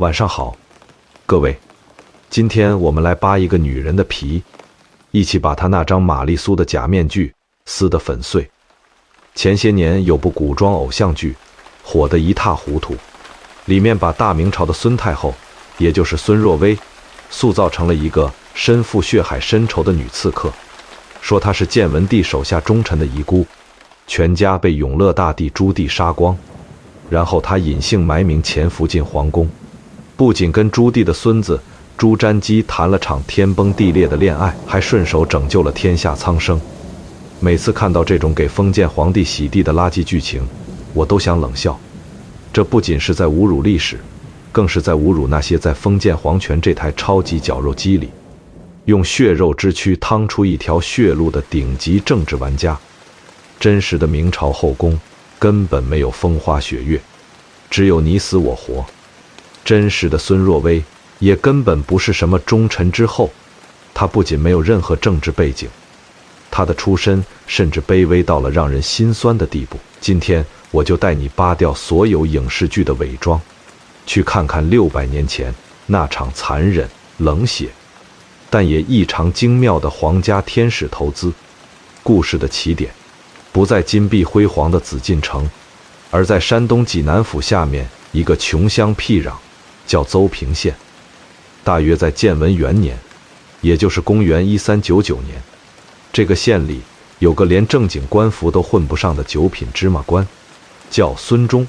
晚上好，各位，今天我们来扒一个女人的皮，一起把她那张玛丽苏的假面具撕得粉碎。前些年有部古装偶像剧火得一塌糊涂，里面把大明朝的孙太后，也就是孙若薇，塑造成了一个身负血海深仇的女刺客，说她是建文帝手下忠臣的遗孤，全家被永乐大帝朱棣杀光，然后她隐姓埋名潜伏进皇宫，不仅跟朱棣的孙子朱瞻基谈了场天崩地裂的恋爱，还顺手拯救了天下苍生。每次看到这种给封建皇帝洗地的垃圾剧情，我都想冷笑。这不仅是在侮辱历史，更是在侮辱那些在封建皇权这台超级绞肉机里，用血肉之躯趟出一条血路的顶级政治玩家。真实的明朝后宫根本没有风花雪月，只有你死我活。真实的孙若薇也根本不是什么忠臣之后，她不仅没有任何政治背景，她的出身甚至卑微到了让人心酸的地步。今天我就带你扒掉所有影视剧的伪装，去看看600年前那场残忍、冷血，但也异常精妙的皇家天使投资。故事的起点不在金碧辉煌的紫禁城，而在山东济南府下面一个穷乡僻壤，叫邹平县。大约在建文元年，也就是公元1399年，这个县里有个连正经官服都混不上的九品芝麻官，叫孙忠。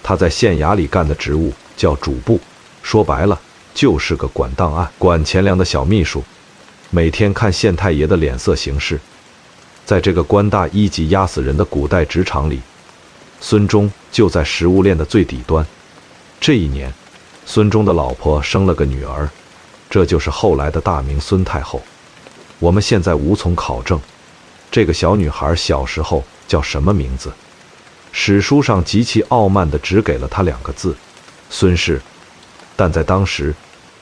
他在县衙里干的职务叫主簿，说白了就是个管档案、管钱粮的小秘书，每天看县太爷的脸色行事。在这个官大一级压死人的古代职场里，孙忠就在食物链的最底端。这一年，孙忠的老婆生了个女儿，这就是后来的大明孙太后。我们现在无从考证，这个小女孩小时候叫什么名字？史书上极其傲慢地只给了她2个字：孙氏。但在当时，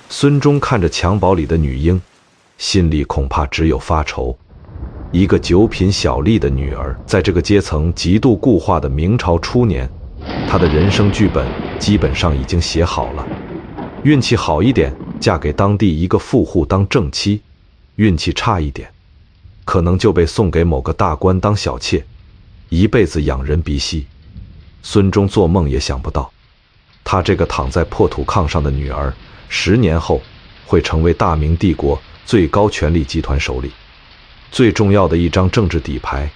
孙忠看着襁褓里的女婴，心里恐怕只有发愁。一个九品小吏的女儿，在这个阶层极度固化的明朝初年，她的人生剧本基本上已经写好了。运气好一点，嫁给当地一个富户当正妻；运气差一点，可能就被送给某个大官当小妾，一辈子仰人鼻息。孙忠做梦也想不到，他这个躺在破土炕上的女儿，10年后会成为大明帝国最高权力集团首领。最重要的一张政治底牌，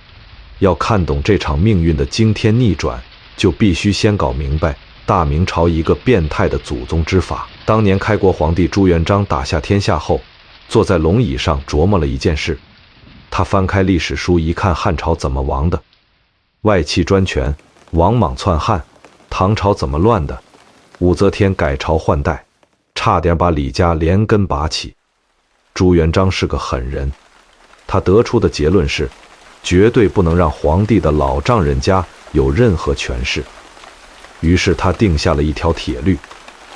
要看懂这场命运的惊天逆转，就必须先搞明白大明朝一个变态的祖宗之法。当年开国皇帝朱元璋打下天下后，坐在龙椅上琢磨了一件事。他翻开历史书一看，汉朝怎么亡的？外戚专权，王莽篡汉。唐朝怎么乱的？武则天改朝换代，差点把李家连根拔起。朱元璋是个狠人，他得出的结论是，绝对不能让皇帝的老丈人家有任何权势。于是他定下了一条铁律：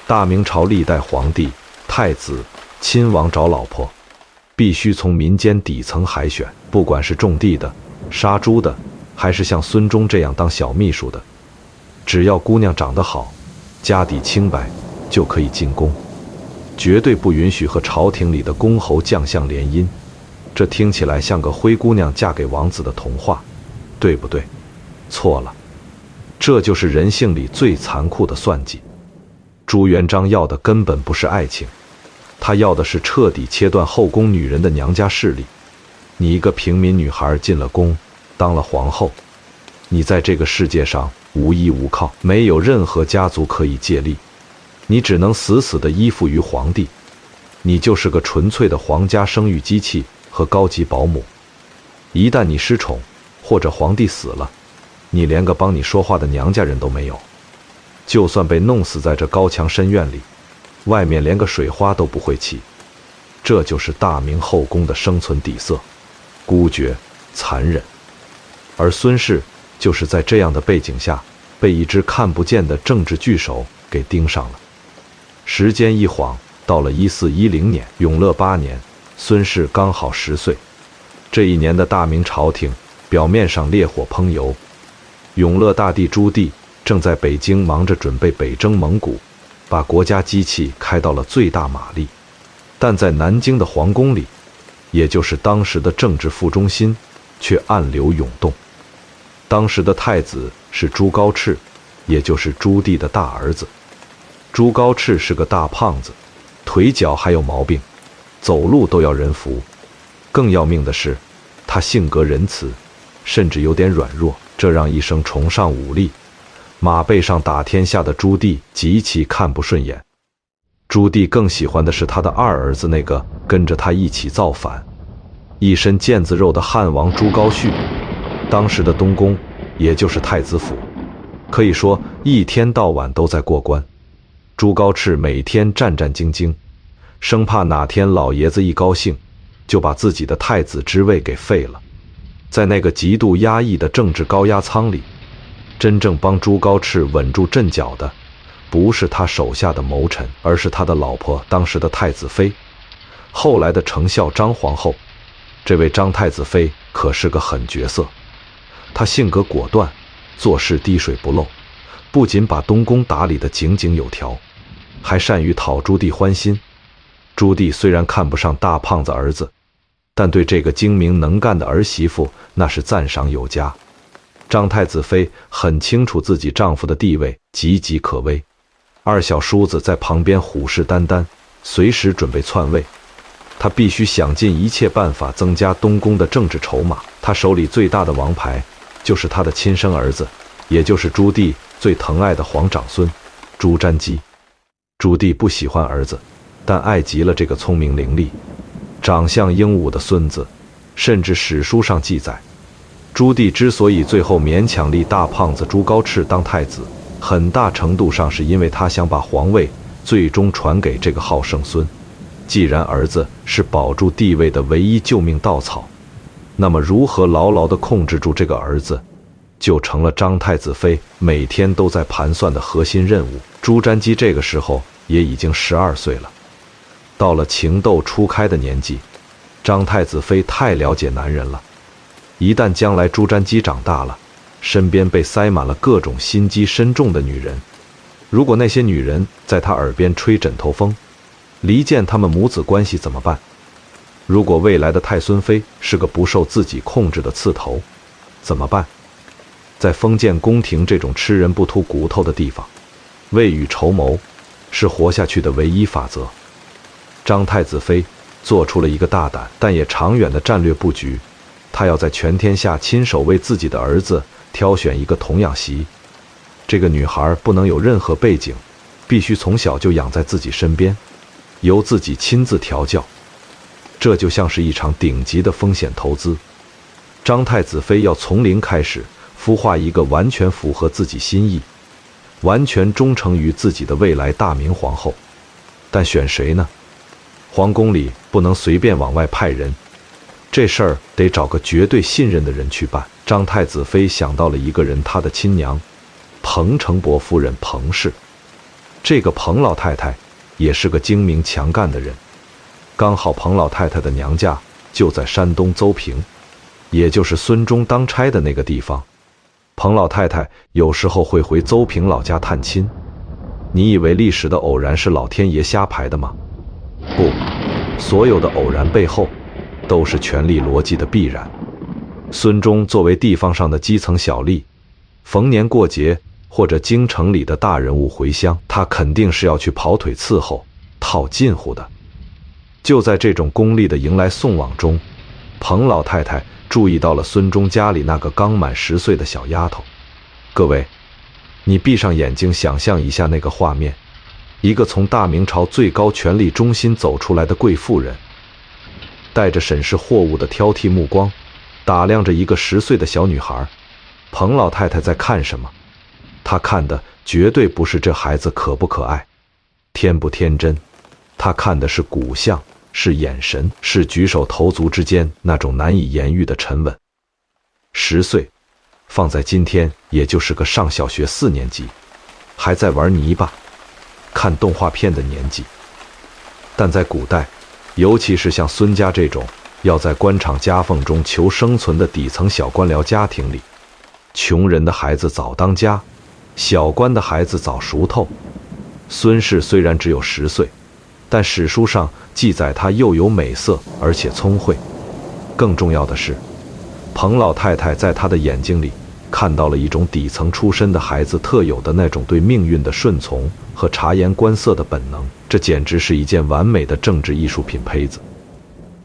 大明朝历代皇帝、太子、亲王找老婆，必须从民间底层海选，不管是种地的、杀猪的，还是像孙忠这样当小秘书的，只要姑娘长得好，家底清白，就可以进宫，绝对不允许和朝廷里的公侯将相联姻。这听起来像个灰姑娘嫁给王子的童话，对不对？错了，这就是人性里最残酷的算计。朱元璋要的根本不是爱情，他要的是彻底切断后宫女人的娘家势力。你一个平民女孩进了宫，当了皇后，你在这个世界上无依无靠，没有任何家族可以借力，你只能死死地依附于皇帝，你就是个纯粹的皇家生育机器和高级保姆。一旦你失宠，或者皇帝死了，你连个帮你说话的娘家人都没有，就算被弄死在这高墙深院里，外面连个水花都不会起。这就是大明后宫的生存底色，孤绝、残忍。而孙氏就是在这样的背景下，被一只看不见的政治巨手给盯上了。时间一晃，到了1410年，永乐8年，孙氏刚好10岁。这一年的大明朝廷表面上烈火烹油，永乐大帝朱棣正在北京忙着准备北征蒙古，把国家机器开到了最大马力。但在南京的皇宫里，也就是当时的政治副中心，却暗流涌动。当时的太子是朱高炽，也就是朱棣的大儿子。朱高炽是个大胖子，腿脚还有毛病，走路都要人扶。更要命的是，他性格仁慈，甚至有点软弱，这让一生崇尚武力、马背上打天下的朱棣极其看不顺眼。朱棣更喜欢的是他的二儿子那个跟着他一起造反、一身腱子肉的汉王朱高煦。当时的东宫，也就是太子府，可以说一天到晚都在过关。朱高炽每天战战兢兢，生怕哪天老爷子一高兴，就把自己的太子之位给废了。在那个极度压抑的政治高压舱里，真正帮朱高炽稳住阵脚的，不是他手下的谋臣，而是他的老婆，当时的太子妃，后来的丞相张皇后。这位张太子妃可是个狠角色，她性格果断，做事滴水不漏，不仅把东宫打理得井井有条，还善于讨朱棣欢心。朱棣虽然看不上大胖子儿子，但对这个精明能干的儿媳妇那是赞赏有加。张太子妃很清楚自己丈夫的地位岌岌可危，二小叔子在旁边虎视眈眈，随时准备篡位。他必须想尽一切办法增加东宫的政治筹码。他手里最大的王牌就是他的亲生儿子，也就是朱棣最疼爱的皇长孙朱瞻基。朱棣不喜欢儿子，但爱极了这个聪明伶俐、长相英武的孙子。甚至史书上记载，朱棣之所以最后勉强立大胖子朱高炽当太子，很大程度上是因为他想把皇位最终传给这个好生孙。既然儿子是保住地位的唯一救命稻草，那么如何牢牢地控制住这个儿子，就成了张太子妃每天都在盘算的核心任务。朱瞻基这个时候也已经12岁了，到了情窦初开的年纪。张太子妃太了解男人了，一旦将来朱瞻基长大了，身边被塞满了各种心机深重的女人，如果那些女人在他耳边吹枕头风，离间他们母子关系怎么办？如果未来的太孙妃是个不受自己控制的刺头，怎么办？在封建宫廷这种吃人不吐骨头的地方，未雨绸缪是活下去的唯一法则。张太子妃做出了一个大胆但也长远的战略布局，她要在全天下亲手为自己的儿子挑选一个童养媳。这个女孩不能有任何背景，必须从小就养在自己身边，由自己亲自调教。这就像是一场顶级的风险投资。张太子妃要从零开始孵化一个完全符合自己心意、完全忠诚于自己的未来大明皇后。但选谁呢？皇宫里不能随便往外派人，这事儿得找个绝对信任的人去办。张太子妃想到了一个人，她的亲娘彭承伯夫人彭氏。这个彭老太太也是个精明强干的人，刚好彭老太太的娘家就在山东邹平，也就是孙中当差的那个地方。彭老太太有时候会回邹平老家探亲。你以为历史的偶然是老天爷瞎排的吗？不，所有的偶然背后都是权力逻辑的必然。孙中作为地方上的基层小吏，逢年过节或者京城里的大人物回乡，他肯定是要去跑腿伺候、套近乎的。就在这种功利的迎来送往中，彭老太太注意到了孙中家里那个刚满10岁的小丫头。各位，你闭上眼睛想象一下那个画面，一个从大明朝最高权力中心走出来的贵妇人，带着审视货物的挑剔目光，打量着一个10岁的小女孩。彭老太太在看什么？她看的绝对不是这孩子可不可爱、天不天真，她看的是骨相，是眼神，是举手投足之间那种难以言喻的沉稳。10岁，放在今天也就是个上小学4年级，还在玩泥巴、看动画片的年纪。但在古代，尤其是像孙家这种要在官场夹缝中求生存的底层小官僚家庭里，穷人的孩子早当家，小官的孩子早熟透。孙氏虽然只有10岁，但史书上记载他又有美色，而且聪慧。更重要的是，彭老太太在他的眼睛里看到了一种底层出身的孩子特有的那种对命运的顺从和察言观色的本能，这简直是一件完美的政治艺术品胚子。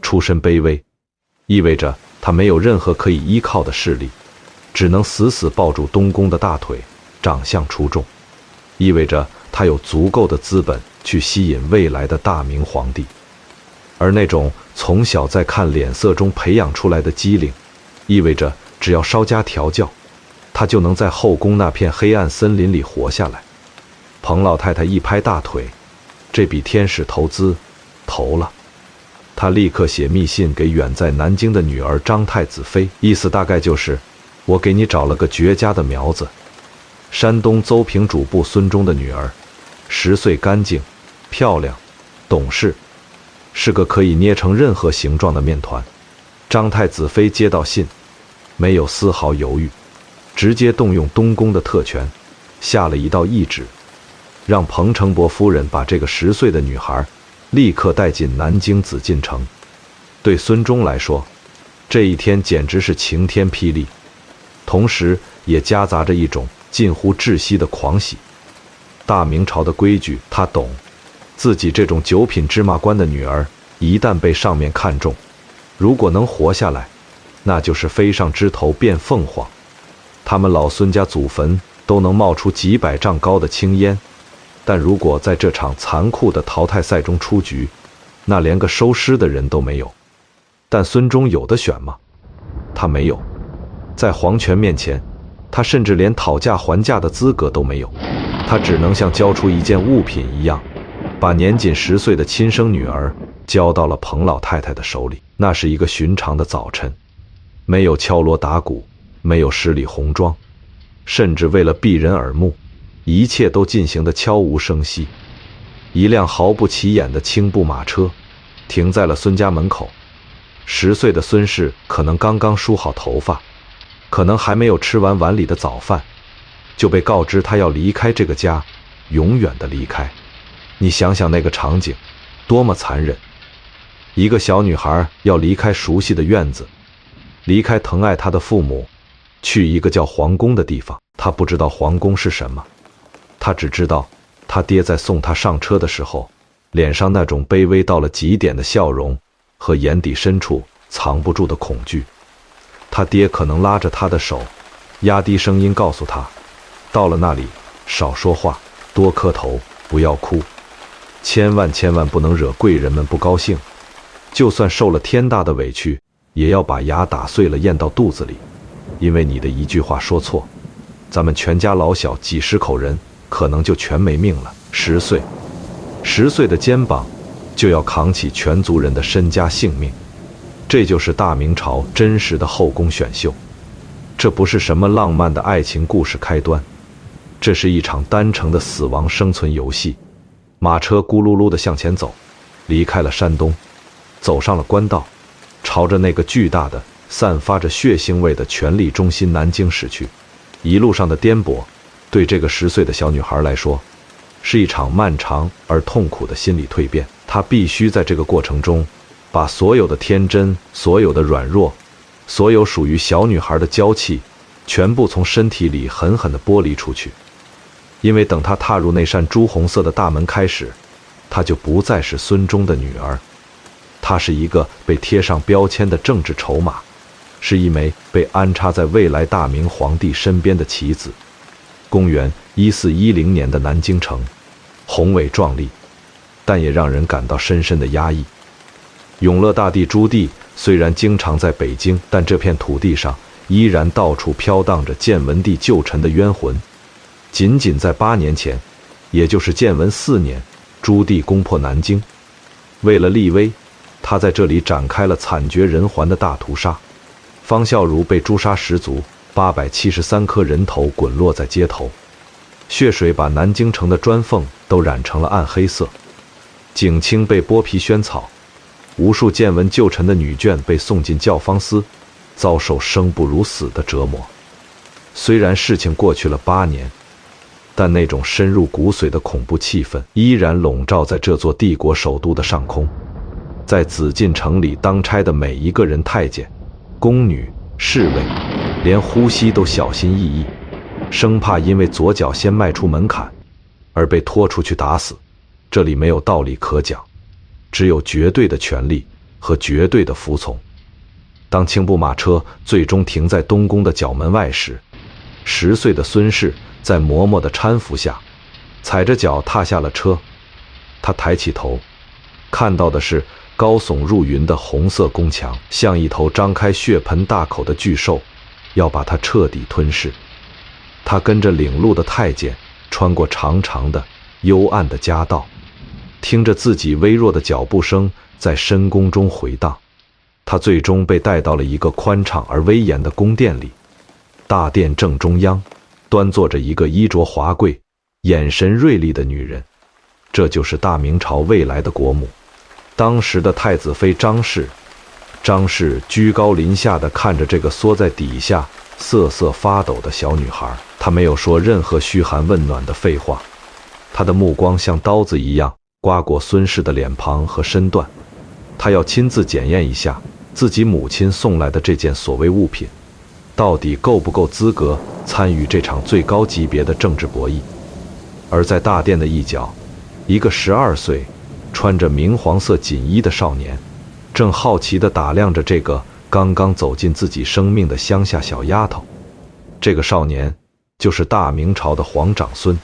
出身卑微，意味着他没有任何可以依靠的势力，只能死死抱住东宫的大腿。长相出众，意味着他有足够的资本去吸引未来的大明皇帝。而那种从小在看脸色中培养出来的机灵，意味着只要稍加调教，他就能在后宫那片黑暗森林里活下来。彭老太太一拍大腿，这笔天使投资投了。她立刻写密信给远在南京的女儿张太子妃，意思大概就是：我给你找了个绝佳的苗子，山东邹平主簿孙忠的女儿，10岁，干净、漂亮、懂事，是个可以捏成任何形状的面团。张太子妃接到信，没有丝毫犹豫，直接动用东宫的特权，下了一道懿旨，让彭承博夫人把这个10岁的女孩立刻带进南京紫禁城。对孙忠来说，这一天简直是晴天霹雳，同时也夹杂着一种近乎窒息的狂喜。大明朝的规矩他懂，自己这种9品芝麻官的女儿一旦被上面看中，如果能活下来，那就是飞上枝头变凤凰。他们老孙家祖坟都能冒出几百丈高的青烟，但如果在这场残酷的淘汰赛中出局，那连个收尸的人都没有。但孙忠有得选吗？他没有。在皇权面前，他甚至连讨价还价的资格都没有。他只能像交出一件物品一样，把年仅10岁的亲生女儿交到了彭老太太的手里。那是一个寻常的早晨，没有敲锣打鼓，没有十里红妆，甚至为了避人耳目，一切都进行得悄无声息。一辆毫不起眼的青布马车停在了孙家门口。10岁的孙氏可能刚刚梳好头发，可能还没有吃完碗里的早饭，就被告知他要离开这个家，永远的离开。你想想那个场景，多么残忍！一个小女孩要离开熟悉的院子，离开疼爱她的父母，去一个叫皇宫的地方。她不知道皇宫是什么，她只知道她爹在送她上车的时候，脸上那种卑微到了极点的笑容和眼底深处藏不住的恐惧。他爹可能拉着他的手，压低声音告诉他，到了那里少说话，多磕头，不要哭，千万不能惹贵人们不高兴，就算受了天大的委屈，也要把牙打碎了咽到肚子里，因为你的一句话说错，咱们全家老小几十口人可能就全没命了。10岁的肩膀就要扛起全族人的身家性命。这就是大明朝真实的后宫选秀，这不是什么浪漫的爱情故事开端，这是一场单程的死亡生存游戏。马车咕噜噜地向前走，离开了山东，走上了官道，朝着那个巨大的散发着血腥味的权力中心南京驶去。一路上的颠簸，对这个10岁的小女孩来说，是一场漫长而痛苦的心理蜕变。她必须在这个过程中把所有的天真，所有的软弱，所有属于小女孩的娇气，全部从身体里狠狠地剥离出去。因为等她踏入那扇朱红色的大门开始，她就不再是孙忠的女儿，她是一个被贴上标签的政治筹码，是一枚被安插在未来大明皇帝身边的棋子。公元1410年的南京城，宏伟壮丽，但也让人感到深深的压抑。永乐大帝朱棣虽然经常在北京，但这片土地上依然到处飘荡着建文帝旧臣的冤魂。仅仅在8年前，也就是建文4年，朱棣攻破南京，为了立威，他在这里展开了惨绝人寰的大屠杀。方孝孺被诛杀10族，873颗人头滚落在街头，血水把南京城的砖缝都染成了暗黑色。景清被剥皮宣草，无数建文旧臣的女眷被送进教坊司，遭受生不如死的折磨。虽然事情过去了8年，但那种深入骨髓的恐怖气氛依然笼罩在这座帝国首都的上空。在紫禁城里当差的每一个人，太监、宫女、侍卫，连呼吸都小心翼翼，生怕因为左脚先迈出门槛而被拖出去打死。这里没有道理可讲，只有绝对的权力和绝对的服从。当青布马车最终停在东宫的角门外时，10岁的孙氏在嬷嬷的搀扶下，踩着脚踏下了车。他抬起头，看到的是高耸入云的红色宫墙，像一头张开血盆大口的巨兽，要把他彻底吞噬。他跟着领路的太监穿过长长的幽暗的夹道，听着自己微弱的脚步声在深宫中回荡。他最终被带到了一个宽敞而威严的宫殿里。大殿正中央端坐着一个衣着华贵、眼神锐利的女人，这就是大明朝未来的国母，当时的太子妃张氏。张氏居高临下地看着这个缩在底下瑟瑟发抖的小女孩，她没有说任何嘘寒问暖的废话，她的目光像刀子一样刮过孙氏的脸庞和身段。她要亲自检验一下自己母亲送来的这件所谓物品到底够不够资格参与这场最高级别的政治博弈。而在大殿的一角，一个12岁穿着明黄色锦衣的少年正好奇地打量着这个刚刚走进自己生命的乡下小丫头。这个少年就是大明朝的皇长孙，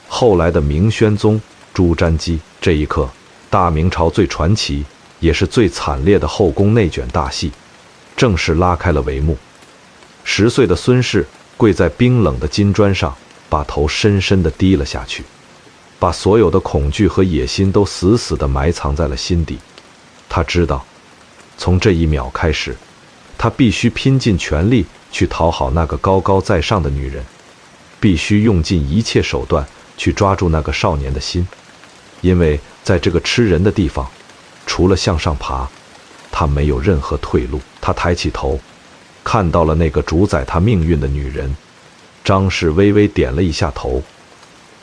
后来的明宣宗朱瞻基。这一刻，大明朝最传奇也是最惨烈的后宫内卷大戏正式拉开了帷幕。10岁的孙氏跪在冰冷的金砖上，把头深深地低了下去，把所有的恐惧和野心都死死地埋藏在了心底。他知道，从这一秒开始，他必须拼尽全力去讨好那个高高在上的女人，必须用尽一切手段去抓住那个少年的心。因为在这个吃人的地方，除了向上爬，他没有任何退路。他抬起头，看到了那个主宰他命运的女人。张氏微微点了一下头。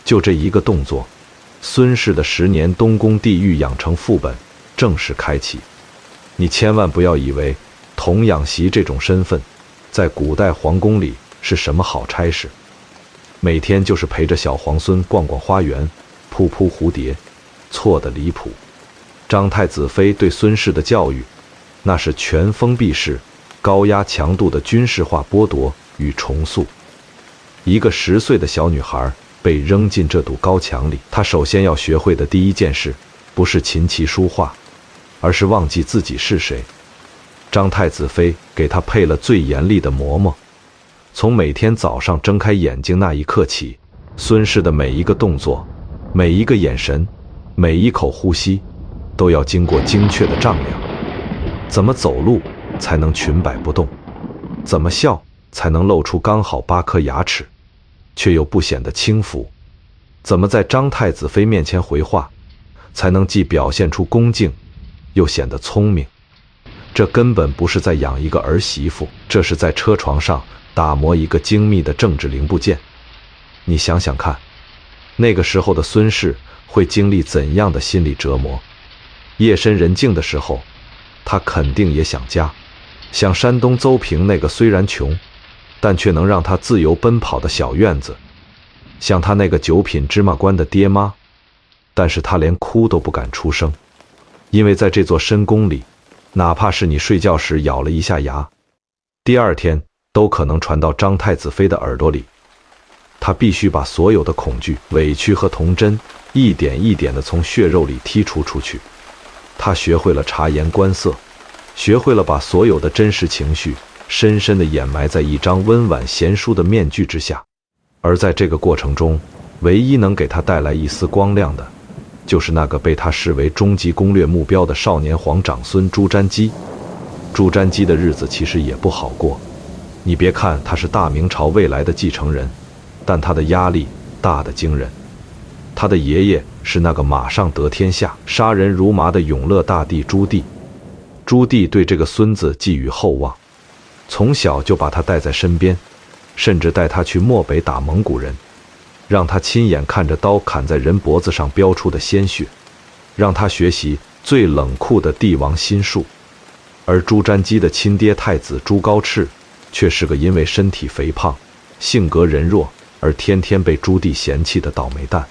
就这一个动作，孙氏的10年东宫地狱养成副本正式开启。你千万不要以为童养媳这种身份在古代皇宫里是什么好差事，每天就是陪着小皇孙逛逛花园，扑扑蝴蝶，错得离谱。张太子妃对孙氏的教育，那是全封闭式、高压强度的军事化剥夺与重塑。一个10岁的小女孩被扔进这堵高墙里，她首先要学会的第一件事，不是琴棋书画，而是忘记自己是谁。张太子妃给她配了最严厉的嬷嬷，从每天早上睁开眼睛那一刻起，孙氏的每一个动作、每一个眼神、每一口呼吸都要经过精确的丈量。怎么走路才能裙摆不动？怎么笑才能露出刚好8颗牙齿，却又不显得轻浮？怎么在张太子妃面前回话，才能既表现出恭敬，又显得聪明？这根本不是在养一个儿媳妇，这是在车床上打磨一个精密的政治零部件。你想想看，那个时候的孙氏会经历怎样的心理折磨？夜深人静的时候，他肯定也想家，像山东邹平那个虽然穷，但却能让他自由奔跑的小院子，像他那个9品芝麻官的爹妈。但是他连哭都不敢出声，因为在这座深宫里，哪怕是你睡觉时咬了一下牙，第2天都可能传到张太子妃的耳朵里。他必须把所有的恐惧、委屈和童真一点一点地从血肉里剔除出去。他学会了察言观色，学会了把所有的真实情绪深深地掩埋在一张温婉贤淑的面具之下。而在这个过程中，唯一能给他带来一丝光亮的，就是那个被他视为终极攻略目标的少年皇长孙朱瞻基。朱瞻基的日子其实也不好过，你别看他是大明朝未来的继承人，但他的压力大得惊人。他的爷爷是那个马上得天下、杀人如麻的永乐大帝朱棣。朱棣对这个孙子寄予厚望，从小就把他带在身边，甚至带他去漠北打蒙古人。让他亲眼看着刀砍在人脖子上飙出的鲜血，让他学习最冷酷的帝王心术。而朱瞻基的亲爹太子朱高炽却是个因为身体肥胖、性格人弱而天天被朱棣嫌弃的倒霉蛋。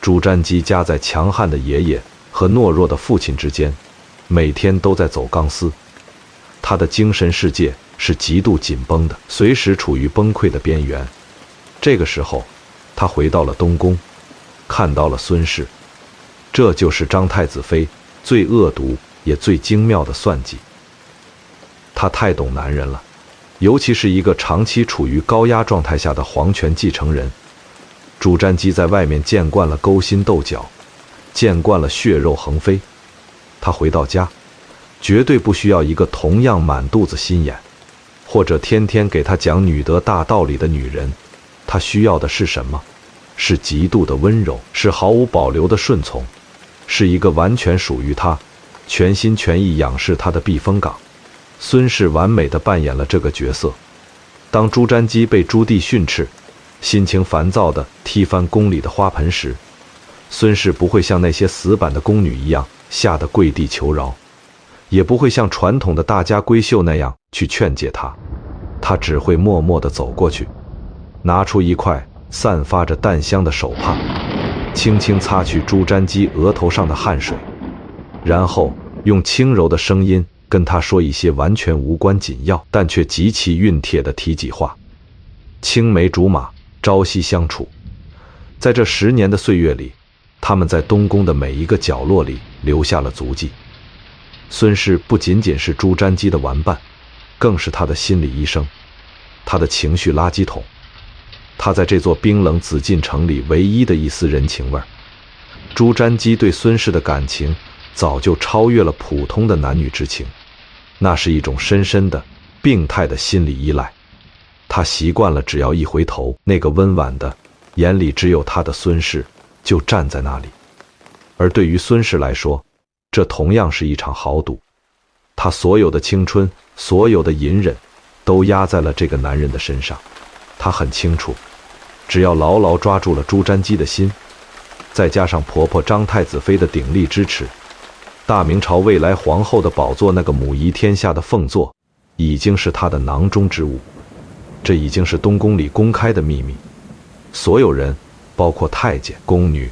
朱瞻基夹在强悍的爷爷和懦弱的父亲之间，每天都在走钢丝。他的精神世界是极度紧绷的，随时处于崩溃的边缘。这个时候，他回到了东宫，看到了孙氏。这就是张太子妃最恶毒也最精妙的算计。他太懂男人了，尤其是一个长期处于高压状态下的皇权继承人。朱瞻基在外面见惯了勾心斗角，见惯了血肉横飞，他回到家绝对不需要一个同样满肚子心眼，或者天天给他讲女德大道理的女人。他需要的是什么？是极度的温柔，是毫无保留的顺从，是一个完全属于他、全心全意仰视他的避风港。孙氏完美地扮演了这个角色。当朱瞻基被朱棣训斥，心情烦躁地踢翻宫里的花盆时，孙氏不会像那些死板的宫女一样吓得跪地求饶，也不会像传统的大家闺秀那样去劝诫他，他只会默默地走过去，拿出一块散发着淡香的手帕，轻轻擦去朱瞻基额头上的汗水，然后用轻柔的声音跟他说一些完全无关紧要但却极其熨帖的体己话。青梅竹马，朝夕相处。在这10年的岁月里，他们在东宫的每一个角落里留下了足迹。孙氏不仅仅是朱瞻基的玩伴，更是他的心理医生，他的情绪垃圾桶，他在这座冰冷紫禁城里唯一的一丝人情味儿。朱瞻基对孙氏的感情早就超越了普通的男女之情，那是一种深深的、病态的心理依赖。他习惯了，只要一回头，那个温婉的、眼里只有他的孙氏就站在那里。而对于孙氏来说，这同样是一场豪赌。他所有的青春，所有的隐忍，都压在了这个男人的身上。他很清楚，只要牢牢抓住了朱瞻基的心，再加上婆婆张太子妃的鼎力支持，大明朝未来皇后的宝座，那个母仪天下的凤座，已经是他的囊中之物。这已经是东宫里公开的秘密，所有人，包括太监、宫女、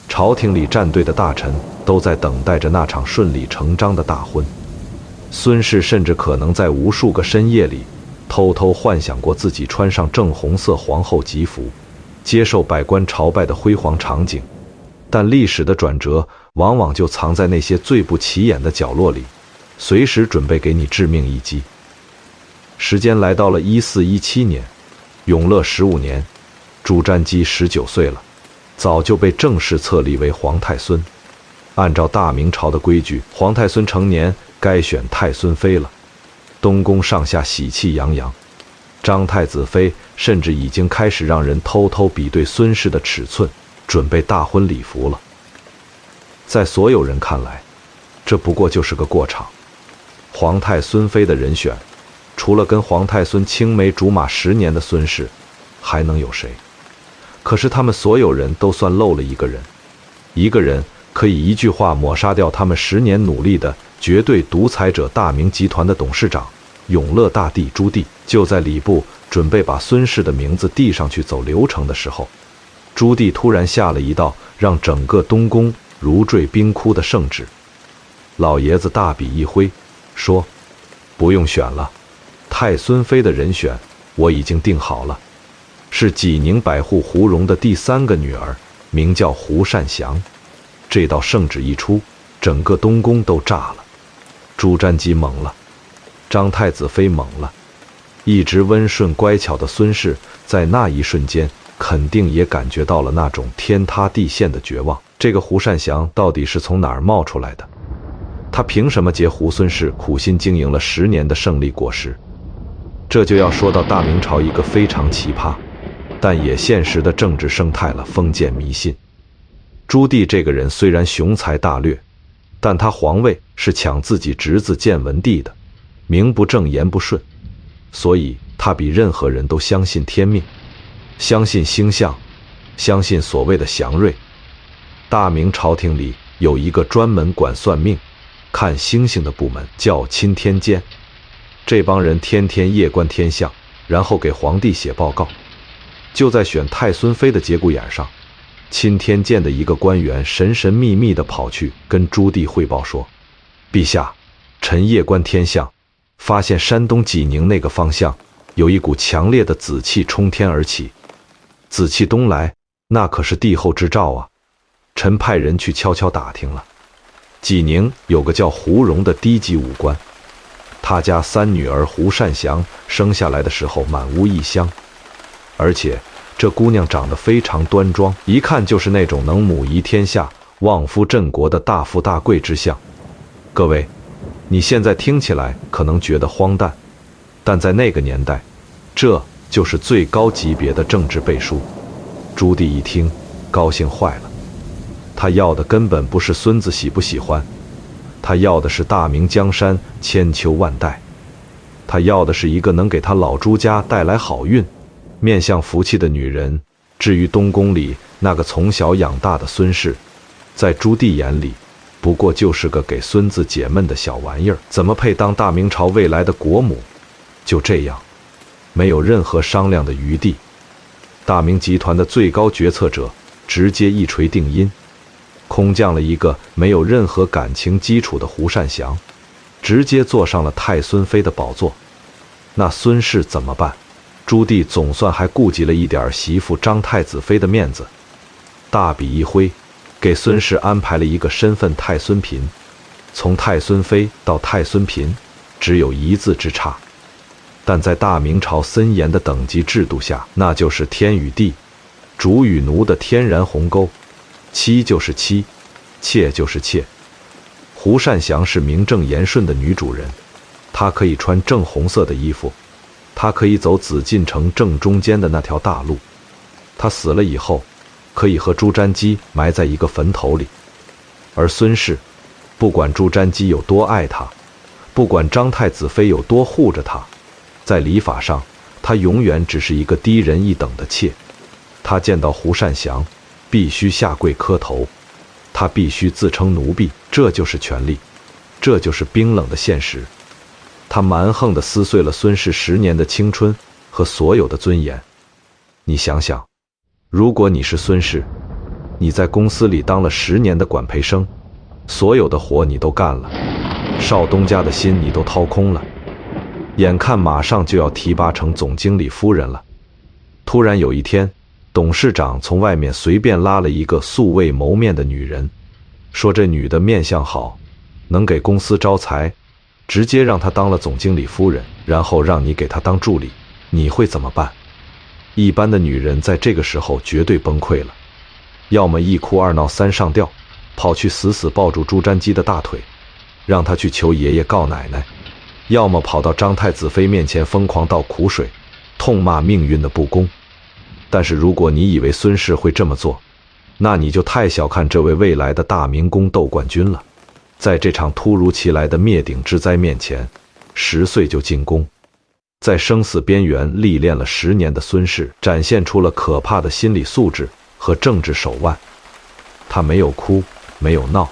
朝廷里站队的大臣，都在等待着那场顺理成章的大婚。孙氏甚至可能在无数个深夜里偷偷幻想过自己穿上正红色皇后吉服，接受百官朝拜的辉煌场景。但历史的转折往往就藏在那些最不起眼的角落里，随时准备给你致命一击。时间来到了1417年，永乐15年，朱瞻基19岁了，早就被正式册立为皇太孙。按照大明朝的规矩，皇太孙成年该选太孙妃了。东宫上下喜气洋洋，张太子妃甚至已经开始让人偷偷比对孙氏的尺寸，准备大婚礼服了。在所有人看来，这不过就是个过场。皇太孙妃的人选，除了跟皇太孙青梅竹马10年的孙氏，还能有谁？可是他们所有人都算漏了一个人，一个人可以一句话抹杀掉他们10年努力的绝对独裁者大明集团的董事长永乐大帝朱棣。就在礼部准备把孙氏的名字递上去走流程的时候，朱棣突然下了一道让整个东宫如坠冰窟的圣旨。老爷子大笔一挥，说：“不用选了，太孙妃的人选我已经定好了，是济宁百户胡荣的第3个女儿，名叫胡善祥。”这道圣旨一出，整个东宫都炸了。朱瞻基懵了，张太子妃懵了，一直温顺乖巧的孙氏在那一瞬间肯定也感觉到了那种天塌地陷的绝望。这个胡善祥到底是从哪儿冒出来的？他凭什么劫胡孙氏苦心经营了10年的胜利果实？这就要说到大明朝一个非常奇葩但也现实的政治生态了——封建迷信。朱棣这个人虽然雄才大略，但他皇位是抢自己侄子建文帝的，名不正言不顺，所以他比任何人都相信天命，相信星象，相信所谓的祥瑞。大明朝廷里有一个专门管算命、看星星的部门，叫钦天监。这帮人天天夜观天象，然后给皇帝写报告。就在选太孙妃的节骨眼上，钦天监的一个官员神神秘秘地跑去跟朱棣汇报说：“陛下，臣夜观天象，发现山东济宁那个方向有一股强烈的紫气冲天而起。紫气东来，那可是帝后之兆啊！臣派人去悄悄打听了，济宁有个叫胡荣的低级武官，他家三女儿胡善祥生下来的时候满屋异香，而且这姑娘长得非常端庄，一看就是那种能母仪天下、旺夫镇国的大富大贵之相。各位，你现在听起来可能觉得荒诞，但在那个年代，这就是最高级别的政治背书。朱棣一听，高兴坏了。他要的根本不是孙子喜不喜欢，他要的是大明江山千秋万代，他要的是一个能给他老朱家带来好运、面相福气的女人。至于东宫里那个从小养大的孙氏，在朱棣眼里不过就是个给孙子解闷的小玩意儿，怎么配当大明朝未来的国母？就这样，没有任何商量的余地。大明集团的最高决策者直接一锤定音，空降了一个没有任何感情基础的胡善祥，直接坐上了太孙妃的宝座。那孙氏怎么办？朱棣总算还顾及了一点媳妇张太子妃的面子，大笔一挥，给孙氏安排了一个身份太孙嫔。从太孙妃到太孙嫔，只有一字之差，但在大明朝森严的等级制度下，那就是天与地、主与奴的天然鸿沟。妻就是妻，妾就是妾。胡善祥是名正言顺的女主人，她可以穿正红色的衣服，她可以走紫禁城正中间的那条大路。她死了以后，可以和朱瞻基埋在一个坟头里。而孙氏，不管朱瞻基有多爱她，不管张太子妃有多护着她，在礼法上，她永远只是一个低人一等的妾。她见到胡善祥，必须下跪磕头，他必须自称奴婢，这就是权力，这就是冰冷的现实。他蛮横地撕碎了孙氏10年的青春和所有的尊严。你想想，如果你是孙氏，你在公司里当了10年的管培生，所有的活你都干了，少东家的心你都掏空了，眼看马上就要提拔成总经理夫人了，突然有一天，董事长从外面随便拉了一个素未谋面的女人，说这女的面相好，能给公司招财，直接让她当了总经理夫人，然后让你给她当助理，你会怎么办？一般的女人在这个时候绝对崩溃了，要么一哭二闹三上吊，跑去死死抱住朱瞻基的大腿，让他去求爷爷告奶奶，要么跑到张太子妃面前疯狂倒苦水，痛骂命运的不公。但是如果你以为孙氏会这么做，那你就太小看这位未来的大明宫斗冠军了。在这场突如其来的灭顶之灾面前，10岁就进宫，在生死边缘历练了10年的孙氏，展现出了可怕的心理素质和政治手腕。他没有哭，没有闹，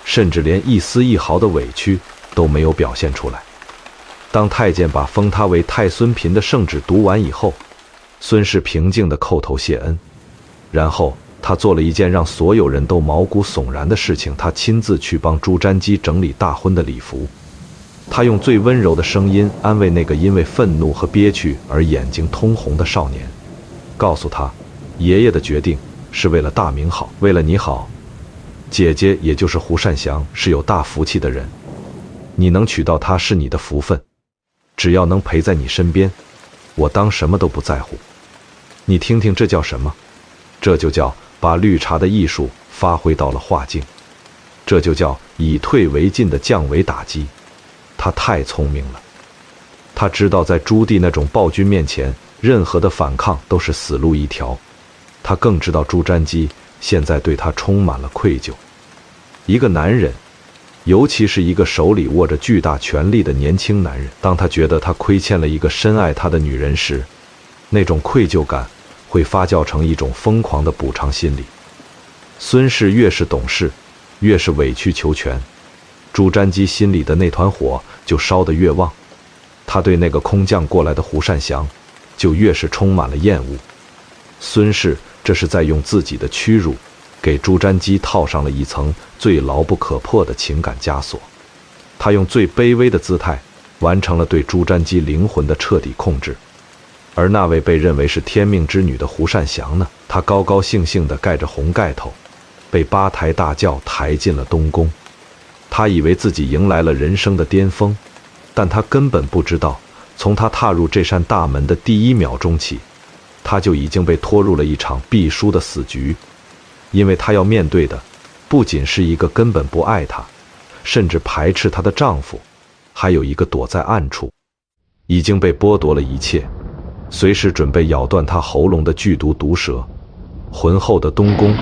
甚至连一丝一毫的委屈都没有表现出来。当太监把封他为太孙嫔的圣旨读完以后，孙氏平静地叩头谢恩，然后他做了一件让所有人都毛骨悚然的事情，他亲自去帮朱瞻基整理大婚的礼服。他用最温柔的声音安慰那个因为愤怒和憋屈而眼睛通红的少年，告诉他，爷爷的决定是为了大明好，为了你好。姐姐也就是胡善祥是有大福气的人，你能娶到她是你的福分，只要能陪在你身边，我当什么都不在乎。你听听，这叫什么？这就叫把绿茶的艺术发挥到了化境，这就叫以退为进的降维打击。他太聪明了，他知道在朱棣那种暴君面前，任何的反抗都是死路一条。他更知道朱瞻基现在对他充满了愧疚。一个男人，尤其是一个手里握着巨大权力的年轻男人，当他觉得他亏欠了一个深爱他的女人时，那种愧疚感会发酵成一种疯狂的补偿心理。孙氏越是懂事，越是委曲求全，朱瞻基心里的那团火就烧得越旺，他对那个空降过来的胡善祥就越是充满了厌恶。孙氏这是在用自己的屈辱给朱瞻基套上了一层最牢不可破的情感枷锁，他用最卑微的姿态完成了对朱瞻基灵魂的彻底控制。而那位被认为是天命之女的胡善祥呢，她高高兴兴地盖着红盖头，被八抬大轿抬进了东宫。她以为自己迎来了人生的巅峰，但她根本不知道，从她踏入这扇大门的第1秒钟起，她就已经被拖入了一场必输的死局。因为她要面对的不仅是一个根本不爱她，甚至排斥她的丈夫，还有一个躲在暗处，已经被剥夺了一切，随时准备咬断她喉咙的剧毒毒蛇。浑厚的东宫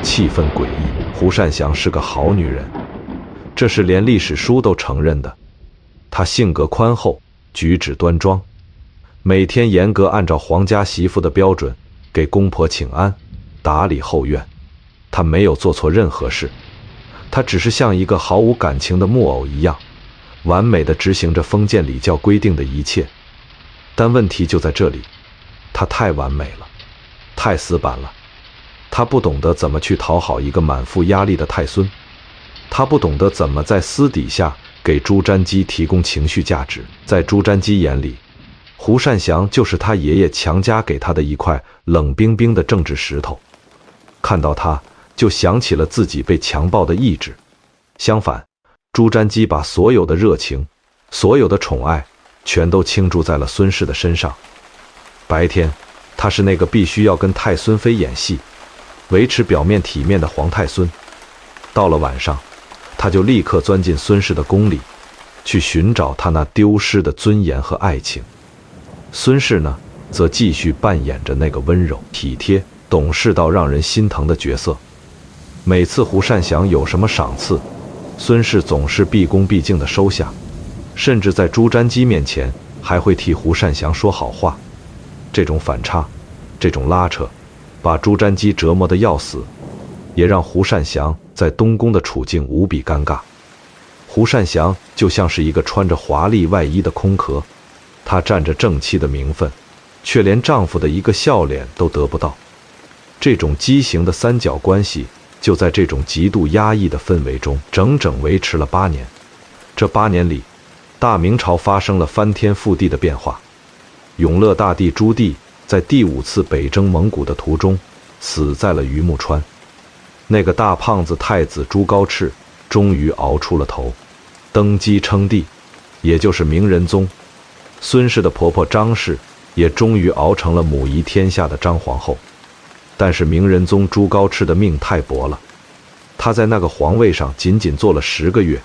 气氛诡异，胡善祥是个好女人，这是连历史书都承认的。她性格宽厚，举止端庄，每天严格按照皇家媳妇的标准给公婆请安，打理后院。她没有做错任何事，她只是像一个毫无感情的木偶一样，完美地执行着封建礼教规定的一切。但问题就在这里，她太完美了，太死板了。她不懂得怎么去讨好一个满腹压力的太孙，她不懂得怎么在私底下给朱瞻基提供情绪价值。在朱瞻基眼里，胡善祥就是他爷爷强加给他的一块冷冰冰的政治石头，看到他就想起了自己被强暴的意志。相反，朱瞻基把所有的热情，所有的宠爱全都倾注在了孙氏的身上。白天他是那个必须要跟太孙妃演戏，维持表面体面的皇太孙，到了晚上他就立刻钻进孙氏的宫里，去寻找他那丢失的尊严和爱情。孙氏呢，则继续扮演着那个温柔、体贴、懂事到让人心疼的角色。每次胡善祥有什么赏赐，孙氏总是毕恭毕敬地收下，甚至在朱瞻基面前还会替胡善祥说好话。这种反差，这种拉扯，把朱瞻基折磨得要死，也让胡善祥在东宫的处境无比尴尬。胡善祥就像是一个穿着华丽外衣的空壳，她占着正妻的名分，却连丈夫的一个笑脸都得不到。这种畸形的三角关系就在这种极度压抑的氛围中整整维持了8年。这8年里，大明朝发生了翻天覆地的变化。永乐大帝朱棣在第5次北征蒙古的途中死在了榆木川。那个大胖子太子朱高炽终于熬出了头，登基称帝，也就是明仁宗。孙氏的婆婆张氏也终于熬成了母仪天下的张皇后。但是明仁宗朱高炽的命太薄了，他在那个皇位上仅仅做了10个月，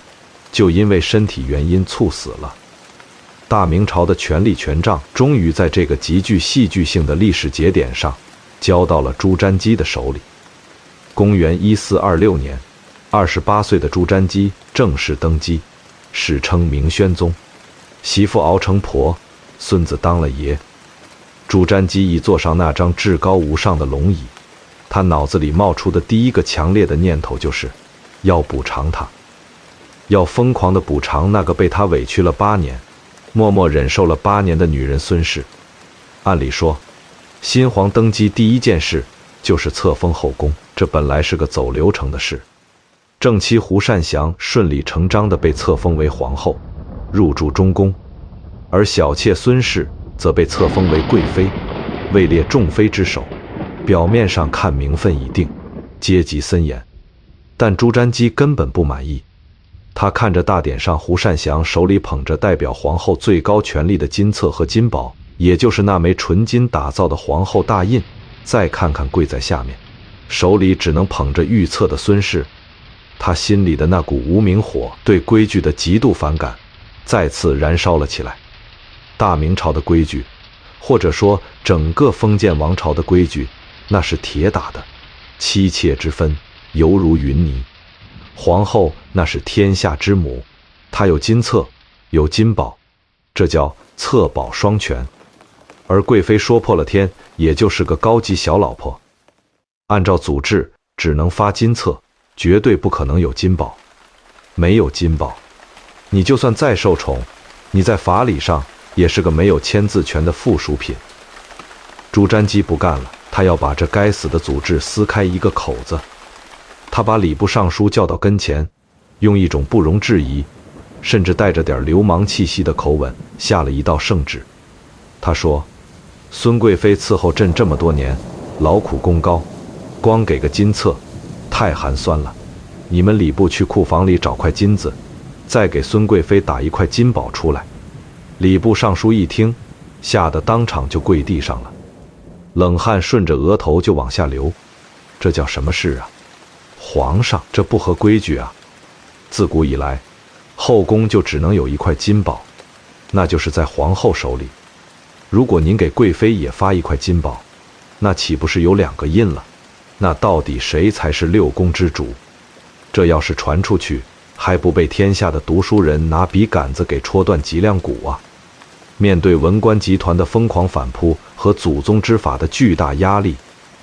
就因为身体原因猝死了。大明朝的权力权杖终于在这个极具戏剧性的历史节点上交到了朱瞻基的手里。公元1426年，28岁的朱瞻基正式登基，史称明宣宗，媳妇熬成婆，孙子当了爷。朱瞻基一坐上那张至高无上的龙椅，他脑子里冒出的第一个强烈的念头就是要补偿他，要疯狂地补偿那个被他委屈了8年，默默忍受了8年的女人孙氏。按理说，新皇登基第一件事就是册封后宫，这本来是个走流程的事。正妻胡善祥顺理成章地被册封为皇后，入住中宫，而小妾孙氏则被册封为贵妃，位列众妃之首。表面上看名分已定，阶级森严，但朱瞻基根本不满意。他看着大典上胡善祥手里捧着代表皇后最高权力的金册和金宝，也就是那枚纯金打造的皇后大印，再看看跪在下面手里只能捧着玉册的孙氏，他心里的那股无名火，对规矩的极度反感再次燃烧了起来。大明朝的规矩，或者说整个封建王朝的规矩，那是铁打的，妻妾之分犹如云泥。皇后那是天下之母，她有金册，有金宝，这叫册宝双全。而贵妃说破了天，也就是个高级小老婆。按照祖制，只能发金册，绝对不可能有金宝。没有金宝，你就算再受宠，你在法理上也是个没有签字权的附属品。朱瞻基不干了，他要把这该死的祖制撕开一个口子。他把礼部尚书叫到跟前，用一种不容置疑，甚至带着点流氓气息的口吻下了一道圣旨。他说：孙贵妃伺候朕这么多年，劳苦功高，光给个金册太寒酸了。你们礼部去库房里找块金子，再给孙贵妃打一块金宝出来。礼部尚书一听，吓得当场就跪地上了，冷汗顺着额头就往下流。这叫什么事啊？皇上，这不合规矩啊！自古以来，后宫就只能有一块金宝，那就是在皇后手里。如果您给贵妃也发一块金宝，那岂不是有2个印了？那到底谁才是6宫之主？这要是传出去，还不被天下的读书人拿笔杆子给戳断脊梁骨啊！面对文官集团的疯狂反扑和祖宗之法的巨大压力，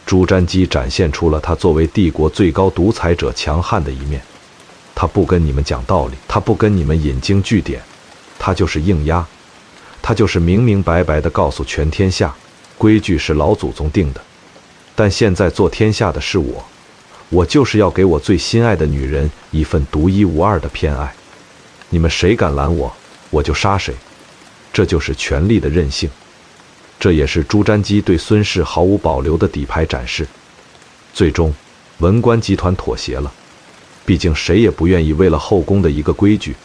朱瞻基展现出了他作为帝国最高独裁者强悍的一面。他不跟你们讲道理，他不跟你们引经据典，他就是硬压，他就是明明白白地告诉全天下，规矩是老祖宗定的。但现在做天下的是我就是要给我最心爱的女人一份独一无二的偏爱。你们谁敢拦我，我就杀谁。这就是权力的任性，这也是朱瞻基对孙氏毫无保留的底牌展示。最终，文官集团妥协了，毕竟谁也不愿意为了后宫的一个规矩，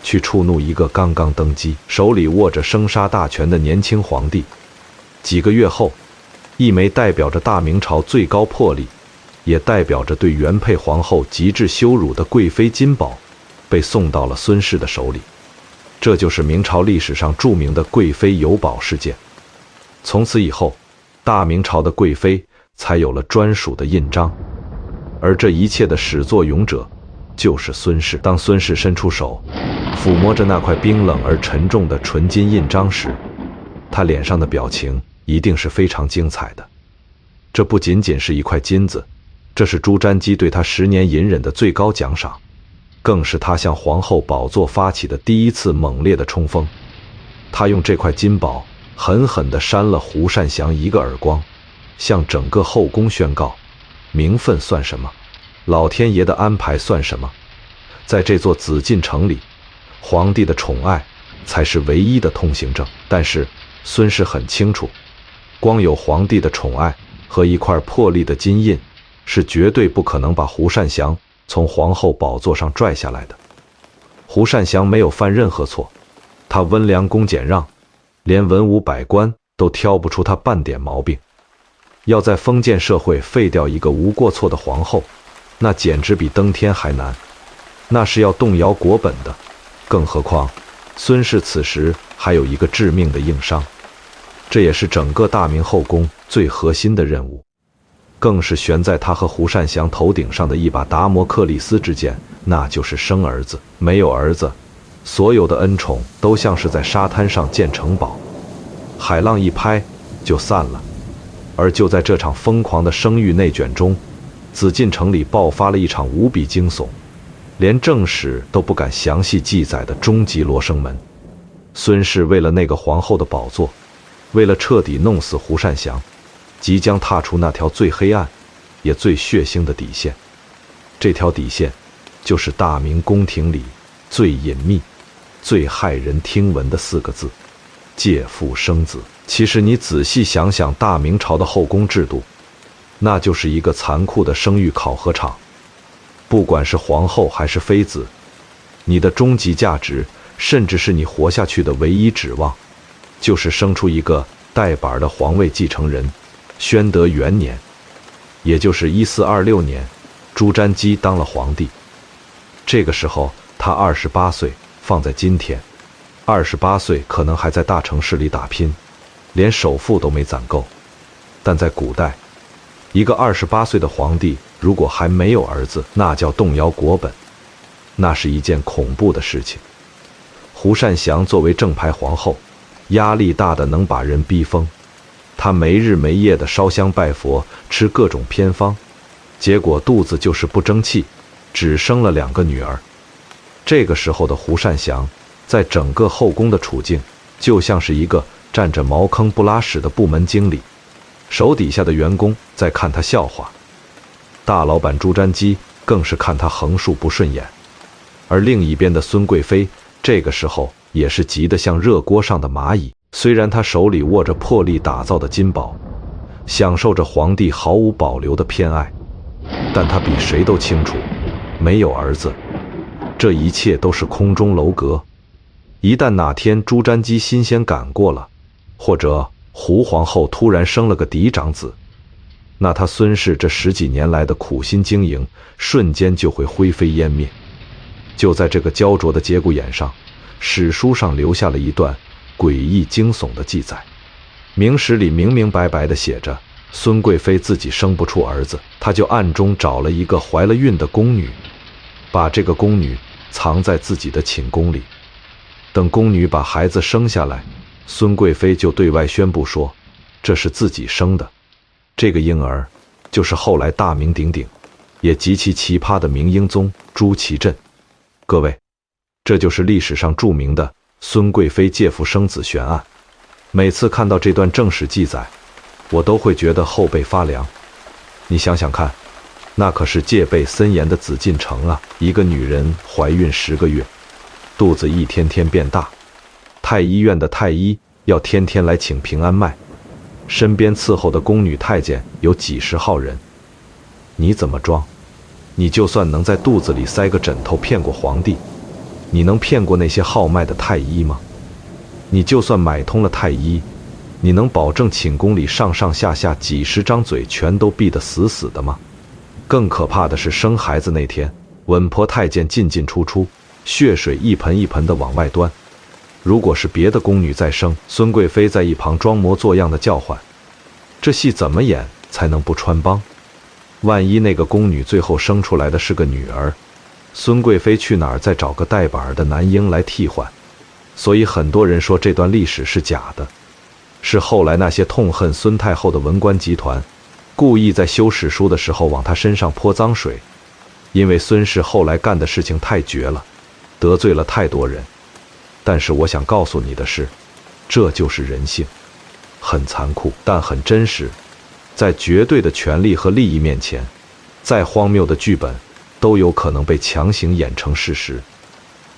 去触怒一个刚刚登基、手里握着生杀大权的年轻皇帝。几个月后，一枚代表着大明朝最高魄力，也代表着对原配皇后极致羞辱的贵妃金宝，被送到了孙氏的手里。这就是明朝历史上著名的贵妃有宝事件。从此以后，大明朝的贵妃才有了专属的印章，而这一切的始作俑者就是孙氏。当孙氏伸出手，抚摸着那块冰冷而沉重的纯金印章时，他脸上的表情一定是非常精彩的。这不仅仅是一块金子，这是朱瞻基对他10年隐忍的最高奖赏，更是他向皇后宝座发起的第一次猛烈的冲锋。他用这块金宝狠狠地扇了胡善祥一个耳光，向整个后宫宣告：名分算什么？老天爷的安排算什么？在这座紫禁城里，皇帝的宠爱才是唯一的通行证。但是孙氏很清楚，光有皇帝的宠爱和一块破例的金印，是绝对不可能把胡善祥从皇后宝座上拽下来的。胡善祥没有犯任何错，他温良恭俭让，连文武百官都挑不出他半点毛病。要在封建社会废掉一个无过错的皇后，那简直比登天还难，那是要动摇国本的。更何况孙氏此时还有一个致命的硬伤，这也是整个大明后宫最核心的任务，更是悬在他和胡善祥头顶上的一把达摩克利斯之剑，那就是生儿子。没有儿子，所有的恩宠都像是在沙滩上建城堡，海浪一拍就散了。而就在这场疯狂的生育内卷中，紫禁城里爆发了一场无比惊悚，连正史都不敢详细记载的终极罗生门。孙氏为了那个皇后的宝座，为了彻底弄死胡善祥，即将踏出那条最黑暗也最血腥的底线。这条底线就是大明宫廷里最隐秘、最骇人听闻的4个字：借腹生子。其实你仔细想想，大明朝的后宫制度，那就是一个残酷的生育考核场。不管是皇后还是妃子，你的终极价值，甚至是你活下去的唯一指望，就是生出一个带板的皇位继承人。宣德元年，也就是1426年，朱瞻基当了皇帝。这个时候他28岁，放在今天，28岁可能还在大城市里打拼，连首付都没攒够。但在古代，一个28岁的皇帝如果还没有儿子，那叫动摇国本，那是一件恐怖的事情。胡善祥作为正牌皇后，压力大的能把人逼疯。他没日没夜的烧香拜佛，吃各种偏方，结果肚子就是不争气，只生了2个女儿。这个时候的胡善祥，在整个后宫的处境，就像是一个占着茅坑不拉屎的部门经理，手底下的员工在看他笑话，大老板朱瞻基更是看他横竖不顺眼。而另一边的孙贵妃，这个时候也是急得像热锅上的蚂蚁。虽然她手里握着破例打造的金宝，享受着皇帝毫无保留的偏爱，但她比谁都清楚，没有儿子，这一切都是空中楼阁。一旦哪天朱瞻基新鲜赶过了，或者胡皇后突然生了个嫡长子，那他孙氏这10几年来的苦心经营，瞬间就会灰飞烟灭。就在这个焦灼的节骨眼上，史书上留下了一段诡异惊悚的记载。明史里明明白白地写着，孙贵妃自己生不出儿子，她就暗中找了一个怀了孕的宫女，把这个宫女藏在自己的寝宫里。等宫女把孩子生下来，孙贵妃就对外宣布说，这是自己生的。这个婴儿就是后来大名鼎鼎也极其奇葩的明英宗朱祁镇。各位，这就是历史上著名的孙贵妃借腹生子悬案。每次看到这段正史记载，我都会觉得后背发凉。你想想看，那可是戒备森严的紫禁城啊！一个女人怀孕10个月，肚子一天天变大，太医院的太医要天天来请平安麦，身边伺候的宫女太监有几十号人。你怎么装？你就算能在肚子里塞个枕头骗过皇帝，你能骗过那些号脉的太医吗？你就算买通了太医，你能保证寝宫里上上下下几十张嘴全都闭得死死的吗？更可怕的是生孩子那天，稳婆太监进进出出，血水一盆一盆的往外端。如果是别的宫女在生，孙贵妃在一旁装模作样的叫唤，这戏怎么演才能不穿帮？万一那个宫女最后生出来的是个女儿，孙贵妃去哪儿再找个带把儿的男婴来替换？所以很多人说这段历史是假的，是后来那些痛恨孙太后的文官集团故意在修史书的时候往她身上泼脏水。因为孙氏后来干的事情太绝了，得罪了太多人。但是我想告诉你的是，这就是人性，很残酷，但很真实。在绝对的权力和利益面前，再荒谬的剧本都有可能被强行演成事实。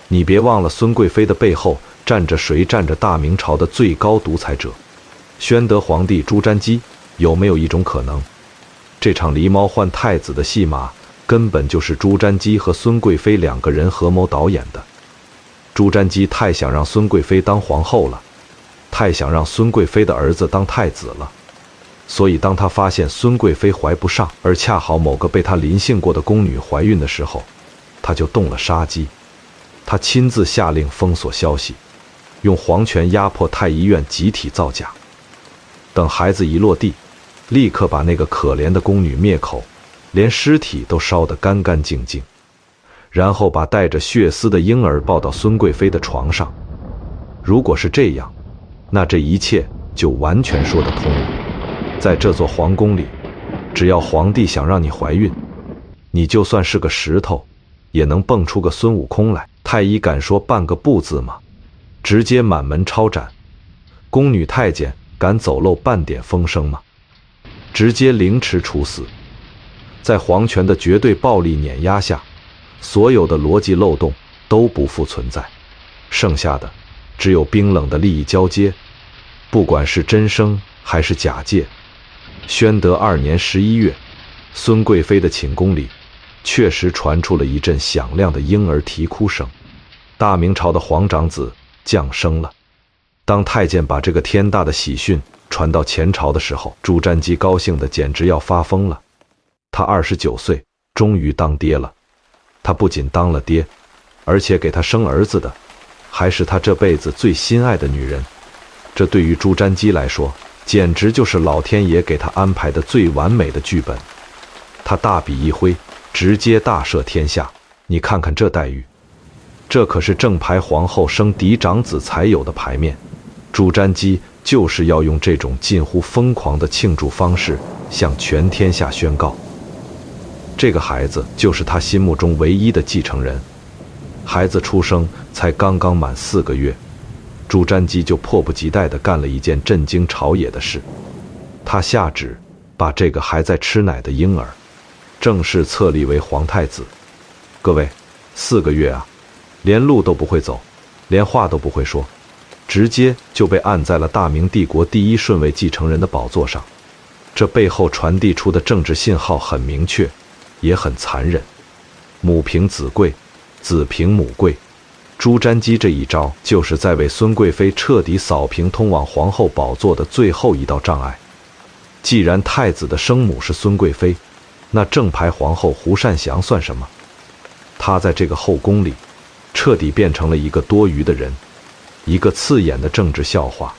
你别忘了，孙贵妃的背后站着谁？站着大明朝的最高独裁者宣德皇帝朱瞻基。有没有一种可能，这场狸猫换太子的戏码根本就是朱瞻基和孙贵妃2个人合谋导演的？朱瞻基太想让孙贵妃当皇后了，太想让孙贵妃的儿子当太子了，所以当他发现孙贵妃怀不上，而恰好某个被他临幸过的宫女怀孕的时候，他就动了杀机。他亲自下令封锁消息，用皇权压迫太医院集体造假。等孩子一落地，立刻把那个可怜的宫女灭口，连尸体都烧得干干净净，然后把带着血丝的婴儿抱到孙贵妃的床上。如果是这样，那这一切就完全说得通了。在这座皇宫里，只要皇帝想让你怀孕，你就算是个石头，也能蹦出个孙悟空来。太医敢说半个不字吗？直接满门抄斩。宫女太监敢走漏半点风声吗？直接凌迟处死。在皇权的绝对暴力碾压下，所有的逻辑漏洞都不复存在，剩下的只有冰冷的利益交接，不管是真生还是假借。宣德2年11月，孙贵妃的寝宫里确实传出了一阵响亮的婴儿啼哭声。大明朝的皇长子降生了。当太监把这个天大的喜讯传到前朝的时候，朱瞻基高兴的简直要发疯了。他29岁，终于当爹了。他不仅当了爹，而且给他生儿子的还是他这辈子最心爱的女人。这对于朱瞻基来说，简直就是老天爷给他安排的最完美的剧本。他大笔一挥，直接大赦天下。你看看这待遇，这可是正牌皇后生嫡长子才有的牌面。朱瞻基就是要用这种近乎疯狂的庆祝方式向全天下宣告，这个孩子就是他心目中唯一的继承人。孩子出生才刚刚满4个月，朱瞻基就迫不及待地干了一件震惊朝野的事，他下旨把这个还在吃奶的婴儿正式册立为皇太子。各位，4个月啊，连路都不会走，连话都不会说，直接就被按在了大明帝国第1顺位继承人的宝座上。这背后传递出的政治信号很明确，也很残忍。母凭子贵，子凭母贵。朱瞻基这一招就是在为孙贵妃彻底扫平通往皇后宝座的最后一道障碍。既然太子的生母是孙贵妃，那正牌皇后胡善祥算什么？她在这个后宫里彻底变成了一个多余的人，一个刺眼的政治笑话。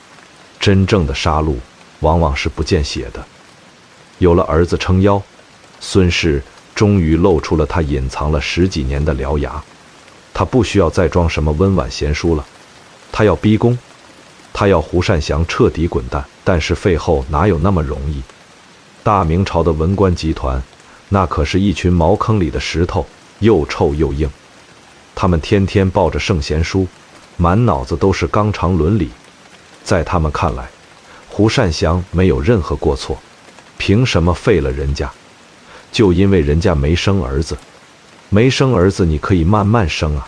真正的杀戮往往是不见血的。有了儿子撑腰，孙氏终于露出了他隐藏了10几年的獠牙。他不需要再装什么温婉贤淑了，他要逼宫，他要胡善祥彻底滚蛋。但是废后哪有那么容易？大明朝的文官集团那可是一群茅坑里的石头，又臭又硬。他们天天抱着圣贤书，满脑子都是纲常伦理。在他们看来，胡善祥没有任何过错，凭什么废了人家？就因为人家没生儿子。没生儿子你可以慢慢生啊，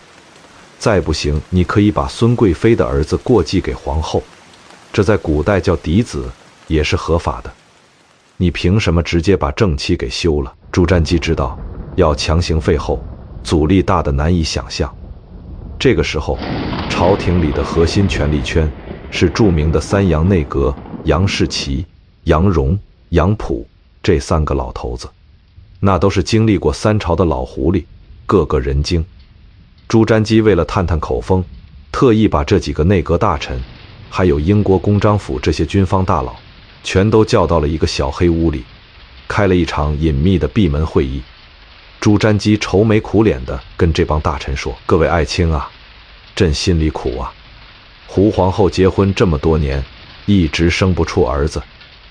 再不行你可以把孙贵妃的儿子过继给皇后，这在古代叫嫡子，也是合法的。你凭什么直接把正妻给休了？朱瞻基知道要强行废后，阻力大得难以想象。这个时候，朝廷里的核心权力圈是著名的3杨内阁，杨士奇、杨荣、杨溥这3个老头子，那都是经历过3朝的老狐狸，个个人精。朱瞻基为了探探口风，特意把这几个内阁大臣，还有英国公章府这些军方大佬，全都叫到了一个小黑屋里，开了一场隐秘的闭门会议。朱瞻基愁眉苦脸地跟这帮大臣说：“各位爱卿啊，朕心里苦啊！胡皇后结婚这么多年，一直生不出儿子，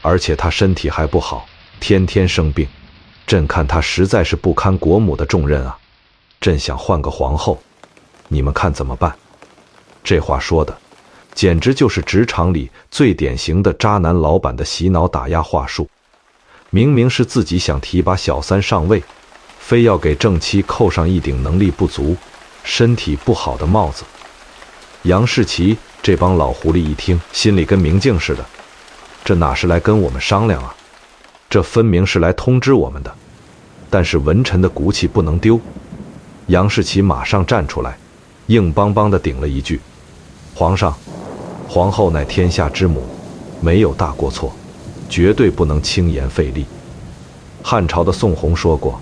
而且她身体还不好，天天生病。朕看她实在是不堪国母的重任啊！朕想换个皇后，你们看怎么办？”这话说的，简直就是职场里最典型的渣男老板的洗脑打压话术。明明是自己想提拔小三上位，非要给正妻扣上一顶能力不足、身体不好的帽子。杨士奇这帮老狐狸一听，心里跟明镜似的，这哪是来跟我们商量啊？这分明是来通知我们的。但是文臣的骨气不能丢，杨士奇马上站出来，硬邦邦地顶了一句：“皇上，皇后乃天下之母，没有大过错，绝对不能轻言废立。”汉朝的宋弘说过：“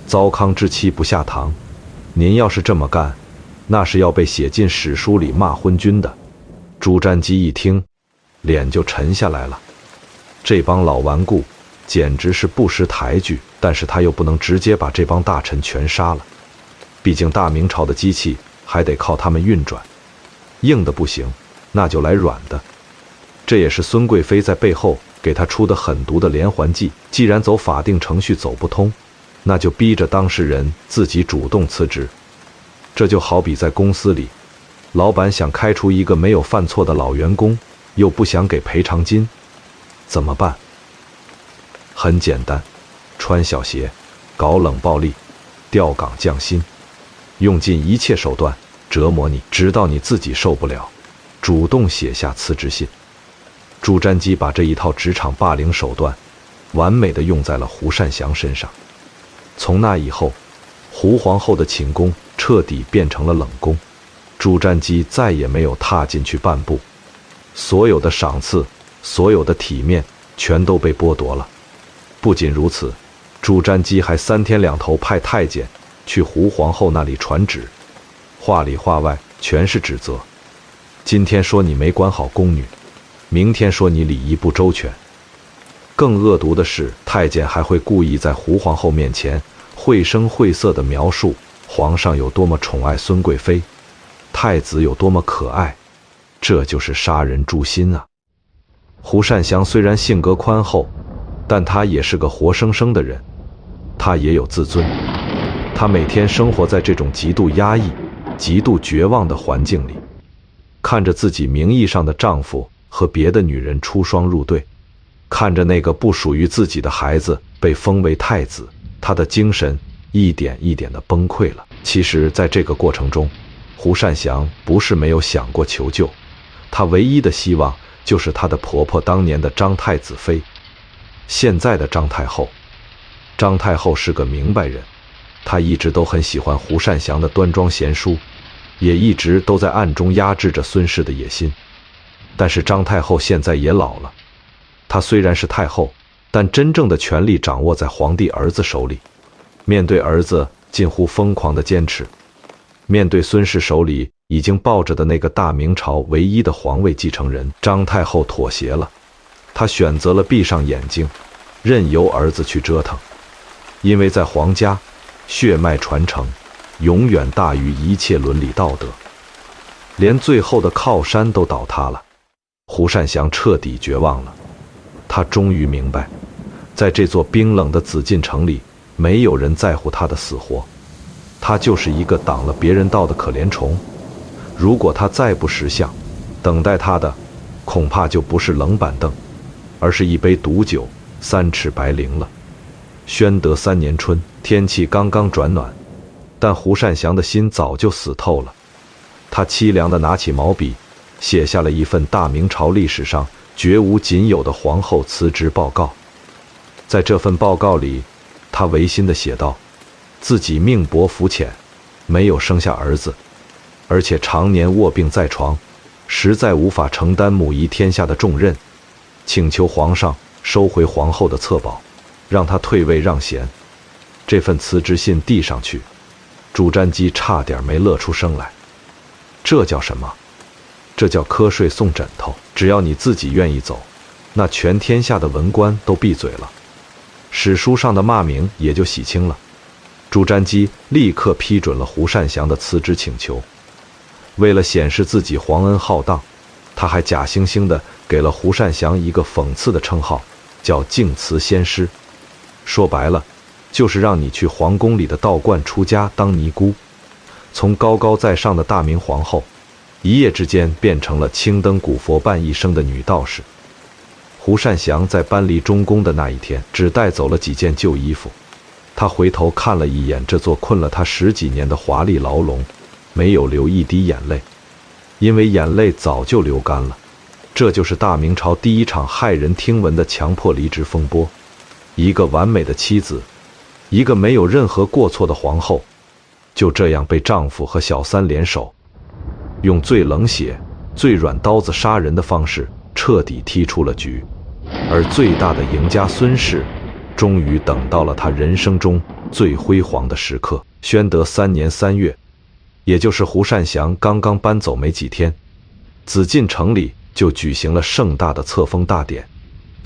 糟糠之妻不下堂。”您要是这么干，那是要被写进史书里骂昏君的。朱瞻基一听，脸就沉下来了。这帮老顽固简直是不识抬举，但是他又不能直接把这帮大臣全杀了，毕竟大明朝的机器还得靠他们运转，硬的不行，那就来软的。这也是孙贵妃在背后给他出的狠毒的连环计。既然走法定程序走不通，那就逼着当事人自己主动辞职。这就好比在公司里，老板想开除一个没有犯错的老员工，又不想给赔偿金，怎么办？很简单，穿小鞋，搞冷暴力，调岗降薪，用尽一切手段折磨你，直到你自己受不了，主动写下辞职信。朱瞻基把这一套职场霸凌手段完美地用在了胡善祥身上。从那以后，胡皇后的寝宫彻底变成了冷宫，朱瞻基再也没有踏进去半步，所有的赏赐，所有的体面全都被剥夺了。不仅如此，朱瞻基还3天2头派太监去胡皇后那里传旨，话里话外全是指责。今天说你没管好宫女，明天说你礼仪不周全。更恶毒的是，太监还会故意在胡皇后面前绘声绘色地描述皇上有多么宠爱孙贵妃，太子有多么可爱，这就是杀人诛心啊！胡善祥虽然性格宽厚，但他也是个活生生的人，他也有自尊。他每天生活在这种极度压抑、极度绝望的环境里，看着自己名义上的丈夫和别的女人出双入对，看着那个不属于自己的孩子被封为太子，他的精神一点一点地崩溃了。其实在这个过程中，胡善祥不是没有想过求救，他唯一的希望就是他的婆婆当年的张太子妃，现在的张太后。张太后是个明白人，她一直都很喜欢胡善祥的端庄贤淑，也一直都在暗中压制着孙氏的野心。但是张太后现在也老了，她虽然是太后，但真正的权力掌握在皇帝儿子手里。面对儿子近乎疯狂的坚持，面对孙氏手里已经抱着的那个大明朝唯一的皇位继承人，张太后妥协了。她选择了闭上眼睛，任由儿子去折腾。因为在皇家，血脉传承永远大于一切伦理道德。连最后的靠山都倒塌了，胡善祥彻底绝望了。他终于明白，在这座冰冷的紫禁城里，没有人在乎他的死活，他就是一个挡了别人道的可怜虫。如果他再不识相，等待他的恐怕就不是冷板凳，而是一杯毒酒，3尺白绫了。宣德3年春，天气刚刚转暖，但胡善祥的心早就死透了。他凄凉地拿起毛笔，写下了一份大明朝历史上绝无仅有的皇后辞职报告。在这份报告里，他违心地写道，自己命薄福浅，没有生下儿子，而且常年卧病在床，实在无法承担母仪天下的重任，请求皇上收回皇后的册宝，让他退位让贤。这份辞职信递上去，朱瞻基差点没乐出声来。这叫什么？这叫瞌睡送枕头。只要你自己愿意走，那全天下的文官都闭嘴了，史书上的骂名也就洗清了。朱瞻基立刻批准了胡善祥的辞职请求。为了显示自己皇恩浩荡，他还假惺惺地给了胡善祥一个讽刺的称号，叫净慈仙师。说白了，就是让你去皇宫里的道观出家当尼姑，从高高在上的大明皇后，一夜之间变成了青灯古佛伴一生的女道士。胡善祥在搬离中宫的那一天，只带走了几件旧衣服。他回头看了一眼这座困了他10几年的华丽牢笼，没有流一滴眼泪，因为眼泪早就流干了。这就是大明朝第一场骇人听闻的强迫离职风波。一个完美的妻子，一个没有任何过错的皇后，就这样被丈夫和小三联手，用最冷血、最软刀子杀人的方式彻底踢出了局。而最大的赢家孙氏，终于等到了他人生中最辉煌的时刻。宣德3年3月，也就是胡善祥刚刚搬走没几天，紫禁城里就举行了盛大的册封大典。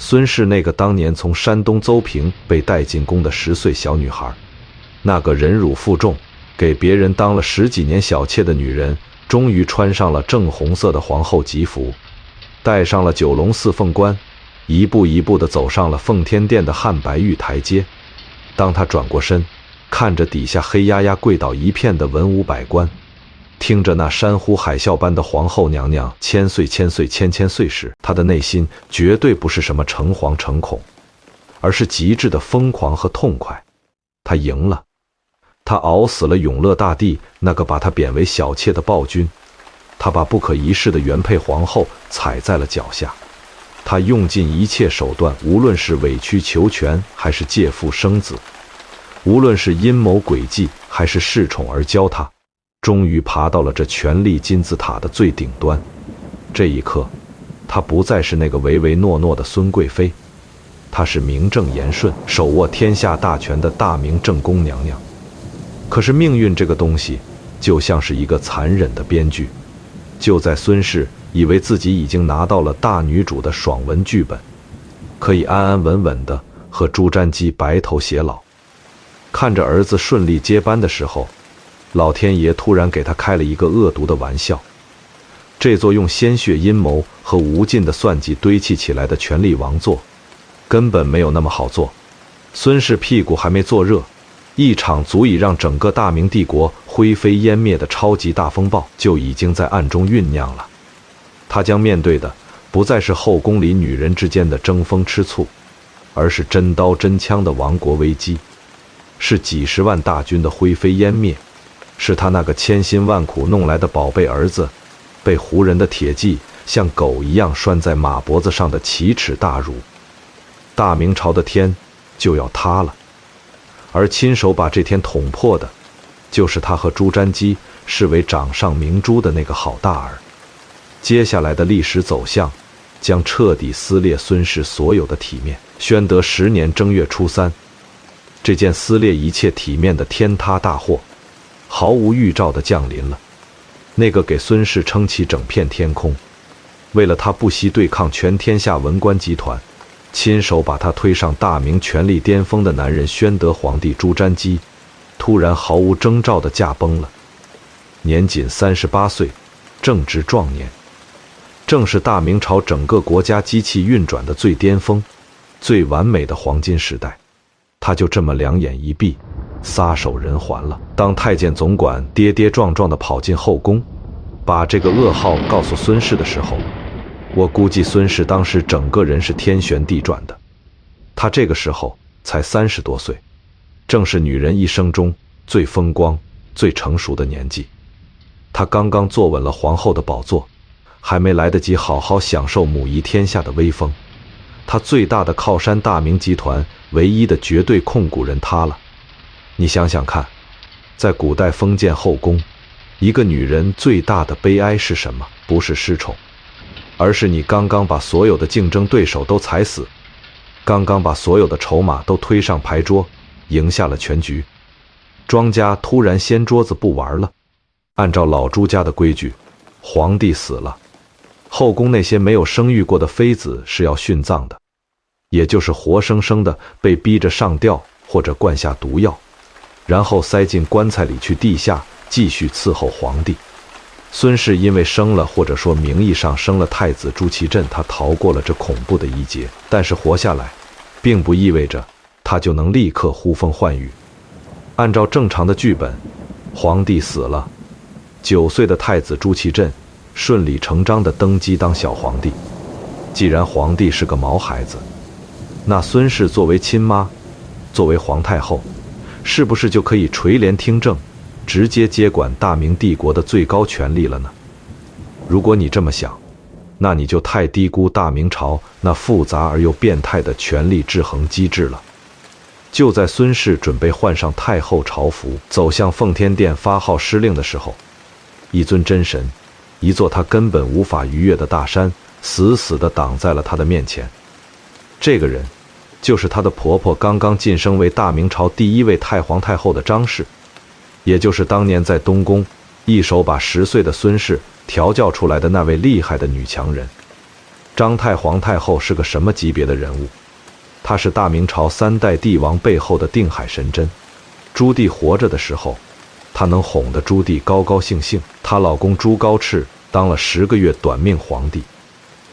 孙氏那个当年从山东邹平被带进宫的10岁小女孩，那个忍辱负重，给别人当了10几年小妾的女人，终于穿上了正红色的皇后吉服，戴上了九龙四凤冠，一步一步地走上了奉天殿的汉白玉台阶。当她转过身，看着底下黑压压跪倒一片的文武百官，听着那山呼海啸般的皇后娘娘千岁千岁千千岁时，她的内心绝对不是什么诚惶诚恐，而是极致的疯狂和痛快。她赢了，她熬死了永乐大帝那个把她贬为小妾的暴君，她把不可一世的原配皇后踩在了脚下，她用尽一切手段，无论是委曲求全还是借腹生子，无论是阴谋诡计还是恃宠而骄，她终于爬到了这权力金字塔的最顶端。这一刻，她不再是那个唯唯诺诺的孙贵妃，她是名正言顺手握天下大权的大明正宫娘娘。可是命运这个东西就像是一个残忍的编剧，就在孙氏以为自己已经拿到了大女主的爽文剧本，可以安安稳稳地和朱瞻基白头偕老，看着儿子顺利接班的时候，老天爷突然给他开了一个恶毒的玩笑。这座用鲜血阴谋和无尽的算计堆砌起来的权力王座，根本没有那么好做。孙氏屁股还没坐热，一场足以让整个大明帝国灰飞烟灭的超级大风暴就已经在暗中酝酿了。他将面对的不再是后宫里女人之间的争风吃醋，而是真刀真枪的亡国危机，是几十万大军的灰飞烟灭，是他那个千辛万苦弄来的宝贝儿子被胡人的铁骑像狗一样拴在马脖子上的奇耻大辱。大明朝的天就要塌了，而亲手把这天捅破的，就是他和朱瞻基视为掌上明珠的那个好大儿。接下来的历史走向将彻底撕裂孙氏所有的体面。宣德10年正月初3，这件撕裂一切体面的天塌大祸毫无预兆地降临了。那个给孙氏撑起整片天空，为了他不惜对抗全天下文官集团，亲手把他推上大明权力巅峰的男人宣德皇帝朱瞻基，突然毫无征兆地驾崩了，年仅38岁，正值壮年，正是大明朝整个国家机器运转的最巅峰、最完美的黄金时代。他就这么两眼一闭，撒手人寰了。当太监总管跌跌撞撞地跑进后宫，把这个噩耗告诉孙氏的时候，我估计孙氏当时整个人是天旋地转的。他这个时候才30多岁，正是女人一生中最风光、最成熟的年纪。他刚刚坐稳了皇后的宝座，还没来得及好好享受母仪天下的威风，他最大的靠山大明集团唯一的绝对控股人塌了。你想想看，在古代封建后宫，一个女人最大的悲哀是什么？不是失宠，而是你刚刚把所有的竞争对手都踩死，刚刚把所有的筹码都推上牌桌，赢下了全局，庄家突然掀桌子不玩了。按照老朱家的规矩，皇帝死了，后宫那些没有生育过的妃子是要殉葬的，也就是活生生的被逼着上吊或者灌下毒药，然后塞进棺材里去地下继续伺候皇帝。孙氏因为生了，或者说名义上生了太子朱祁镇，他逃过了这恐怖的一劫，但是活下来并不意味着他就能立刻呼风唤雨。按照正常的剧本，皇帝死了，9岁的太子朱祁镇顺理成章地登基当小皇帝。既然皇帝是个毛孩子，那孙氏作为亲妈，作为皇太后，是不是就可以垂帘听政，直接接管大明帝国的最高权力了呢？如果你这么想，那你就太低估大明朝那复杂而又变态的权力制衡机制了。就在孙氏准备换上太后朝服，走向奉天殿发号施令的时候，一尊真神，一座他根本无法逾越的大山，死死地挡在了他的面前。这个人就是她的婆婆，刚刚晋升为大明朝第1位太皇太后的张氏，也就是当年在东宫一手把10岁的孙氏调教出来的那位厉害的女强人。张太皇太后是个什么级别的人物？她是大明朝3代帝王背后的定海神针。朱棣活着的时候，她能哄得朱棣高高兴兴。她老公朱高炽当了10个月短命皇帝，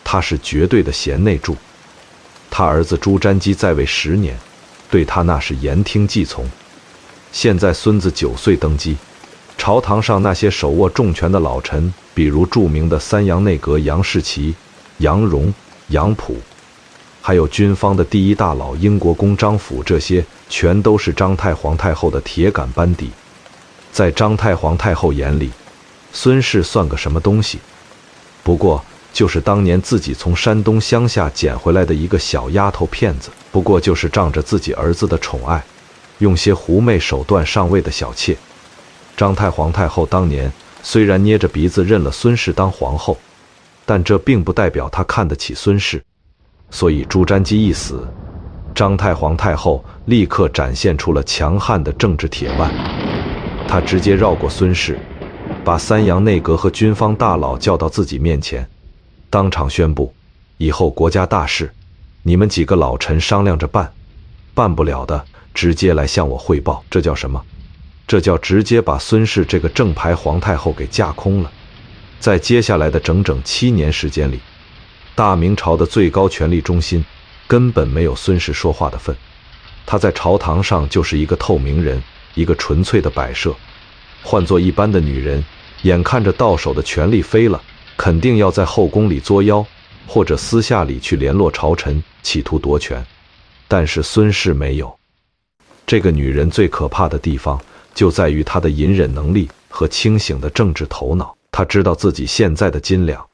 她是绝对的贤内助。他儿子朱瞻基在位10年，对他那是言听计从。现在孙子9岁登基，朝堂上那些手握重权的老臣，比如著名的3杨内阁杨士奇、杨荣、杨溥，还有军方的第1大佬英国公张辅，这些全都是张太皇太后的铁杆班底。在张太皇太后眼里，孙氏算个什么东西？不过就是当年自己从山东乡下捡回来的一个小丫头片子，不过就是仗着自己儿子的宠爱，用些狐媚手段上位的小妾。张太皇太后当年虽然捏着鼻子认了孙氏当皇后，但这并不代表她看得起孙氏。所以朱瞻基一死，张太皇太后立刻展现出了强悍的政治铁腕。她直接绕过孙氏，把3杨内阁和军方大佬叫到自己面前，当场宣布，以后国家大事，你们几个老臣商量着办，办不了的直接来向我汇报。这叫什么？这叫直接把孙氏这个正牌皇太后给架空了。在接下来的整整7年时间里，大明朝的最高权力中心根本没有孙氏说话的份。他在朝堂上就是一个透明人，一个纯粹的摆设。换做一般的女人，眼看着到手的权力飞了，肯定要在后宫里作妖，或者私下里去联络朝臣，企图夺权。但是孙氏没有。这个女人最可怕的地方就在于她的隐忍能力和清醒的政治头脑。她知道自己现在的斤两，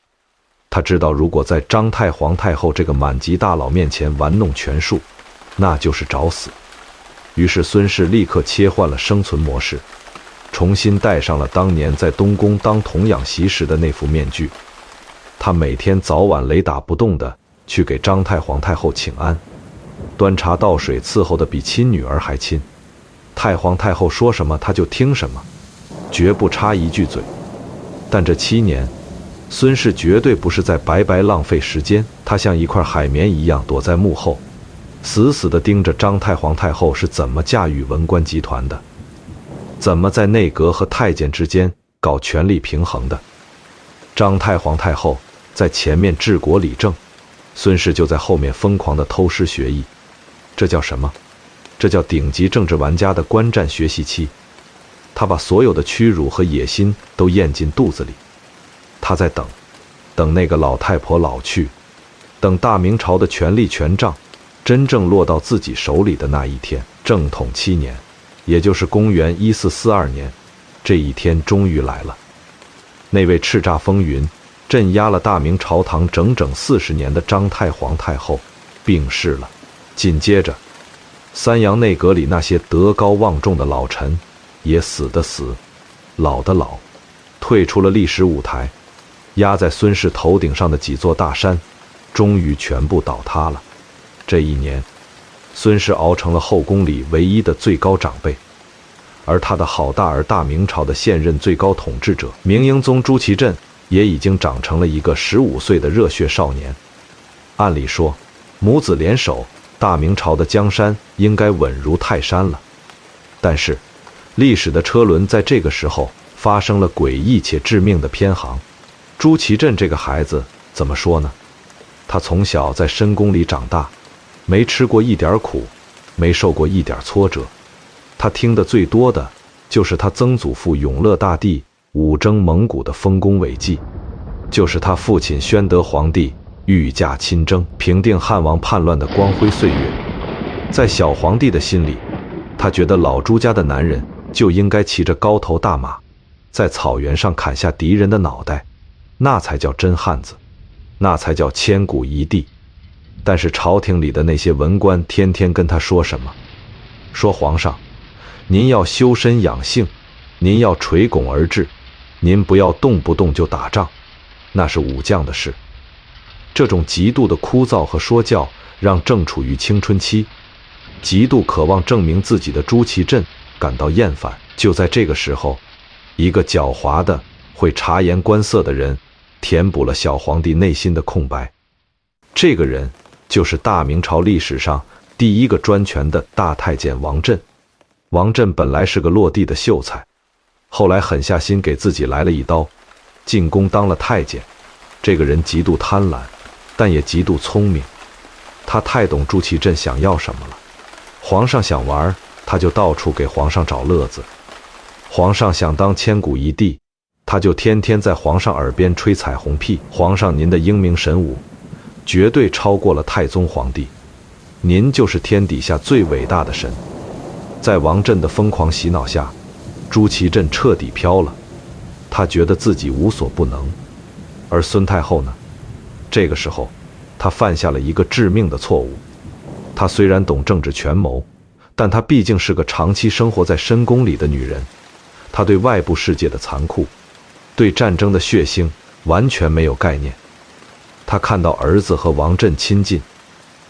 她知道如果在张太皇太后这个满级大佬面前玩弄权术，那就是找死。于是孙氏立刻切换了生存模式，重新戴上了当年在东宫当童养媳时的那副面具。他每天早晚雷打不动地去给张太皇太后请安，端茶倒水伺候的比亲女儿还亲。太皇太后说什么他就听什么，绝不插一句嘴。但这7年，孙氏绝对不是在白白浪费时间，他像一块海绵一样躲在幕后，死死地盯着张太皇太后是怎么驾驭文官集团的，怎么在内阁和太监之间搞权力平衡的。张太皇太后在前面治国理政，孙氏就在后面疯狂地偷师学艺。这叫什么？这叫顶级政治玩家的观战学习期。他把所有的屈辱和野心都咽进肚子里。他在等那个老太婆老去，等大明朝的权力权杖真正落到自己手里的那一天。正统7年，也就是公元1442年，这一天终于来了。那位叱咤风云、镇压了大明朝堂整整40年的张太皇太后病逝了。紧接着，三阳内阁里那些德高望重的老臣也死的死，老的老，退出了历史舞台。压在孙氏头顶上的几座大山终于全部倒塌了。这一年，孙氏熬成了后宫里唯一的最高长辈，而他的好大儿大明朝的现任最高统治者明英宗朱祁镇也已经长成了一个15岁的热血少年。按理说，母子联手，大明朝的江山应该稳如泰山了。但是，历史的车轮在这个时候发生了诡异且致命的偏航。朱祁镇这个孩子怎么说呢？他从小在深宫里长大，没吃过一点苦，没受过一点挫折。他听得最多的就是他曾祖父永乐大帝武征蒙古的丰功伟绩，就是他父亲宣德皇帝御驾亲征，平定汉王叛乱的光辉岁月。在小皇帝的心里，他觉得老朱家的男人就应该骑着高头大马，在草原上砍下敌人的脑袋，那才叫真汉子，那才叫千古一帝。但是朝廷里的那些文官天天跟他说什么？说皇上，您要修身养性，您要垂拱而治，您不要动不动就打仗，那是武将的事。这种极度的枯燥和说教，让正处于青春期、极度渴望证明自己的朱祁镇感到厌烦。就在这个时候，一个狡猾的、会察言观色的人填补了小皇帝内心的空白。这个人就是大明朝历史上第一个专权的大太监王振。王振本来是个落地的秀才，后来狠下心给自己来了一刀，进宫当了太监。这个人极度贪婪，但也极度聪明。他太懂朱祁镇想要什么了。皇上想玩，他就到处给皇上找乐子；皇上想当千古一帝，他就天天在皇上耳边吹彩虹屁。皇上，您的英明神武绝对超过了太宗皇帝，您就是天底下最伟大的神。在王振的疯狂洗脑下，朱祁镇彻底飘了，他觉得自己无所不能。而孙太后呢？这个时候，她犯下了一个致命的错误。她虽然懂政治权谋，但她毕竟是个长期生活在深宫里的女人，她对外部世界的残酷，对战争的血腥完全没有概念。她看到儿子和王振亲近，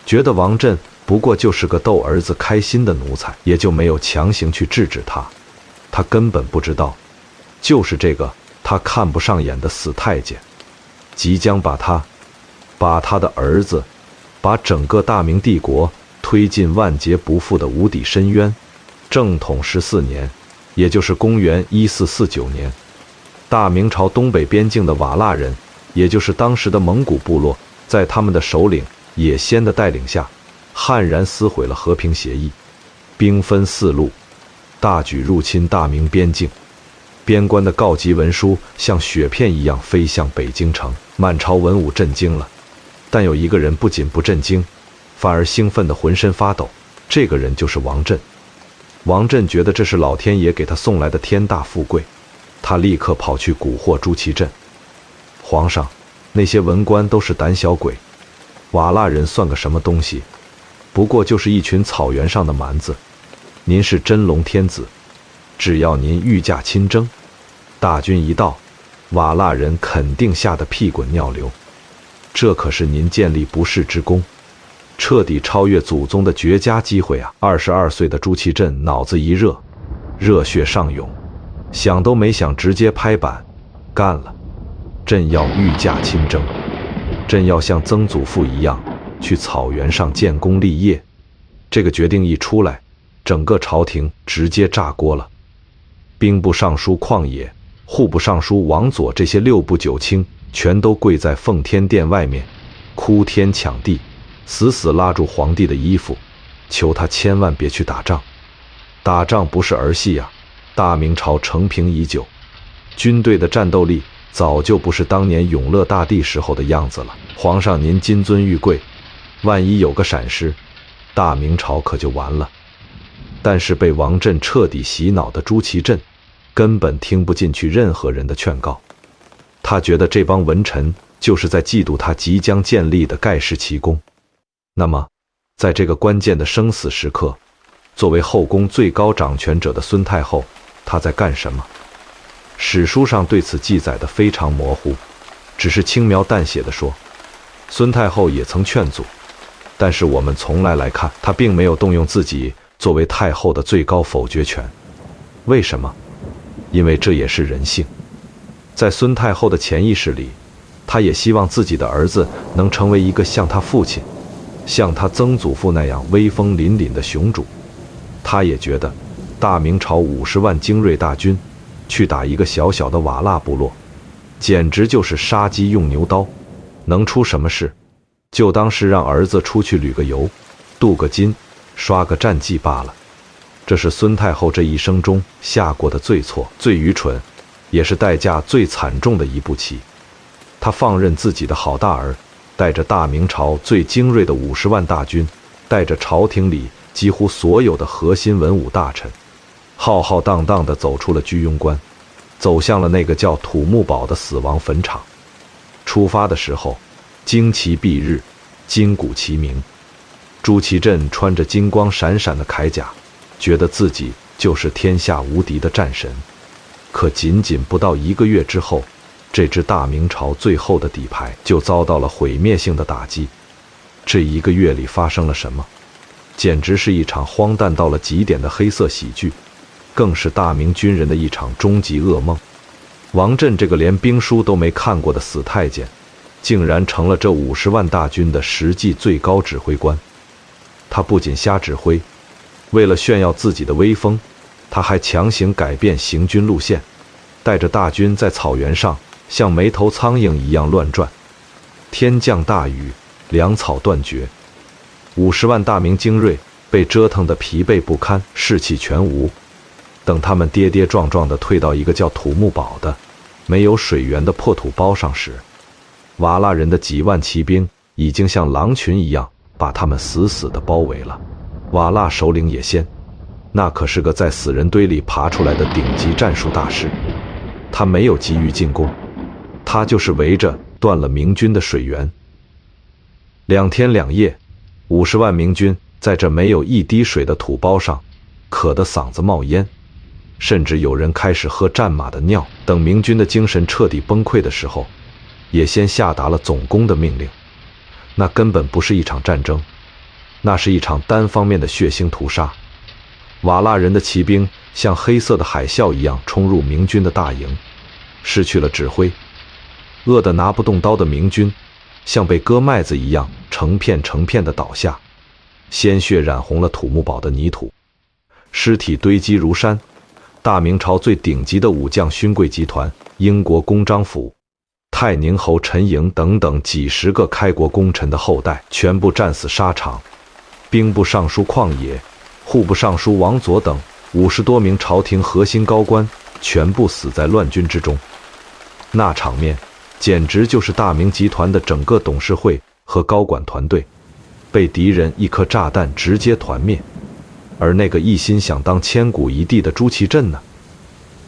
觉得王振不过就是个逗儿子开心的奴才，也就没有强行去制止他。他根本不知道，就是这个他看不上眼的死太监，即将把他的儿子，把整个大明帝国推进万劫不复的无底深渊。正统14年，也就是公元1449年，大明朝东北边境的瓦剌人，也就是当时的蒙古部落，在他们的首领也先的带领下，悍然撕毁了和平协议，兵分4路，大举入侵大明边境。边关的告急文书像雪片一样飞向北京城，满朝文武震惊了。但有一个人不仅不震惊，反而兴奋得浑身发抖，这个人就是王振。王振觉得这是老天爷给他送来的天大富贵，他立刻跑去蛊惑朱祁镇。皇上，那些文官都是胆小鬼，瓦剌人算个什么东西？不过就是一群草原上的蛮子。您是真龙天子，只要您御驾亲征，大军一到，瓦剌人肯定吓得屁滚尿流。这可是您建立不世之功，彻底超越祖宗的绝佳机会啊！22岁的朱祁镇脑子一热，热血上涌，想都没想，直接拍板干了。朕要御驾亲征，朕要像曾祖父一样去草原上建功立业。这个决定一出来，整个朝廷直接炸锅了。兵部尚书旷野、户部尚书王佐这些6部9卿全都跪在奉天殿外面，哭天抢地，死死拉住皇帝的衣服，求他千万别去打仗。打仗不是儿戏啊！大明朝成平已久，军队的战斗力早就不是当年永乐大帝时候的样子了。皇上您金尊玉贵，万一有个闪失，大明朝可就完了。但是被王振彻底洗脑的朱祁镇根本听不进去任何人的劝告，他觉得这帮文臣就是在嫉妒他即将建立的盖世奇功。那么在这个关键的生死时刻，作为后宫最高掌权者的孙太后，她在干什么？史书上对此记载的非常模糊，只是轻描淡写的说，孙太后也曾劝阻，但是我们从来看，她并没有动用自己作为太后的最高否决权。为什么？因为这也是人性。在孙太后的潜意识里，她也希望自己的儿子能成为一个像他父亲、像他曾祖父那样威风凛凛的雄主。她也觉得大明朝50万精锐大军去打一个小小的瓦剌部落，简直就是杀鸡用牛刀，能出什么事？就当是让儿子出去旅个游，镀个金，刷个战绩罢了。这是孙太后这一生中下过的最错、最愚蠢，也是代价最惨重的一步棋。她放任自己的好大儿带着大明朝最精锐的50万大军，带着朝廷里几乎所有的核心文武大臣，浩浩荡荡地走出了居庸关，走向了那个叫土木堡的死亡坟场。出发的时候，旌旗蔽日，金鼓齐鸣。朱祁镇穿着金光闪闪的铠甲，觉得自己就是天下无敌的战神。可仅仅不到1个月之后，这支大明朝最后的底牌就遭到了毁灭性的打击。这1个月里发生了什么？简直是一场荒诞到了极点的黑色喜剧，更是大明军人的一场终极噩梦。王振这个连兵书都没看过的死太监，竟然成了这50万大军的实际最高指挥官。他不仅瞎指挥，为了炫耀自己的威风，他还强行改变行军路线，带着大军在草原上像没头苍蝇一样乱转。天降大雨，粮草断绝，50万大明精锐被折腾得疲惫不堪，士气全无。等他们跌跌撞撞地退到一个叫土木堡的没有水源的破土包上时，瓦剌人的几万骑兵已经像狼群一样把他们死死地包围了。瓦剌首领也先，那可是个在死人堆里爬出来的顶级战术大师，他没有急于进攻，他就是围着断了明军的水源。2天2夜，50万明军在这没有一滴水的土包上渴得嗓子冒烟，甚至有人开始喝战马的尿。等明军的精神彻底崩溃的时候，也先下达了总攻的命令。那根本不是一场战争，那是一场单方面的血腥屠杀。瓦剌人的骑兵像黑色的海啸一样冲入明军的大营，失去了指挥。饿得拿不动刀的明军像被割麦子一样成片成片的倒下，鲜血染红了土木堡的泥土，尸体堆积如山，大明朝最顶级的武将勋贵集团英国公张府、泰宁侯陈莹等等几十个开国功臣的后代全部战死沙场，兵部尚书旷野、户部尚书王佐等50多名朝廷核心高官全部死在乱军之中。那场面简直就是大明集团的整个董事会和高管团队被敌人一颗炸弹直接团灭。而那个一心想当千古一帝的朱祁镇呢？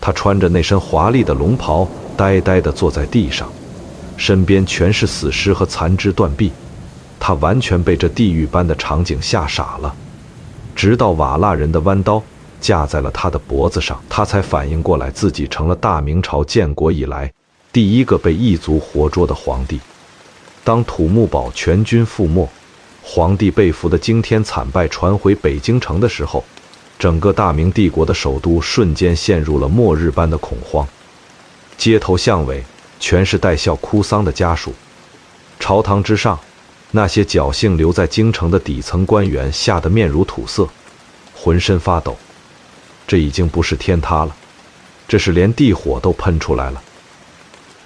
他穿着那身华丽的龙袍，呆呆地坐在地上，身边全是死尸和残肢断臂。他完全被这地狱般的场景吓傻了。直到瓦剌人的弯刀架在了他的脖子上，他才反应过来自己成了大明朝建国以来第一个被异族活捉的皇帝。当土木堡全军覆没，皇帝被俘的惊天惨败传回北京城的时候，整个大明帝国的首都瞬间陷入了末日般的恐慌。街头巷尾全是带笑哭丧的家属，朝堂之上，那些侥幸留在京城的底层官员吓得面如土色，浑身发抖。这已经不是天塌了，这是连地火都喷出来了。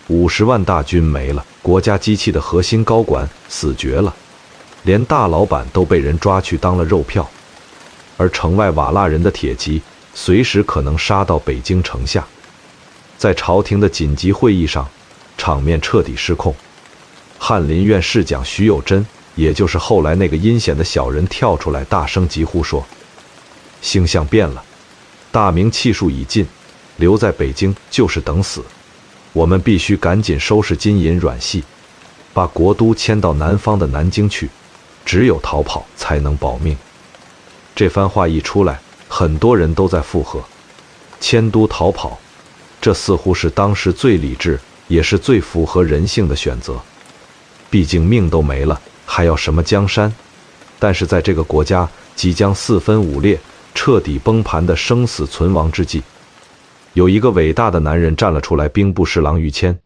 50万大军没了，国家机器的核心高管死绝了，连大老板都被人抓去当了肉票。而城外瓦剌人的铁骑随时可能杀到北京城下。在朝廷的紧急会议上，场面彻底失控。翰林院侍讲徐有贞，也就是后来那个阴险的小人，跳出来大声疾呼说：星象变了，大明气数已尽，留在北京就是等死。我们必须赶紧收拾金银软系，把国都迁到南方的南京去，只有逃跑才能保命。这番话一出来，很多人都在附和。迁都逃跑，这似乎是当时最理智也是最符合人性的选择。毕竟命都没了，还要什么江山？但是在这个国家即将四分五裂、彻底崩盘的生死存亡之际，有一个伟大的男人站了出来，兵部侍郎于谦。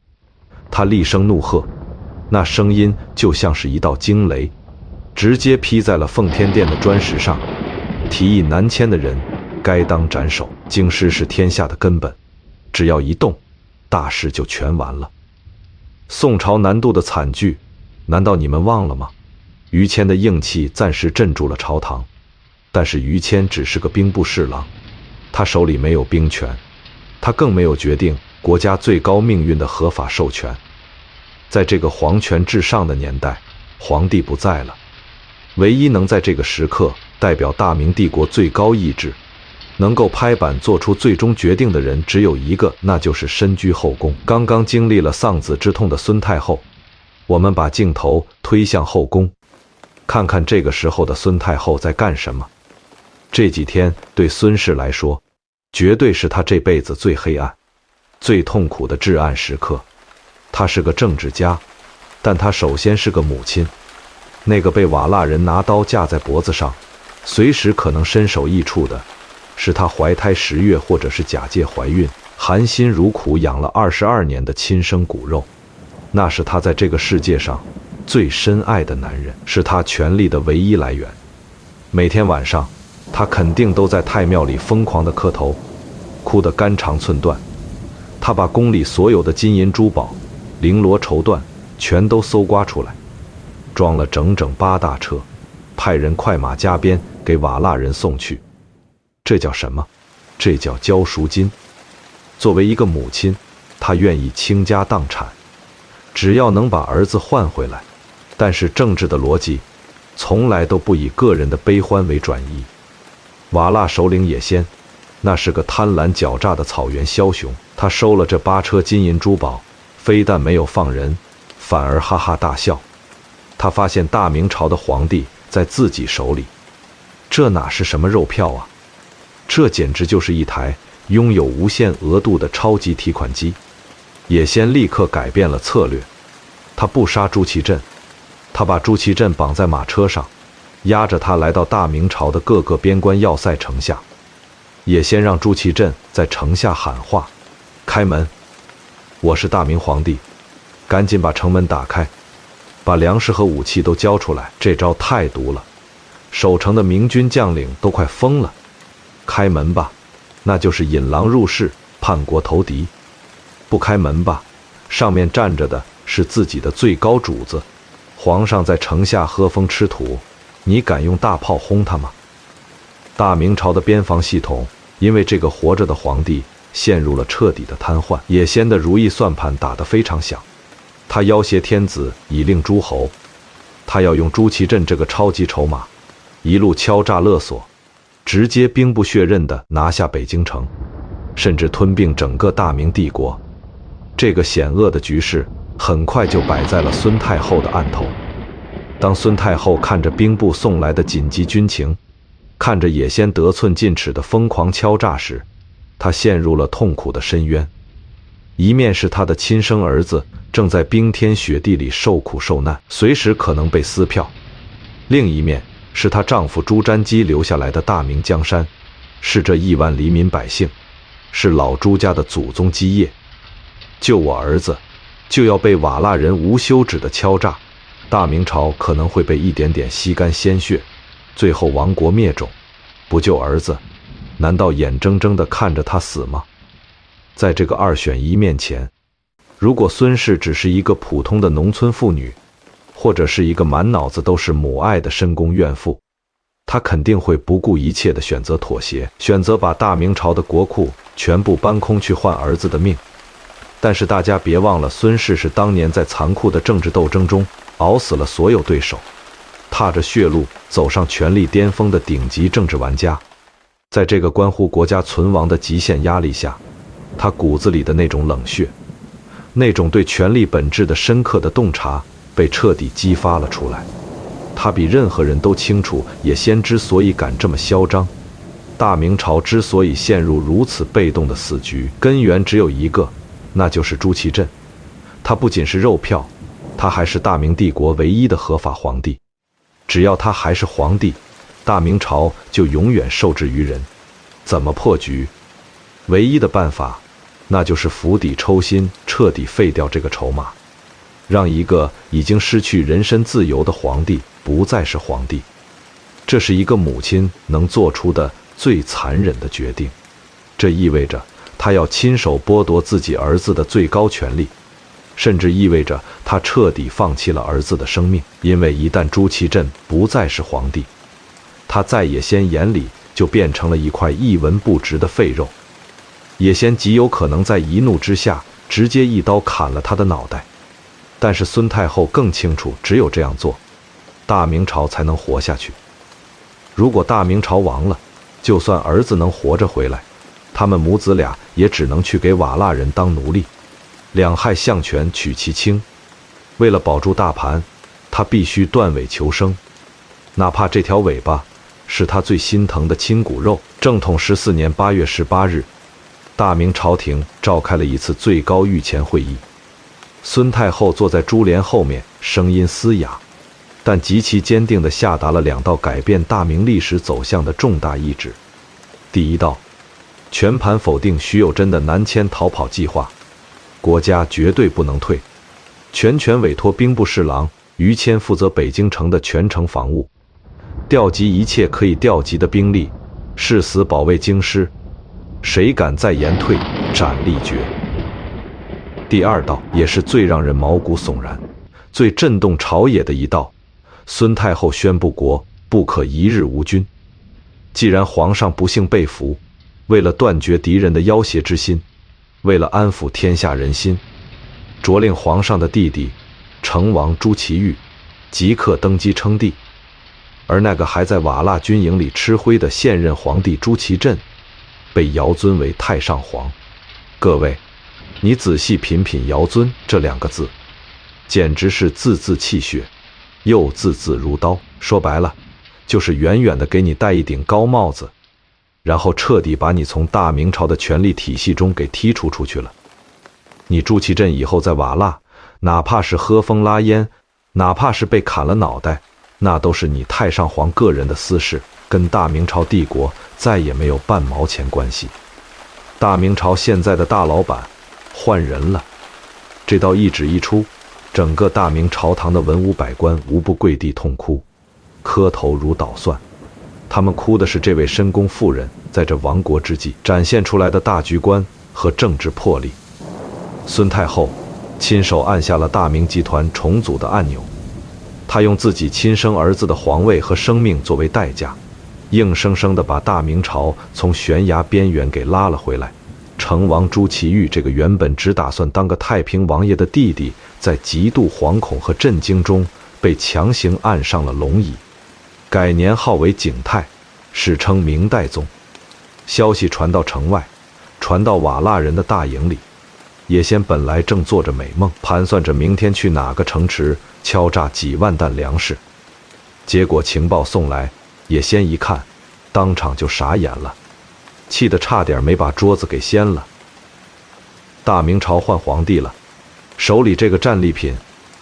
他厉声怒喝，那声音就像是一道惊雷，直接劈在了奉天殿的砖石上。提议南迁的人该当斩首，京师是天下的根本，只要一动，大事就全完了。宋朝南渡的惨剧，难道你们忘了吗？于谦的硬气暂时镇住了朝堂，但是于谦只是个兵部侍郎，他手里没有兵权，他更没有决定国家最高命运的合法授权。在这个皇权至上的年代，皇帝不在了，唯一能在这个时刻代表大明帝国最高意志，能够拍板做出最终决定的人只有一个，那就是身居后宫、刚刚经历了丧子之痛的孙太后。我们把镜头推向后宫，看看这个时候的孙太后在干什么。这几天对孙氏来说，绝对是她这辈子最黑暗、最痛苦的至暗时刻。她是个政治家，但她首先是个母亲。那个被瓦剌人拿刀架在脖子上，随时可能身首异处的，是她怀胎10月或者是假借怀孕，含辛茹苦养了22年的亲生骨肉。那是她在这个世界上最深爱的男人，是她权力的唯一来源。每天晚上，她肯定都在太庙里疯狂地磕头，哭得肝肠寸断。她把宫里所有的金银珠宝、绫罗绸缎全都搜刮出来，装了整整8大车，派人快马加鞭给瓦剌人送去。这叫什么？这叫交赎金。作为一个母亲，她愿意倾家荡产，只要能把儿子换回来。但是政治的逻辑从来都不以个人的悲欢为转移。瓦剌首领也先，那是个贪婪狡诈的草原枭雄，他收了这8车金银珠宝，非但没有放人，反而哈哈大笑。他发现大明朝的皇帝在自己手里，这哪是什么肉票啊？这简直就是一台拥有无限额度的超级提款机。也先立刻改变了策略，他不杀朱祁镇，他把朱祁镇绑在马车上，押着他来到大明朝的各个边关要塞城下。也先让朱祁镇在城下喊话：开门，我是大明皇帝，赶紧把城门打开，把粮食和武器都交出来。这招太毒了，守城的明军将领都快疯了。开门吧，那就是引狼入室，叛国投敌。不开门吧，上面站着的是自己的最高主子，皇上在城下喝风吃土，你敢用大炮轰他吗？大明朝的边防系统因为这个活着的皇帝陷入了彻底的瘫痪，野先的如意算盘打得非常响，他要挟天子以令诸侯，他要用朱祁镇这个超级筹码，一路敲诈勒索，直接兵不血刃地拿下北京城，甚至吞并整个大明帝国。这个险恶的局势很快就摆在了孙太后的案头。当孙太后看着兵部送来的紧急军情，看着野先得寸进尺的疯狂敲诈时，她陷入了痛苦的深渊。一面是她的亲生儿子正在冰天雪地里受苦受难，随时可能被撕票；另一面是她丈夫朱瞻基留下来的大明江山，是这亿万黎民百姓，是老朱家的祖宗基业。救我儿子，就要被瓦剌人无休止的敲诈，大明朝可能会被一点点吸干鲜血，最后亡国灭种。不救儿子，难道眼睁睁地看着他死吗？在这个二选一面前，如果孙氏只是一个普通的农村妇女，或者是一个满脑子都是母爱的深宫怨妇，她肯定会不顾一切地选择妥协，选择把大明朝的国库全部搬空去换儿子的命。但是大家别忘了，孙氏是当年在残酷的政治斗争中熬死了所有对手，踏着血路走上权力巅峰的顶级政治玩家。在这个关乎国家存亡的极限压力下，他骨子里的那种冷血，那种对权力本质的深刻的洞察被彻底激发了出来。他比任何人都清楚，野先之所以敢这么嚣张，大明朝之所以陷入如此被动的死局，根源只有一个，那就是朱祁镇。他不仅是肉票，他还是大明帝国唯一的合法皇帝。只要他还是皇帝，大明朝就永远受制于人。怎么破局？唯一的办法，那就是釜底抽薪，彻底废掉这个筹码，让一个已经失去人身自由的皇帝不再是皇帝。这是一个母亲能做出的最残忍的决定。这意味着他要亲手剥夺自己儿子的最高权力，甚至意味着他彻底放弃了儿子的生命。因为一旦朱祁镇不再是皇帝，他在野先眼里就变成了一块一文不值的废肉。野先极有可能在一怒之下直接一刀砍了他的脑袋。但是孙太后更清楚，只有这样做，大明朝才能活下去。如果大明朝亡了，就算儿子能活着回来，他们母子俩也只能去给瓦剌人当奴隶。两害相权取其轻，为了保住大盘，他必须断尾求生，哪怕这条尾巴是他最心疼的亲骨肉。正统14年8月18日，大明朝廷召开了一次最高御前会议。孙太后坐在珠帘后面，声音嘶哑，但极其坚定地下达了2道改变大明历史走向的重大懿旨。第一道，全盘否定徐有贞的南迁逃跑计划，国家绝对不能退，全权委托兵部侍郎于谦负责北京城的全城防务，调集一切可以调集的兵力，誓死保卫京师，谁敢再言退，斩立决。第二道，也是最让人毛骨悚然、最震动朝野的一道，孙太后宣布国不可一日无君。既然皇上不幸被俘，为了断绝敌人的要挟之心，为了安抚天下人心，着令皇上的弟弟成王朱祁钰即刻登基称帝，而那个还在瓦剌军营里吃灰的现任皇帝朱祁镇被遥尊为太上皇。各位，你仔细品品遥尊这2个字，简直是字字泣血，又字字如刀。说白了，就是远远的给你戴一顶高帽子，然后彻底把你从大明朝的权力体系中给剔除出去了。你朱祁镇以后在瓦剌，哪怕是喝风拉烟，哪怕是被砍了脑袋，那都是你太上皇个人的私事，跟大明朝帝国再也没有半毛钱关系。大明朝现在的大老板换人了。这道懿旨一出，整个大明朝堂的文武百官无不跪地痛哭，磕头如捣蒜。他们哭的是这位深宫妇人在这亡国之际展现出来的大局观和政治魄力。孙太后亲手按下了大明集团重组的按钮，她用自己亲生儿子的皇位和生命作为代价，硬生生地把大明朝从悬崖边缘给拉了回来。成王朱祁钰这个原本只打算当个太平王爷的弟弟，在极度惶恐和震惊中被强行按上了龙椅，改年号为景泰，史称明代宗。消息传到城外，传到瓦剌人的大营里。野先本来正做着美梦，盘算着明天去哪个城池敲诈几万担粮食，结果情报送来，野先一看，当场就傻眼了，气得差点没把桌子给掀了。大明朝换皇帝了，手里这个战利品，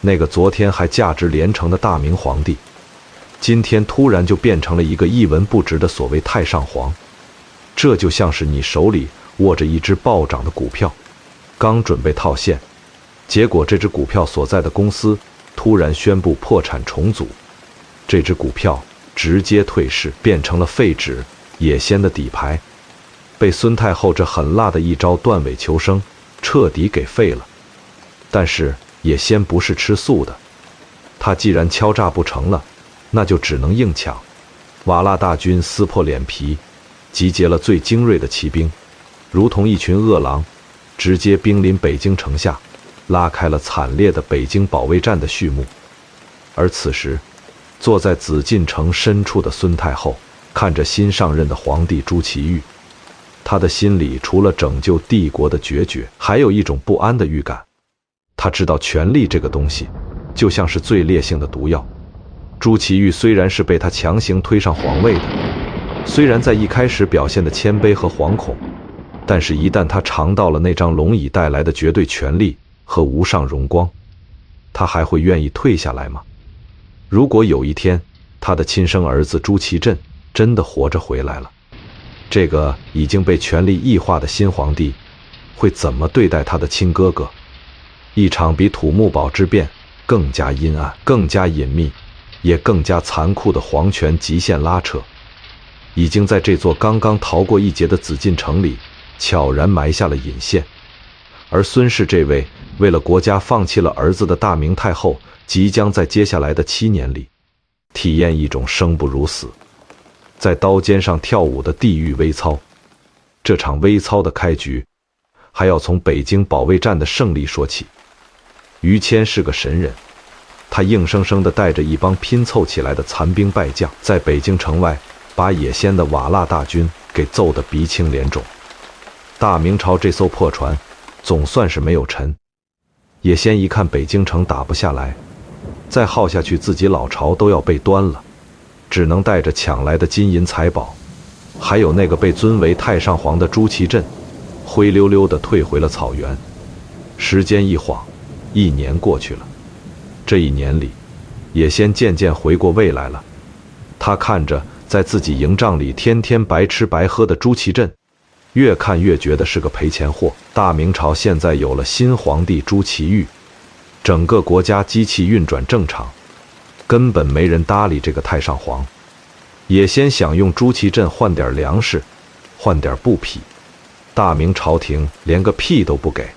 那个昨天还价值连城的大明皇帝，今天突然就变成了一个一文不值的所谓太上皇。这就像是你手里握着一只暴涨的股票，刚准备套现，结果这只股票所在的公司突然宣布破产重组，这只股票直接退市，变成了废纸，野先的底牌被孙太后这狠辣的一招断尾求生彻底给废了。但是野先不是吃素的，他既然敲诈不成了，那就只能硬抢。瓦剌大军撕破脸皮，集结了最精锐的骑兵，如同一群饿狼，直接兵临北京城下，拉开了惨烈的北京保卫战的序幕。而此时，坐在紫禁城深处的孙太后看着新上任的皇帝朱祁钰，他的心里除了拯救帝国的决绝，还有一种不安的预感。他知道权力这个东西就像是最烈性的毒药。朱祁钰虽然是被他强行推上皇位的，虽然在一开始表现的谦卑和惶恐，但是一旦他尝到了那张龙椅带来的绝对权力和无上荣光，他还会愿意退下来吗？如果有一天他的亲生儿子朱祁镇真的活着回来了，这个已经被权力异化的新皇帝会怎么对待他的亲哥哥？一场比土木堡之变更加阴暗、更加隐秘，也更加残酷的皇权极限拉扯，已经在这座刚刚逃过一劫的紫禁城里悄然埋下了引线。而孙氏这位为了国家放弃了儿子的大明太后，即将在接下来的7年里体验一种生不如死，在刀尖上跳舞的地狱微操。这场微操的开局还要从北京保卫战的胜利说起。于谦是个神人，他硬生生地带着一帮拼凑起来的残兵败将，在北京城外把野先的瓦剌大军给揍得鼻青脸肿。大明朝这艘破船总算是没有沉。野先一看北京城打不下来，再耗下去自己老巢都要被端了，只能带着抢来的金银财宝，还有那个被尊为太上皇的朱祁镇，灰溜溜地退回了草原。时间一晃，1年过去了。这1年里，野先渐渐回过味来了。他看着在自己营帐里天天白吃白喝的朱祁镇，越看越觉得是个赔钱货。大明朝现在有了新皇帝朱祁钰，整个国家机器运转正常，根本没人搭理这个太上皇。野先想用朱祁镇换点粮食，换点布匹，大明朝廷连个屁都不给。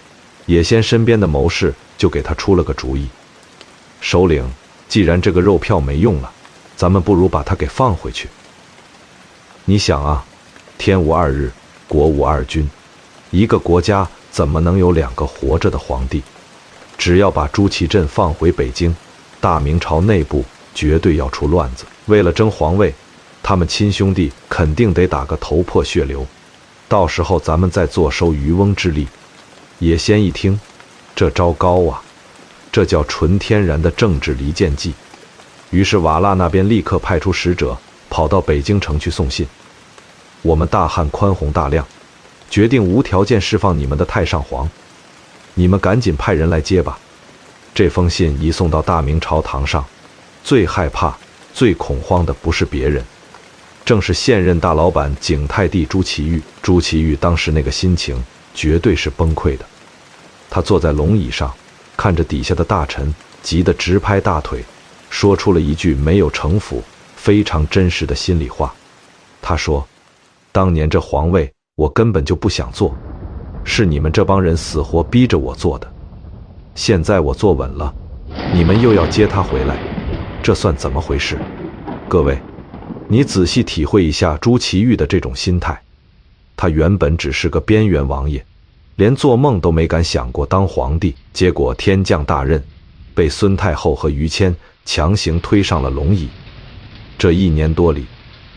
野先身边的谋士就给他出了个主意：首领，既然这个肉票没用了，咱们不如把它给放回去。你想啊，天无2日，国无2君，一个国家怎么能有2个活着的皇帝？只要把朱祁镇放回北京，大明朝内部绝对要出乱子。为了争皇位，他们亲兄弟肯定得打个头破血流，到时候咱们再坐收渔翁之利。野先一听，这招高啊，这叫纯天然的政治离间计。于是瓦剌那边立刻派出使者跑到北京城去送信：我们大汉宽宏大量，决定无条件释放你们的太上皇，你们赶紧派人来接吧。这封信一送到大明朝堂上，最害怕、最恐慌的不是别人，正是现任大老板景泰帝朱祁钰。朱祁钰当时那个心情绝对是崩溃的。他坐在龙椅上，看着底下的大臣，急得直拍大腿，说出了一句没有城府、非常真实的心里话：他说，当年这皇位我根本就不想做，是你们这帮人死活逼着我做的。现在我坐稳了，你们又要接他回来，这算怎么回事？各位，你仔细体会一下朱祁钰的这种心态。他原本只是个边缘王爷，连做梦都没敢想过当皇帝，结果天降大任，被孙太后和于谦强行推上了龙椅。这1年多里，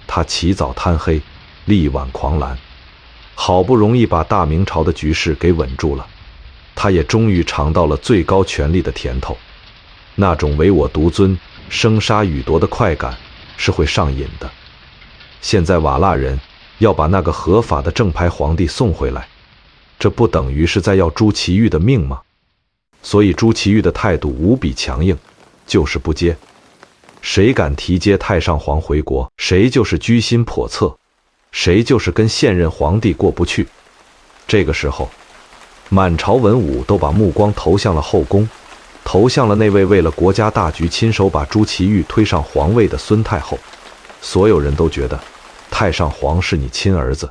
他起早贪黑，力挽狂澜，好不容易把大明朝的局势给稳住了。他也终于尝到了最高权力的甜头，那种唯我独尊、生杀予夺的快感是会上瘾的。现在瓦剌人要把那个合法的正牌皇帝送回来，这不等于是在要朱祁钰的命吗？所以朱祁钰的态度无比强硬，就是不接。谁敢提接太上皇回国，谁就是居心叵测，谁就是跟现任皇帝过不去。这个时候，满朝文武都把目光投向了后宫，投向了那位为了国家大局亲手把朱祁钰推上皇位的孙太后。所有人都觉得太上皇是你亲儿子，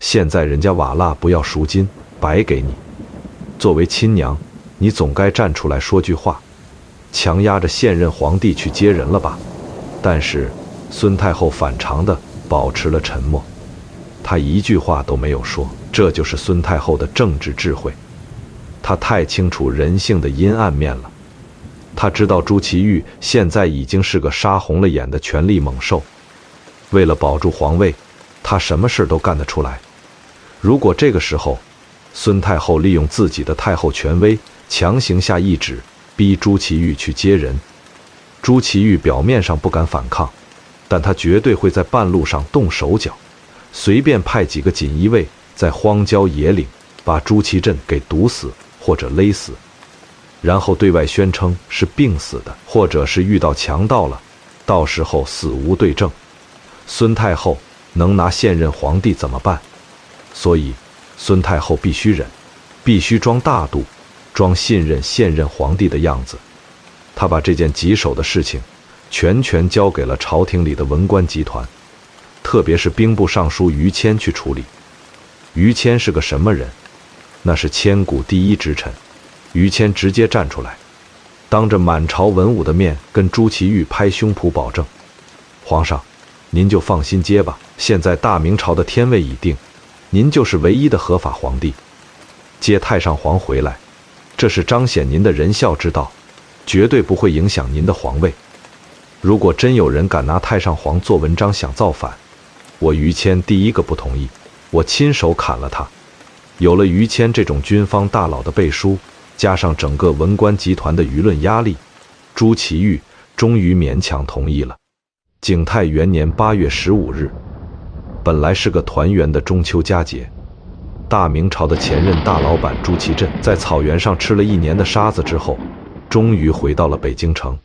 现在人家瓦剌不要赎金，白给你，作为亲娘，你总该站出来说句话，强压着现任皇帝去接人了吧？但是孙太后反常的保持了沉默，她一句话都没有说。这就是孙太后的政治智慧，她太清楚人性的阴暗面了。她知道朱祁钰现在已经是个杀红了眼的权力猛兽，为了保住皇位，她什么事都干得出来。如果这个时候孙太后利用自己的太后权威强行下懿旨，逼朱祁钰去接人，朱祁钰表面上不敢反抗，但他绝对会在半路上动手脚，随便派几个锦衣卫在荒郊野岭把朱祁镇给毒死或者勒死，然后对外宣称是病死的，或者是遇到强盗了，到时候死无对证。孙太后能拿现任皇帝怎么办？所以孙太后必须忍，必须装大度，装信任现任皇帝的样子。她把这件棘手的事情全权交给了朝廷里的文官集团，特别是兵部尚书于谦去处理。于谦是个什么人？那是千古第一直臣。于谦直接站出来，当着满朝文武的面跟朱祁钰拍胸脯保证，皇上，您就放心接吧，现在大明朝的天位已定，您就是唯一的合法皇帝，接太上皇回来，这是彰显您的仁孝之道，绝对不会影响您的皇位。如果真有人敢拿太上皇做文章想造反，我于谦第一个不同意，我亲手砍了他。有了于谦这种军方大佬的背书，加上整个文官集团的舆论压力，朱祁钰终于勉强同意了。景泰元年8月15日，本来是个团圆的中秋佳节，大明朝的前任大老板朱祁镇在草原上吃了1年的沙子之后，终于回到了北京城。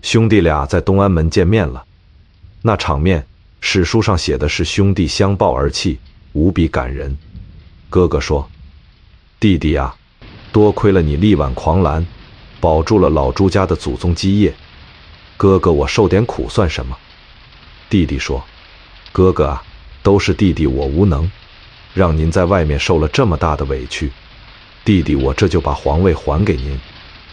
兄弟俩在东安门见面了，那场面史书上写的是兄弟相抱而泣，无比感人。哥哥说，弟弟啊，多亏了你力挽狂澜，保住了老朱家的祖宗基业，哥哥我受点苦算什么？弟弟说，哥哥啊，都是弟弟我无能，让您在外面受了这么大的委屈，弟弟我这就把皇位还给您。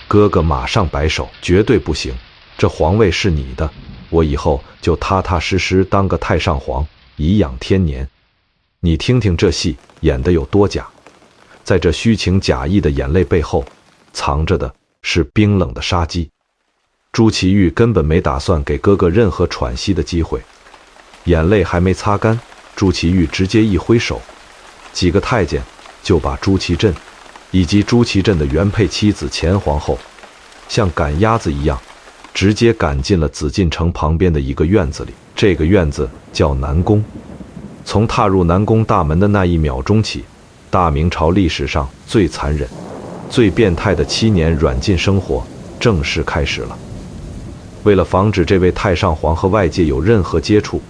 哥哥马上摆手，绝对不行，这皇位是你的，我以后就踏踏实实当个太上皇，颐养天年。你听听这戏演得有多假，在这虚情假意的眼泪背后，藏着的是冰冷的杀机。朱祁钰根本没打算给哥哥任何喘息的机会，眼泪还没擦干，朱祁钰直接一挥手，几个太监就把朱祁镇以及朱祁镇的原配妻子前皇后，像赶鸭子一样，直接赶进了紫禁城旁边的一个院子里。这个院子叫南宫。从踏入南宫大门的那一秒钟起，大明朝历史上最残忍、最变态的7年软禁生活正式开始了。为了防止这位太上皇和外界有任何接触，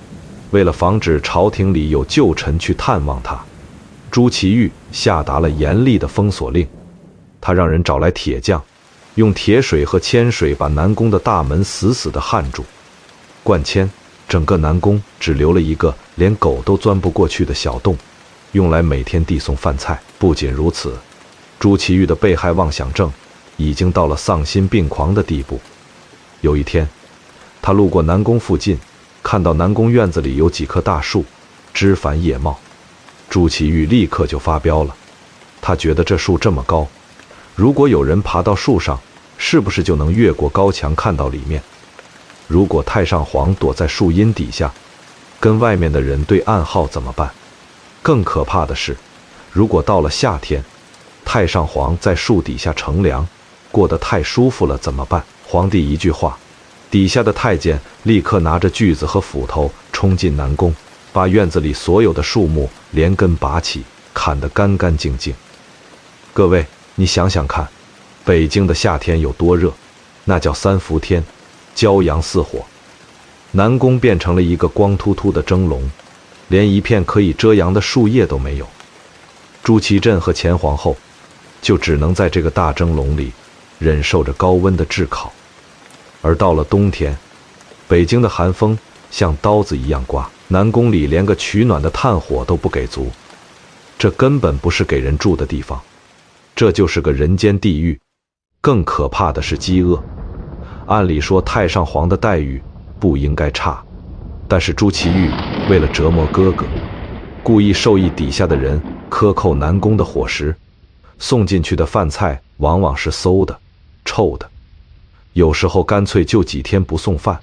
为了防止朝廷里有旧臣去探望他，朱祁钰下达了严厉的封锁令。他让人找来铁匠，用铁水和铅水把南宫的大门死死地焊住。灌铅、整个南宫只留了一个连狗都钻不过去的小洞，用来每天递送饭菜。不仅如此，朱祁钰的被害妄想症已经到了丧心病狂的地步。有一天，他路过南宫附近，看到南宫院子里有几棵大树，枝繁叶茂。朱祁钰立刻就发飙了，他觉得这树这么高，如果有人爬到树上，是不是就能越过高墙看到里面？如果太上皇躲在树荫底下，跟外面的人对暗号怎么办？更可怕的是，如果到了夏天，太上皇在树底下乘凉，过得太舒服了怎么办？皇帝一句话，底下的太监立刻拿着锯子和斧头冲进南宫，把院子里所有的树木连根拔起，砍得干干净净。各位，你想想看，北京的夏天有多热？那叫三伏天，骄阳似火。南宫变成了一个光秃秃的蒸笼，连一片可以遮阳的树叶都没有。朱祁镇和前皇后就只能在这个大蒸笼里忍受着高温的炙烤。而到了冬天，北京的寒风像刀子一样刮，南宫里连个取暖的炭火都不给足，这根本不是给人住的地方，这就是个人间地狱。更可怕的是饥饿。按理说太上皇的待遇不应该差，但是朱祁钰为了折磨哥哥，故意授意底下的人克扣南宫的伙食，送进去的饭菜往往是馊的、臭的，有时候干脆就几天不送饭。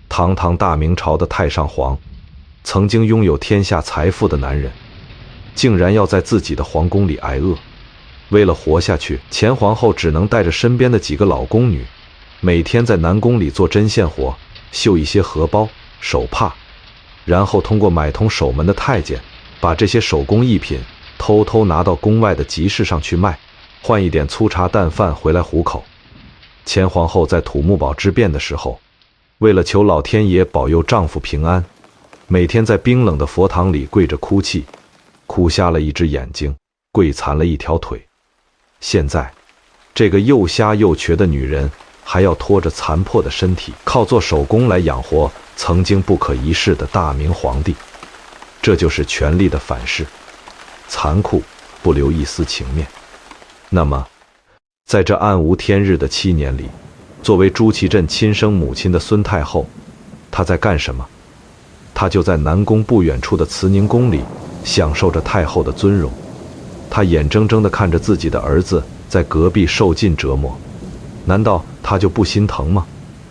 堂堂大明朝的太上皇，曾经拥有天下财富的男人，竟然要在自己的皇宫里挨饿。为了活下去，前皇后只能带着身边的几个老宫女，每天在南宫里做针线活，绣一些荷包、手帕，然后通过买通守门的太监，把这些手工艺品偷偷拿到宫外的集市上去卖，换一点粗茶淡饭回来糊口。前皇后在土木堡之变的时候，为了求老天爷保佑丈夫平安，每天在冰冷的佛堂里跪着哭泣，哭瞎了一只眼睛，跪残了一条腿。现在，这个又瞎又瘸的女人还要拖着残破的身体，靠做手工来养活曾经不可一世的大明皇帝。这就是权力的反噬，残酷，不留一丝情面。那么，在这暗无天日的7年里，作为朱祁镇亲生母亲的孙太后，她在干什么？她就在南宫不远处的慈宁宫里，享受着太后的尊荣。她眼睁睁地看着自己的儿子在隔壁受尽折磨，难道她就不心疼吗？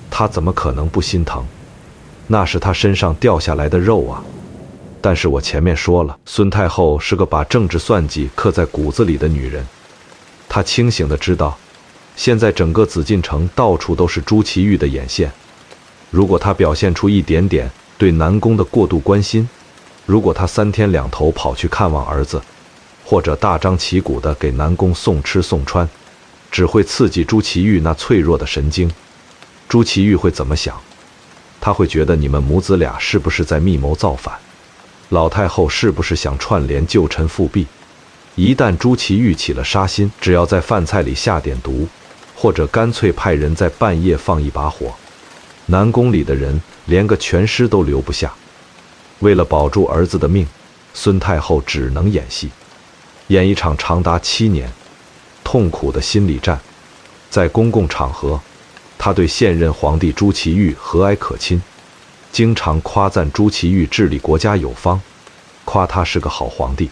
她怎么可能不心疼？那是她身上掉下来的肉啊！但是我前面说了，孙太后是个把政治算计刻在骨子里的女人。她清醒地知道，现在整个紫禁城到处都是朱祁钰的眼线。如果她表现出一点点对南宫的过度关心，如果她3天2头跑去看望儿子，或者大张旗鼓地给南宫送吃送穿，只会刺激朱祁钰那脆弱的神经。朱祁钰会怎么想？他会觉得你们母子俩是不是在密谋造反？老太后是不是想串联旧臣复辟？一旦朱祁钰起了杀心，只要在饭菜里下点毒，或者干脆派人在半夜放一把火，南宫里的人连个全尸都留不下。为了保住儿子的命，孙太后只能演戏，演一场长达7年痛苦的心理战。在公共场合，她对现任皇帝朱祁钰和蔼可亲，经常夸赞朱祁钰治理国家有方，夸他是个好皇帝。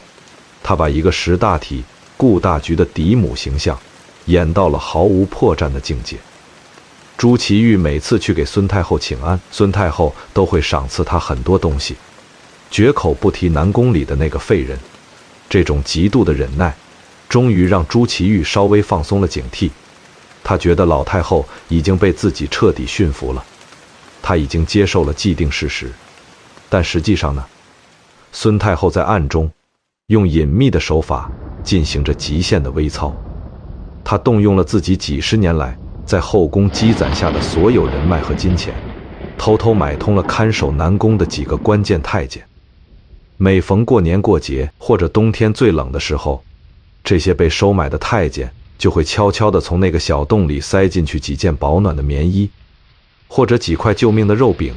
他把一个识大体、顾大局的嫡母形象演到了毫无破绽的境界。朱祁钰每次去给孙太后请安，孙太后都会赏赐他很多东西，绝口不提南宫里的那个废人。这种极度的忍耐，终于让朱祁钰稍微放松了警惕。他觉得老太后已经被自己彻底驯服了，他已经接受了既定事实。但实际上呢，孙太后在暗中用隐秘的手法进行着极限的微操。她动用了自己几十年来在后宫积攒下的所有人脉和金钱，偷偷买通了看守南宫的几个关键太监。每逢过年过节或者冬天最冷的时候，这些被收买的太监就会悄悄地从那个小洞里塞进去几件保暖的棉衣，或者几块救命的肉饼，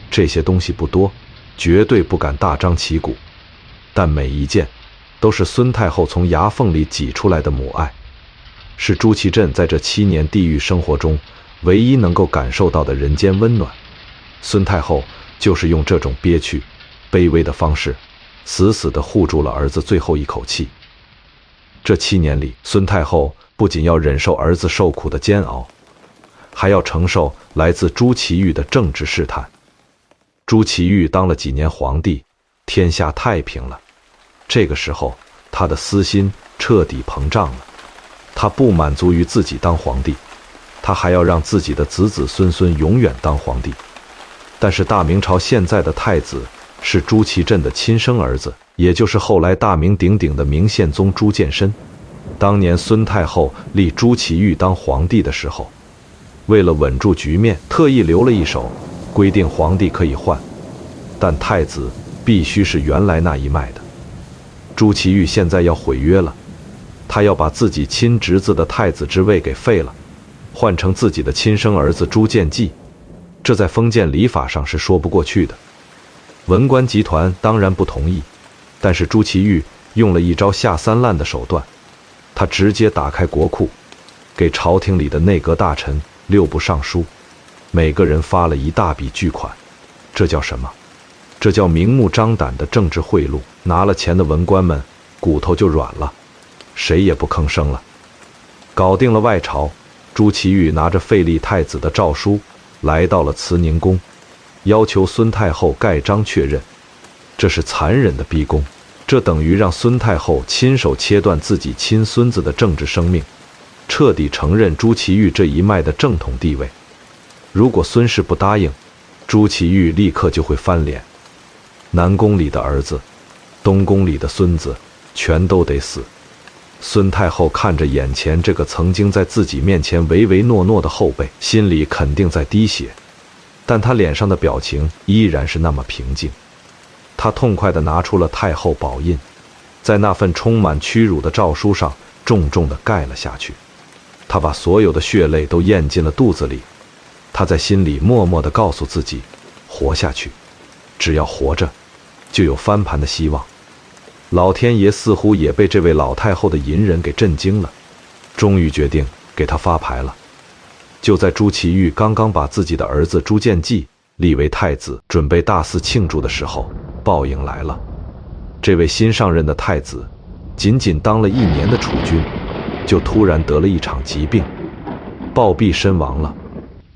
这些东西不多，绝对不敢大张旗鼓，但每一件都是孙太后从牙缝里挤出来的母爱，是朱祁镇在这7年地狱生活中唯一能够感受到的人间温暖。孙太后就是用这种憋屈、卑微的方式，死死地护住了儿子最后一口气。这7年里，孙太后不仅要忍受儿子受苦的煎熬，还要承受来自朱祁钰的政治试探。朱祁钰当了几年皇帝，天下太平了。这个时候，他的私心彻底膨胀了。他不满足于自己当皇帝，他还要让自己的子子孙孙永远当皇帝。但是大明朝现在的太子是朱祁镇的亲生儿子，也就是后来大名鼎鼎的明宪宗朱见深。当年孙太后立朱祁钰当皇帝的时候，为了稳住局面，特意留了一手，规定皇帝可以换，但太子必须是原来那一脉的。朱祁钰现在要毁约了，他要把自己亲侄子的太子之位给废了，换成自己的亲生儿子朱见济，这在封建礼法上是说不过去的。文官集团当然不同意，但是朱祁钰用了一招下三滥的手段，他直接打开国库，给朝廷里的内阁大臣、6部尚书每个人发了一大笔巨款。这叫什么？这叫明目张胆的政治贿赂。拿了钱的文官们骨头就软了，谁也不吭声了。搞定了外朝，朱祁钰拿着废立太子的诏书来到了慈宁宫，要求孙太后盖章确认。这是残忍的逼宫，这等于让孙太后亲手切断自己亲孙子的政治生命，彻底承认朱祁钰这一脉的正统地位。如果孙氏不答应，朱祁钰立刻就会翻脸，南宫里的儿子、东宫里的孙子全都得死。孙太后看着眼前这个曾经在自己面前唯唯诺诺的后辈，心里肯定在滴血，但她脸上的表情依然是那么平静。她痛快地拿出了太后宝印，在那份充满屈辱的诏书上重重地盖了下去。她把所有的血泪都咽进了肚子里，她在心里默默地告诉自己，活下去，只要活着，就有翻盘的希望。老天爷似乎也被这位老太后的隐忍给震惊了，终于决定给她发牌了。就在朱祁钰刚刚把自己的儿子朱见济立为太子，准备大肆庆祝的时候，报应来了。这位新上任的太子仅仅当了1年的储君，就突然得了一场疾病，暴毙身亡了。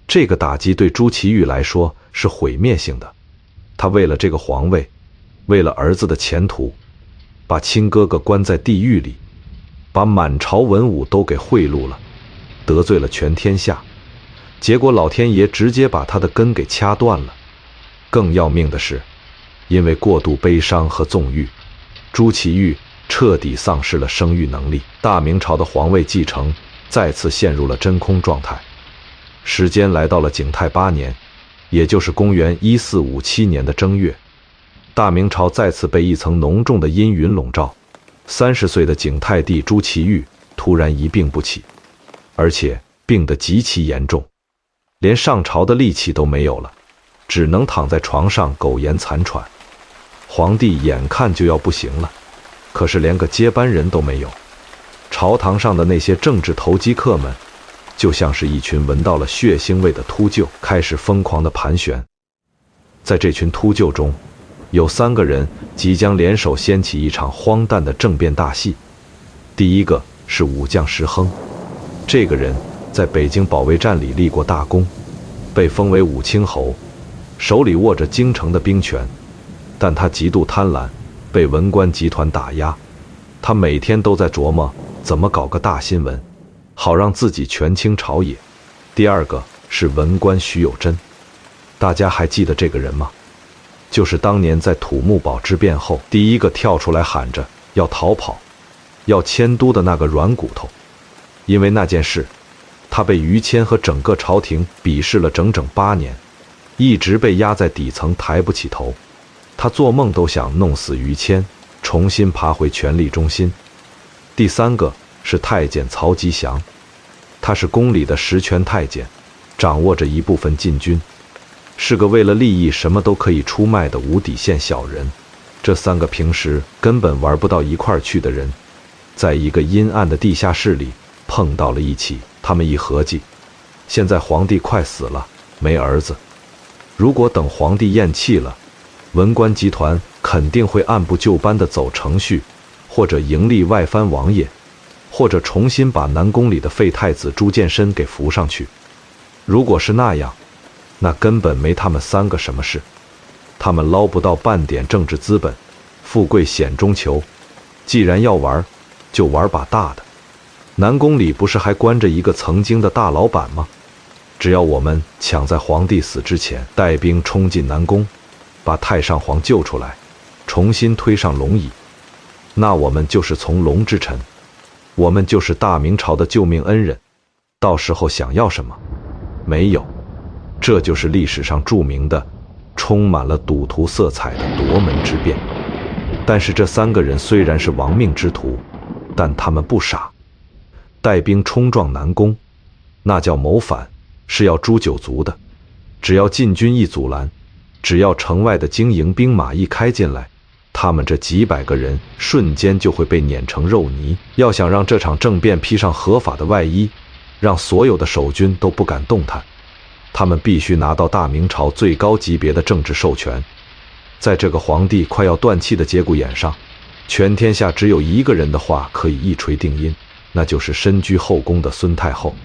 这个打击对朱祁钰来说是毁灭性的。他为了这个皇位，为了儿子的前途，把亲哥哥关在地狱里，把满朝文武都给贿赂了，得罪了全天下。结果老天爷直接把他的根给掐断了。更要命的是，因为过度悲伤和纵欲，朱祁钰彻底丧失了生育能力，大明朝的皇位继承再次陷入了真空状态。时间来到了景泰8年，也就是公元1457年的正月，大明朝再次被一层浓重的阴云笼罩。30岁的景泰帝朱祁钰突然一病不起，而且病得极其严重，连上朝的力气都没有了，只能躺在床上苟延残喘。皇帝眼看就要不行了，可是连个接班人都没有。朝堂上的那些政治投机客们就像是一群闻到了血腥味的秃鹫，开始疯狂地盘旋。在这群秃鹫中，有3个人即将联手掀起一场荒诞的政变大戏。第一个是武将石亨，这个人在北京保卫战里立过大功，被封为武清侯，手里握着京城的兵权，但他极度贪婪，被文官集团打压。他每天都在琢磨怎么搞个大新闻，好让自己权倾朝野。第二个是文官徐有贞，大家还记得这个人吗？就是当年在土木堡之变后第一个跳出来喊着要逃跑、要迁都的那个软骨头。因为那件事，他被于谦和整个朝廷鄙视了整整8年，一直被压在底层抬不起头。他做梦都想弄死于谦，重新爬回权力中心。第3个是太监曹吉祥，他是宫里的实权太监，掌握着一部分禁军。是个为了利益什么都可以出卖的无底线小人。这三个平时根本玩不到一块儿去的人，在一个阴暗的地下室里碰到了一起。他们一合计，现在皇帝快死了，没儿子，如果等皇帝咽气了，文官集团肯定会按部就班地走程序，或者迎立外藩王爷，或者重新把南宫里的废太子朱见深给扶上去。如果是那样，那根本没他们三个什么事。他们捞不到半点政治资本，富贵险中求。既然要玩，就玩把大的。南宫里不是还关着一个曾经的大老板吗？只要我们抢在皇帝死之前带兵冲进南宫，把太上皇救出来，重新推上龙椅，那我们就是从龙之臣，我们就是大明朝的救命恩人。到时候想要什么？没有。这就是历史上著名的充满了赌徒色彩的夺门之变。但是这三个人虽然是亡命之徒，但他们不傻。带兵冲撞南宫，那叫谋反，是要诛九族的。只要禁军一阻拦，只要城外的经营兵马一开进来，他们这几百个人瞬间就会被碾成肉泥。要想让这场政变披上合法的外衣，让所有的守军都不敢动弹，他们必须拿到大明朝最高级别的政治授权。在这个皇帝快要断气的节骨眼上，全天下只有一个人的话可以一锤定音，那就是身居后宫的孙太后。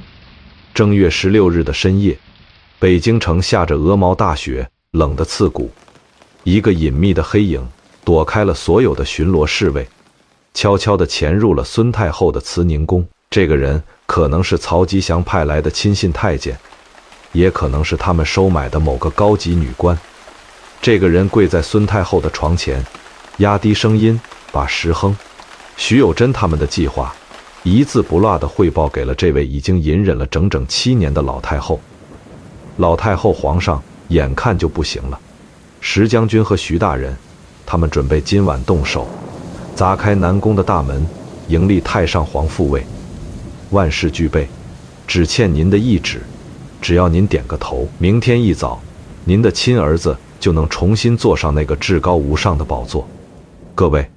正月16日的深夜，北京城下着鹅毛大雪，冷得刺骨。一个隐秘的黑影躲开了所有的巡逻侍卫，悄悄地潜入了孙太后的慈宁宫。这个人可能是曹吉祥派来的亲信太监，也可能是他们收买的某个高级女官。这个人跪在孙太后的床前，压低声音把石亨、徐有贞他们的计划一字不落地汇报给了这位已经隐忍了整整7年的老太后。老太后皇上眼看就不行了，石将军和徐大人他们准备今晚动手，砸开南宫的大门，迎立太上皇复位。万事俱备，只欠您的一旨，只要您点个头，明天一早，您的亲儿子就能重新坐上那个至高无上的宝座。各位，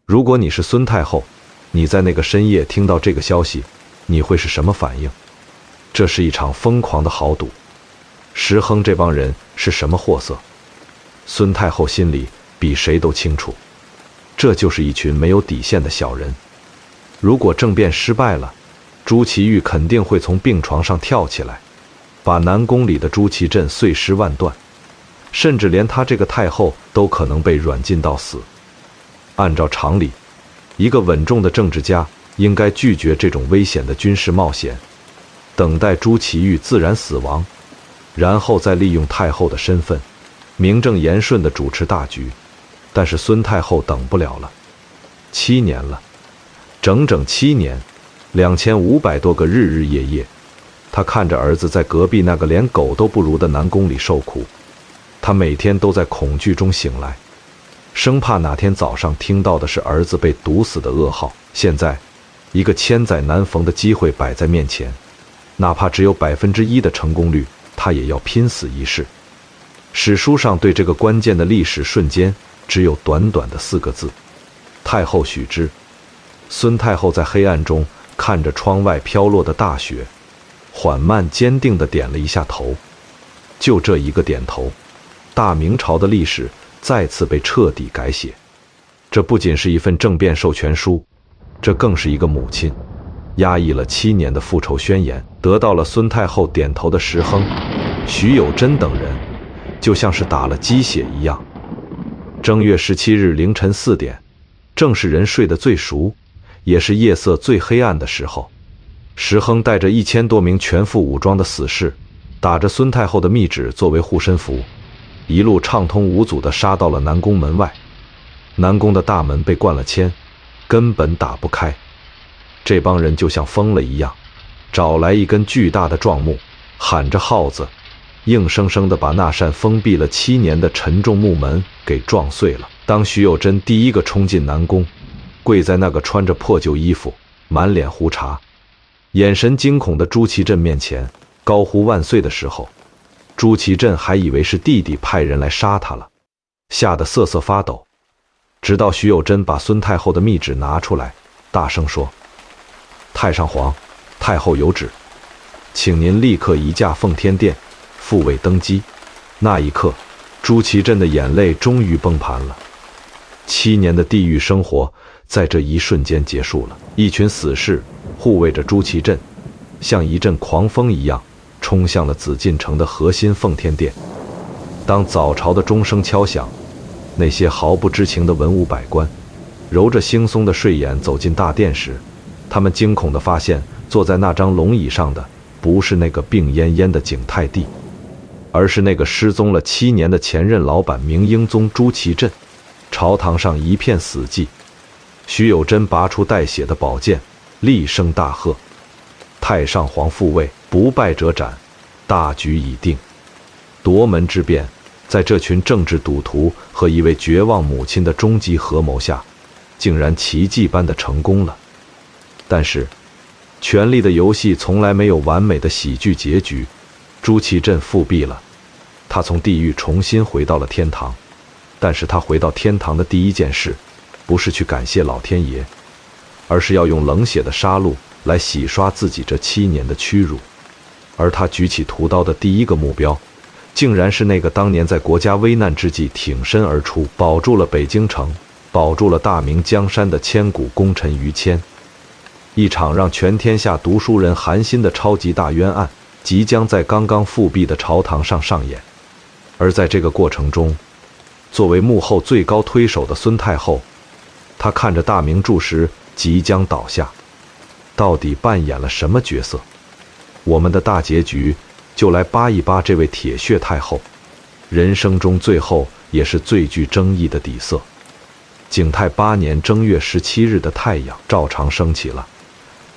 如果你是孙太后，你在那个深夜听到这个消息，你会是什么反应？这是一场疯狂的豪赌。石亨这帮人是什么货色？孙太后心里比谁都清楚，这就是一群没有底线的小人。如果政变失败了，朱祁钰肯定会从病床上跳起来，把南宫里的朱祁镇碎尸万段，甚至连他这个太后都可能被软禁到死。按照常理，一个稳重的政治家应该拒绝这种危险的军事冒险，等待朱祁钰自然死亡，然后再利用太后的身份名正言顺地主持大局。但是孙太后等不了了，7年了，整整7年，2500多个日日夜夜，她看着儿子在隔壁那个连狗都不如的南宫里受苦，她每天都在恐惧中醒来，生怕哪天早上听到的是儿子被毒死的噩耗。现在，一个千载难逢的机会摆在面前，哪怕只有1%的成功率，她也要拼死一试。史书上对这个关键的历史瞬间只有短短的4个字：太后许之。孙太后在黑暗中看着窗外飘落的大雪，缓慢坚定地点了一下头。就这一个点头，大明朝的历史再次被彻底改写。这不仅是一份政变授权书，这更是一个母亲压抑了7年的复仇宣言。得到了孙太后点头的石亨、徐有贞等人就像是打了鸡血一样。正月17日凌晨4点，正是人睡得最熟，也是夜色最黑暗的时候，石亨带着1000多名全副武装的死士，打着孙太后的密旨作为护身符，一路畅通无阻地杀到了南宫门外。南宫的大门被灌了铅，根本打不开。这帮人就像疯了一样，找来一根巨大的壮木，喊着号子，硬生生地把那扇封闭了7年的沉重木门给撞碎了。当徐有贞第一个冲进南宫，跪在那个穿着破旧衣服、满脸胡茬、眼神惊恐的朱祁镇面前，高呼万岁的时候，朱祁镇还以为是弟弟派人来杀他了，吓得瑟瑟发抖。直到徐有贞把孙太后的密旨拿出来，大声说：“太上皇，太后有旨，请您立刻移驾奉天殿，复位登基。”那一刻，朱祁镇的眼泪终于崩盘了。7年的地狱生活在这一瞬间结束了。一群死士护卫着朱祁镇，像一阵狂风一样冲向了紫禁城的核心奉天殿。当早朝的钟声敲响，那些毫不知情的文武百官揉着惺忪的睡眼走进大殿时，他们惊恐地发现，坐在那张龙椅上的不是那个病恹恹的景泰帝，而是那个失踪了7年的前任老板明英宗朱祁镇。朝堂上一片死寂，徐有贞拔出带血的宝剑，厉声大喝：“太上皇复位，不败者斩！大局已定。”夺门之变在这群政治赌徒和一位绝望母亲的终极合谋下，竟然奇迹般的成功了。但是，权力的游戏从来没有完美的喜剧结局。朱祁镇复辟了，他从地狱重新回到了天堂。但是他回到天堂的第一件事，不是去感谢老天爷，而是要用冷血的杀戮来洗刷自己这7年的屈辱。而他举起屠刀的第一个目标，竟然是那个当年在国家危难之际挺身而出，保住了北京城，保住了大明江山的千古功臣于谦。一场让全天下读书人寒心的超级大冤案，即将在刚刚复辟的朝堂上上演。而在这个过程中，作为幕后最高推手的孙太后，她看着大明柱石即将倒下，到底扮演了什么角色？我们的大结局就来扒一扒这位铁血太后人生中最后也是最具争议的底色。景泰8年正月17日的太阳照常升起了，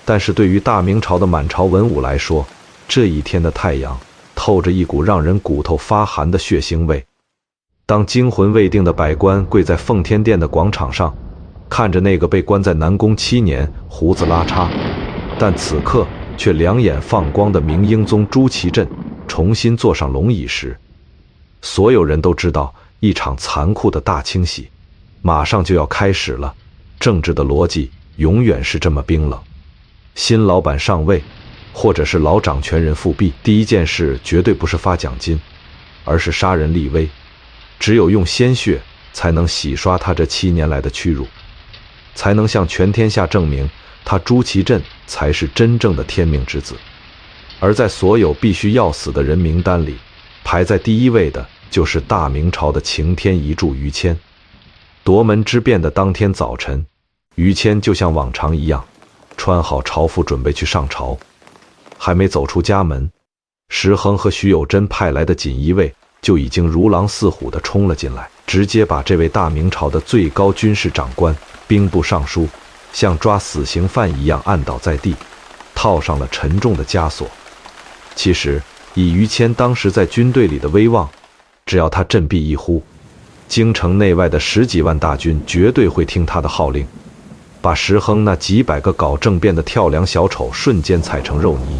但是对于大明朝的满朝文武来说，这一天的太阳透着一股让人骨头发寒的血腥味。当惊魂未定的百官跪在奉天殿的广场上，看着那个被关在南宫7年、胡子拉碴，但此刻却两眼放光的明英宗朱祁镇重新坐上龙椅时，所有人都知道一场残酷的大清洗马上就要开始了。政治的逻辑永远是这么冰冷。新老板上位，或者是老掌权人复辟，第一件事绝对不是发奖金，而是杀人立威。只有用鲜血才能洗刷他这7年来的屈辱，才能向全天下证明他朱祁镇才是真正的天命之子。而在所有必须要死的人名单里，排在第1位的就是大明朝的擎天遗柱于谦。夺门之变的当天早晨，于谦就像往常一样穿好朝服准备去上朝，还没走出家门，石亨和徐有贞派来的锦衣卫就已经如狼似虎地冲了进来，直接把这位大明朝的最高军事长官兵部尚书像抓死刑犯一样按倒在地，套上了沉重的枷锁。其实以于谦当时在军队里的威望，只要他振臂一呼，京城内外的10几万大军绝对会听他的号令，把石亨那几百个搞政变的跳梁小丑瞬间踩成肉泥。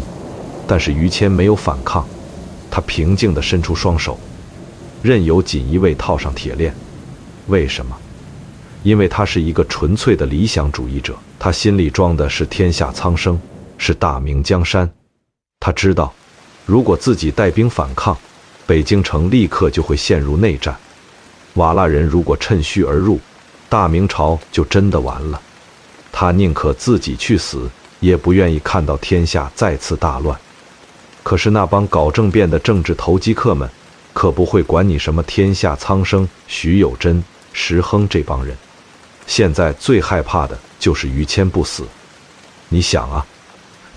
但是于谦没有反抗，他平静地伸出双手，任由锦衣卫套上铁链。为什么？因为他是一个纯粹的理想主义者，他心里装的是天下苍生，是大明江山。他知道，如果自己带兵反抗，北京城立刻就会陷入内战。瓦剌人如果趁虚而入，大明朝就真的完了。他宁可自己去死，也不愿意看到天下再次大乱。可是那帮搞政变的政治投机客们，可不会管你什么天下苍生、徐有贞、石亨这帮人。现在最害怕的就是于谦不死。你想啊，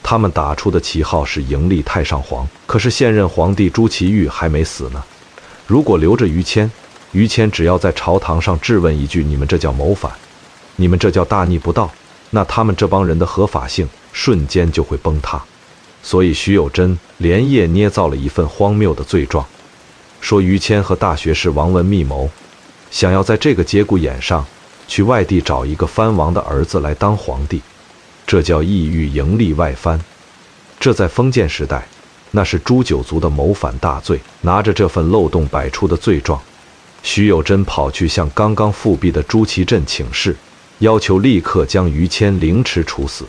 他们打出的旗号是迎立太上皇，可是现任皇帝朱祁钰还没死呢。如果留着于谦，于谦只要在朝堂上质问一句“你们这叫谋反，你们这叫大逆不道”，那他们这帮人的合法性瞬间就会崩塌。所以徐有贞连夜捏造了一份荒谬的罪状，说于谦和大学士王文密谋，想要在这个节骨眼上去外地找一个藩王的儿子来当皇帝，这叫意欲迎立外藩。这在封建时代那是诛九族的谋反大罪。拿着这份漏洞百出的罪状，徐有贞跑去向刚刚复辟的朱祁镇请示，要求立刻将于谦凌迟处死。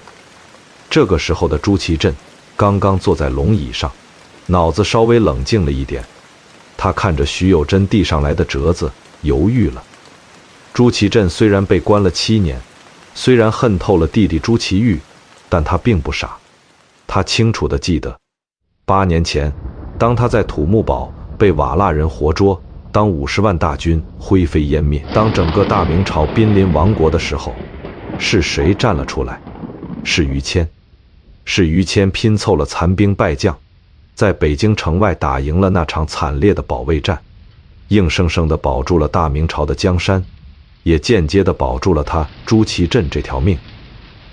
这个时候的朱祁镇刚刚坐在龙椅上，脑子稍微冷静了一点。他看着徐有贞递上来的折子，犹豫了。朱祁镇虽然被关了7年，虽然恨透了弟弟朱祁钰，但他并不傻。他清楚地记得，8年前，当他在土木堡被瓦剌人活捉，当50万大军灰飞烟灭，当整个大明朝濒临亡国的时候，是谁站了出来？是于谦。是于谦拼凑了残兵败将，在北京城外打赢了那场惨烈的保卫战，硬生生地保住了大明朝的江山，也间接地保住了他朱祁镇这条命。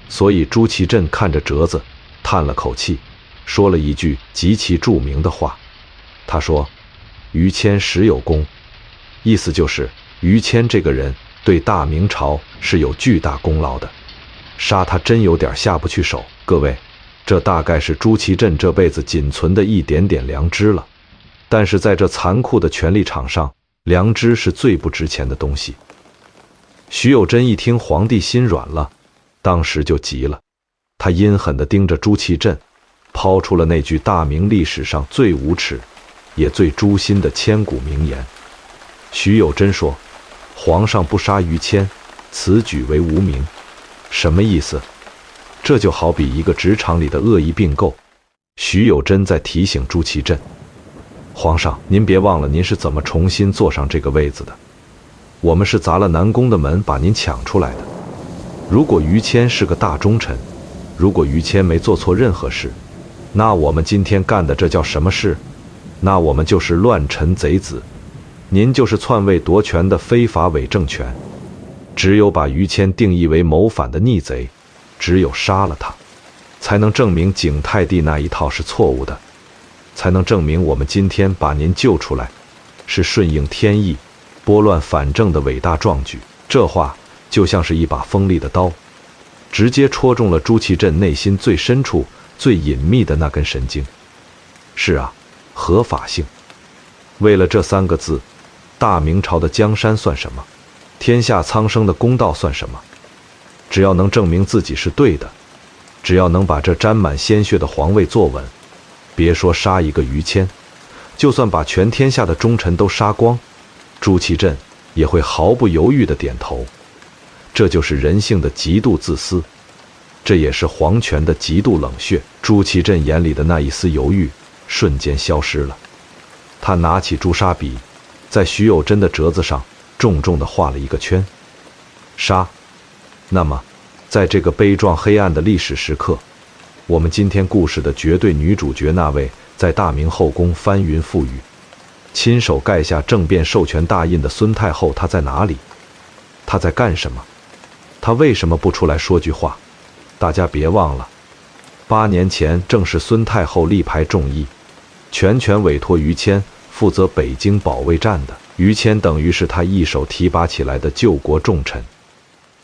所以朱祁镇看着折子，叹了口气，说了一句极其著名的话。他说：“于谦实有功。”意思就是于谦这个人对大明朝是有巨大功劳的，杀他真有点下不去手。各位，这大概是朱祁镇这辈子仅存的一点点良知了。但是在这残酷的权力场上，良知是最不值钱的东西。徐有贞一听皇帝心软了，当时就急了，他阴狠地盯着朱祁镇，抛出了那句大明历史上最无耻也最诛心的千古名言。徐有贞说：“皇上不杀于谦，此举为无名。”什么意思？这就好比一个职场里的恶意并购。徐有贞在提醒朱祁镇：“皇上，您别忘了您是怎么重新坐上这个位子的。我们是砸了南宫的门把您抢出来的。如果于谦是个大忠臣，如果于谦没做错任何事，那我们今天干的这叫什么事？那我们就是乱臣贼子，您就是篡位夺权的非法伪政权。只有把于谦定义为谋反的逆贼，只有杀了他，才能证明景泰帝那一套是错误的，才能证明我们今天把您救出来是顺应天意、拨乱反正的伟大壮举。”这话就像是一把锋利的刀，直接戳中了朱祁镇内心最深处、最隐秘的那根神经。是啊，合法性。为了这3个字，大明朝的江山算什么？天下苍生的公道算什么？只要能证明自己是对的，只要能把这沾满鲜血的皇位坐稳，别说杀一个于谦，就算把全天下的忠臣都杀光，朱祁镇也会毫不犹豫地点头。这就是人性的极度自私，这也是皇权的极度冷血。朱祁镇眼里的那一丝犹豫瞬间消失了，他拿起朱砂笔，在徐有贞的折子上重重地画了一个圈。杀。那么在这个悲壮黑暗的历史时刻，我们今天故事的绝对女主角，那位在大明后宫翻云覆雨，亲手盖下政变授权大印的孙太后，她在哪里？她在干什么？她为什么不出来说句话？大家别忘了，8年前正是孙太后力排众议，全权委托于谦负责北京保卫战的。于谦等于是他一手提拔起来的救国重臣，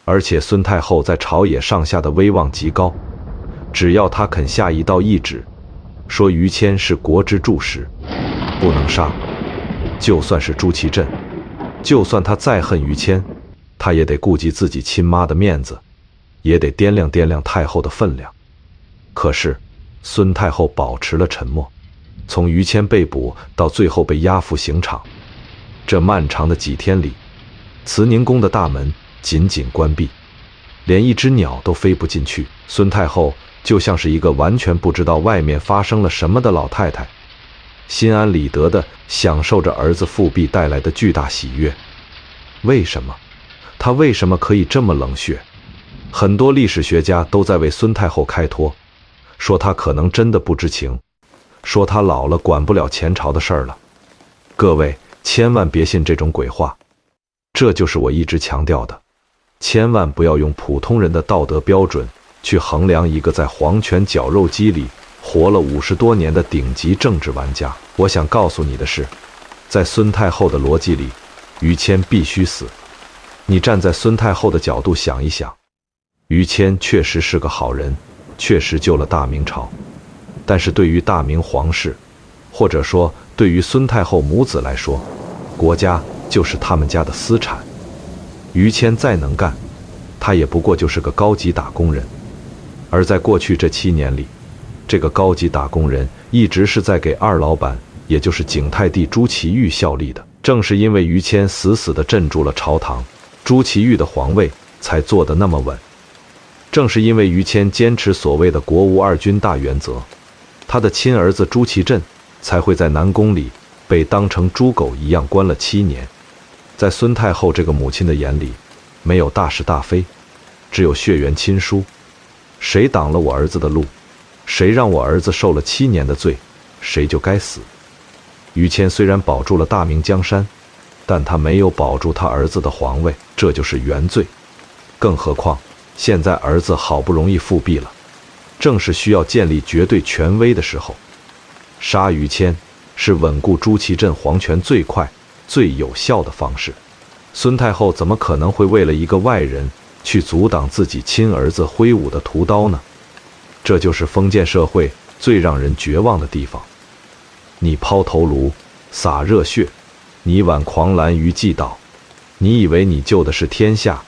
而且孙太后在朝野上下的威望极高，只要他肯下一道懿旨，说于谦是国之柱石，不能杀。就算是朱祁镇，就算他再恨于谦，他也得顾及自己亲妈的面子，也得掂量掂量太后的分量。可是孙太后保持了沉默，从于谦被捕到最后被押赴刑场，这漫长的几天里，慈宁宫的大门紧紧关闭，连一只鸟都飞不进去。孙太后就像是一个完全不知道外面发生了什么的老太太，心安理得地享受着儿子复辟带来的巨大喜悦。为什么？她为什么可以这么冷血？很多历史学家都在为孙太后开脱，说她可能真的不知情，说她老了管不了前朝的事儿了。各位千万别信这种鬼话，这就是我一直强调的，千万不要用普通人的道德标准去衡量一个在皇权绞肉机里活了50多年的顶级政治玩家。我想告诉你的是，在孙太后的逻辑里，于谦必须死。你站在孙太后的角度想一想，于谦确实是个好人，确实救了大明朝，但是对于大明皇室，或者说对于孙太后母子来说，国家就是他们家的私产。于谦再能干，他也不过就是个高级打工人。而在过去这7年里，这个高级打工人一直是在给二老板，也就是景泰帝朱祁钰效力的。正是因为于谦死死地镇住了朝堂，朱祁钰的皇位才坐得那么稳。正是因为于谦坚持所谓的国无二君大原则，他的亲儿子朱祁镇才会在南宫里被当成猪狗一样关了7年。在孙太后这个母亲的眼里，没有大是大非，只有血缘亲疏。谁挡了我儿子的路，谁让我儿子受了7年的罪，谁就该死。于谦虽然保住了大明江山，但他没有保住他儿子的皇位，这就是原罪。更何况现在儿子好不容易复辟了，正是需要建立绝对权威的时候。杀于谦是稳固朱祁镇皇权最快最有效的方式。孙太后怎么可能会为了一个外人去阻挡自己亲儿子挥舞的屠刀呢？这就是封建社会最让人绝望的地方。你抛头颅，洒热血，你挽狂澜于既倒，你以为你救的是天下，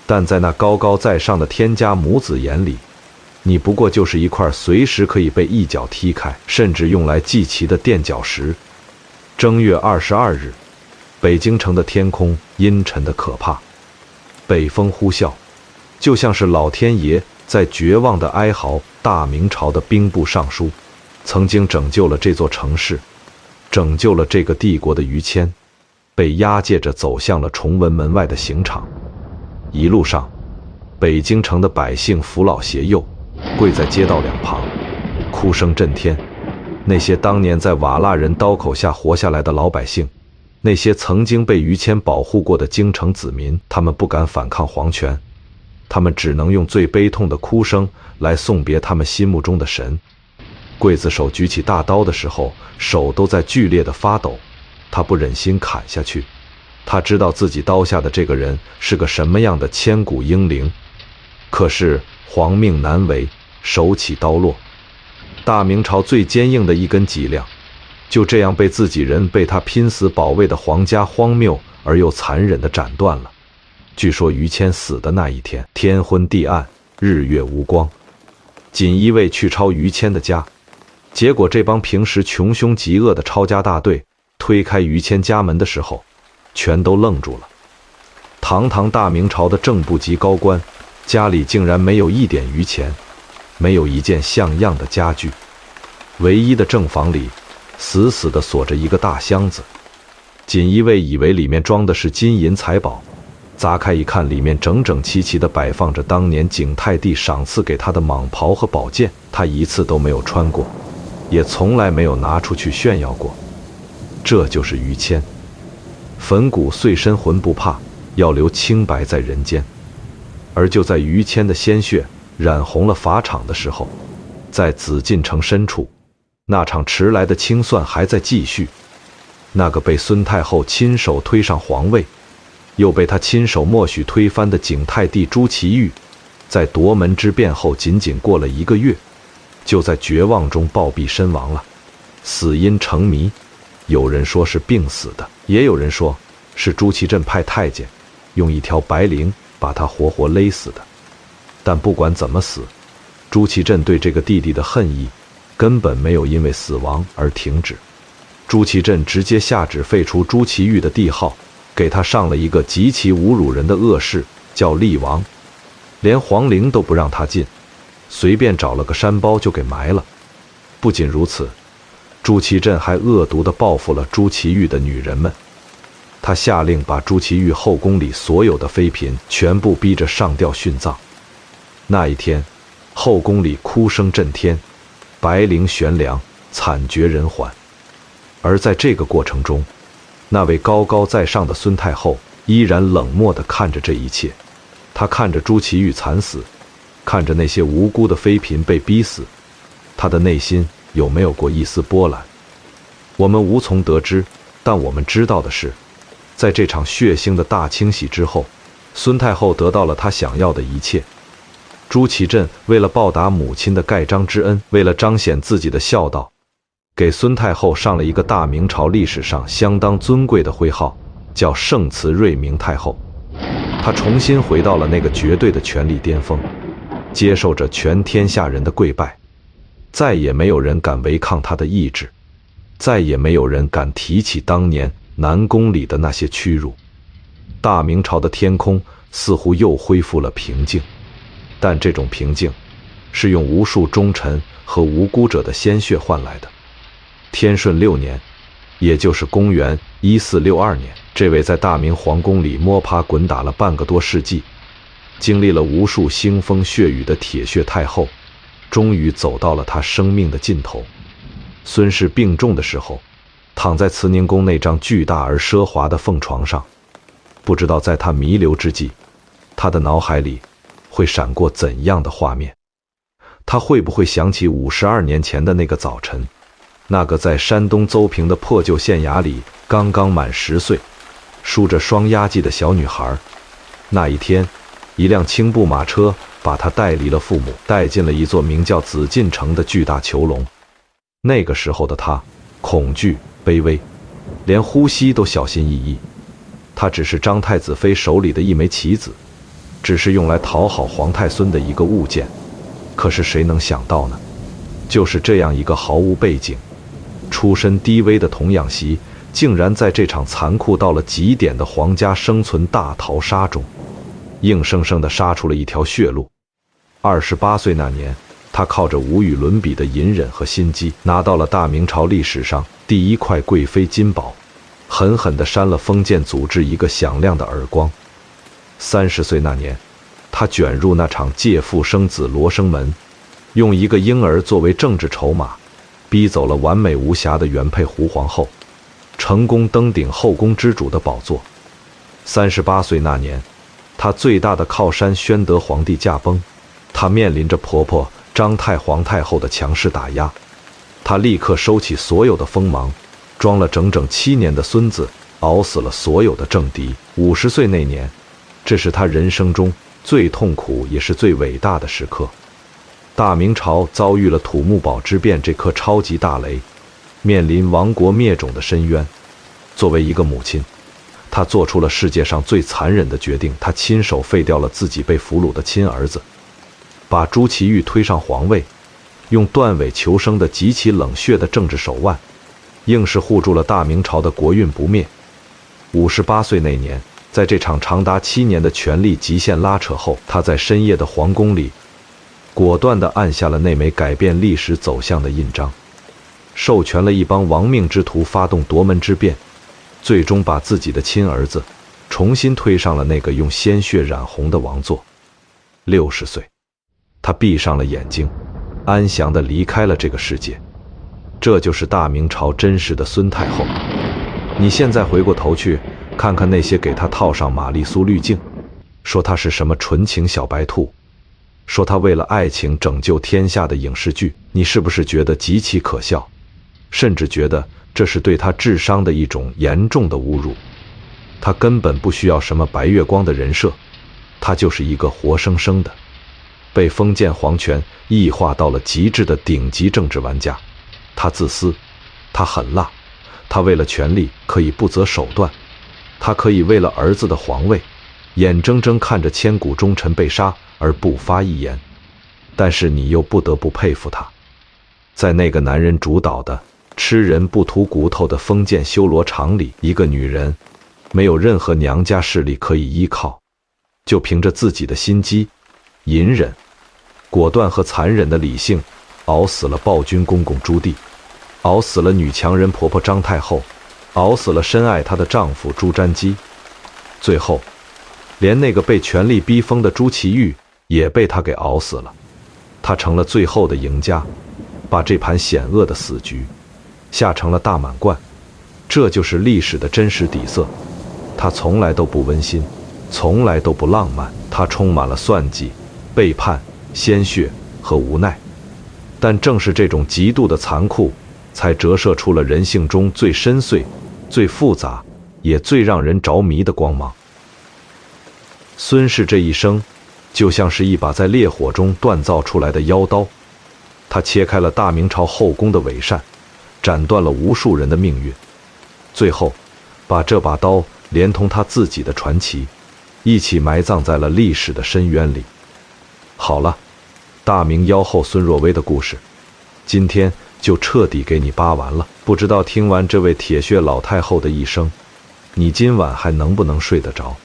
但在那高高在上的天家母子眼里，你不过就是一块随时可以被一脚踢开，甚至用来祭旗的垫脚石。正月22日，北京城的天空阴沉的可怕，北风呼啸，就像是老天爷在绝望的哀嚎。大明朝的兵部尚书，曾经拯救了这座城市，拯救了这个帝国的于谦，被押解着走向了崇文门外的刑场。一路上，北京城的百姓扶老携幼，跪在街道两旁，哭声震天。那些当年在瓦剌人刀口下活下来的老百姓，那些曾经被于谦保护过的京城子民，他们不敢反抗皇权，他们只能用最悲痛的哭声来送别他们心目中的神。刽子手举起大刀的时候，手都在剧烈的发抖，他不忍心砍下去，他知道自己刀下的这个人是个什么样的千古英灵。可是皇命难违，手起刀落，大明朝最坚硬的一根脊梁，就这样被自己人，被他拼死保卫的皇家荒谬而又残忍地斩断了。据说于谦死的那一天，天昏地暗，日月无光。锦衣卫去抄于谦的家，结果这帮平时穷凶极恶的抄家大队推开于谦家门的时候，全都愣住了。堂堂大明朝的正部级高官，家里竟然没有一点余钱，没有一件像样的家具，唯一的正房里死死地锁着一个大箱子。锦衣卫以为里面装的是金银财宝，砸开一看，里面整整齐齐地摆放着当年景泰帝赏赐给他的蟒袍和宝剑，他一次都没有穿过，也从来没有拿出去炫耀过。这就是于谦，粉骨碎身魂不怕，要留清白在人间。而就在于谦的鲜血染红了法场的时候，在紫禁城深处，那场迟来的清算还在继续。那个被孙太后亲手推上皇位，又被他亲手默许推翻的景泰帝朱祁钰，在夺门之变后仅仅过了1个月，就在绝望中暴毙身亡了。死因成谜，有人说是病死的，也有人说是朱祁镇派太监用一条白绫把他活活勒死的。但不管怎么死，朱祁镇对这个弟弟的恨意根本没有因为死亡而停止。朱祁镇直接下旨废除朱祁钰的帝号，给他上了一个极其侮辱人的恶谥，叫厉王，连皇陵都不让他进，随便找了个山包就给埋了。不仅如此，朱祁镇还恶毒地报复了朱祁钰的女人们。他下令把朱祁钰后宫里所有的妃嫔全部逼着上吊殉葬。那一天，后宫里哭声震天，白绫悬梁，惨绝人寰。而在这个过程中，那位高高在上的孙太后依然冷漠地看着这一切。她看着朱祁钰惨死，看着那些无辜的妃嫔被逼死，她的内心有没有过一丝波澜，我们无从得知。但我们知道的是，在这场血腥的大清洗之后，孙太后得到了她想要的一切。朱祁镇为了报答母亲的盖章之恩，为了彰显自己的孝道，给孙太后上了一个大明朝历史上相当尊贵的徽号，叫圣慈瑞明太后。她重新回到了那个绝对的权力巅峰，接受着全天下人的跪拜，再也没有人敢违抗她的意志，再也没有人敢提起当年南宫里的那些屈辱。大明朝的天空似乎又恢复了平静，但这种平静是用无数忠臣和无辜者的鲜血换来的。天顺6年，也就是公元1462年，这位在大明皇宫里摸爬滚打了半个多世纪，经历了无数腥风血雨的铁血太后，终于走到了她生命的尽头。孙氏病重的时候，躺在慈宁宫那张巨大而奢华的凤床上，不知道在她弥留之际，她的脑海里会闪过怎样的画面？她会不会想起52年前的那个早晨，那个在山东邹平的破旧县衙里刚刚满10岁，梳着双压髻的小女孩？那一天，一辆青布马车把她带离了父母，带进了一座名叫紫禁城的巨大囚笼。那个时候的她，恐惧、卑微，连呼吸都小心翼翼。她只是张太子妃手里的一枚棋子，只是用来讨好皇太孙的一个物件。可是谁能想到呢？就是这样一个毫无背景、出身低微的童养媳，竟然在这场残酷到了极点的皇家生存大逃杀中，硬生生地杀出了一条血路。28岁那年，他靠着无与伦比的隐忍和心机，拿到了大明朝历史上第一块贵妃金宝，狠狠地扇了封建组织一个响亮的耳光。30岁那年，他卷入那场借腹生子罗生门，用一个婴儿作为政治筹码，逼走了完美无瑕的原配胡皇后，成功登顶后宫之主的宝座。38岁那年，她最大的靠山宣德皇帝驾崩，她面临着婆婆张太皇太后的强势打压，她立刻收起所有的锋芒，装了整整7年的孙子，熬死了所有的政敌。50岁那年，这是她人生中最痛苦也是最伟大的时刻。大明朝遭遇了土木堡之变这颗超级大雷，面临亡国灭种的深渊。作为一个母亲，她做出了世界上最残忍的决定，她亲手废掉了自己被俘虏的亲儿子，把朱祁钰推上皇位，用断尾求生的极其冷血的政治手腕，硬是护住了大明朝的国运不灭。58岁那年，在这场长达7年的权力极限拉扯后，他在深夜的皇宫里果断地按下了那枚改变历史走向的印章，授权了一帮亡命之徒发动夺门之变，最终把自己的亲儿子重新推上了那个用鲜血染红的王座。60岁，他闭上了眼睛，安详地离开了这个世界。这就是大明朝真实的孙太后。你现在回过头去看看那些给她套上玛丽苏滤镜，说她是什么纯情小白兔，说她为了爱情拯救天下的影视剧，你是不是觉得极其可笑，甚至觉得这是对她智商的一种严重的侮辱？她根本不需要什么白月光的人设，她就是一个活生生的被封建皇权异化到了极致的顶级政治玩家。她自私，她狠辣，她为了权力可以不择手段，她可以为了儿子的皇位，眼睁睁看着千古忠臣被杀而不发一言。但是你又不得不佩服她，在那个男人主导的吃人不吐骨头的封建修罗场里，一个女人没有任何娘家势力可以依靠，就凭着自己的心机、隐忍、果断和残忍的理性，熬死了暴君公公朱棣，熬死了女强人婆婆张太后，熬死了深爱她的丈夫朱瞻基，最后连那个被权力逼疯的朱祁钰也被她给熬死了。她成了最后的赢家，把这盘险恶的死局下成了大满贯。这就是历史的真实底色。它从来都不温馨，从来都不浪漫，它充满了算计、背叛、鲜血和无奈。但正是这种极度的残酷，才折射出了人性中最深邃、最复杂，也最让人着迷的光芒。孙氏这一生就像是一把在烈火中锻造出来的妖刀，它切开了大明朝后宫的伪善，斩断了无数人的命运，最后把这把刀连同他自己的传奇一起埋葬在了历史的深渊里。好了，大明妖后孙若薇的故事，今天就彻底给你扒完了。不知道听完这位铁血老太后的一生，你今晚还能不能睡得着？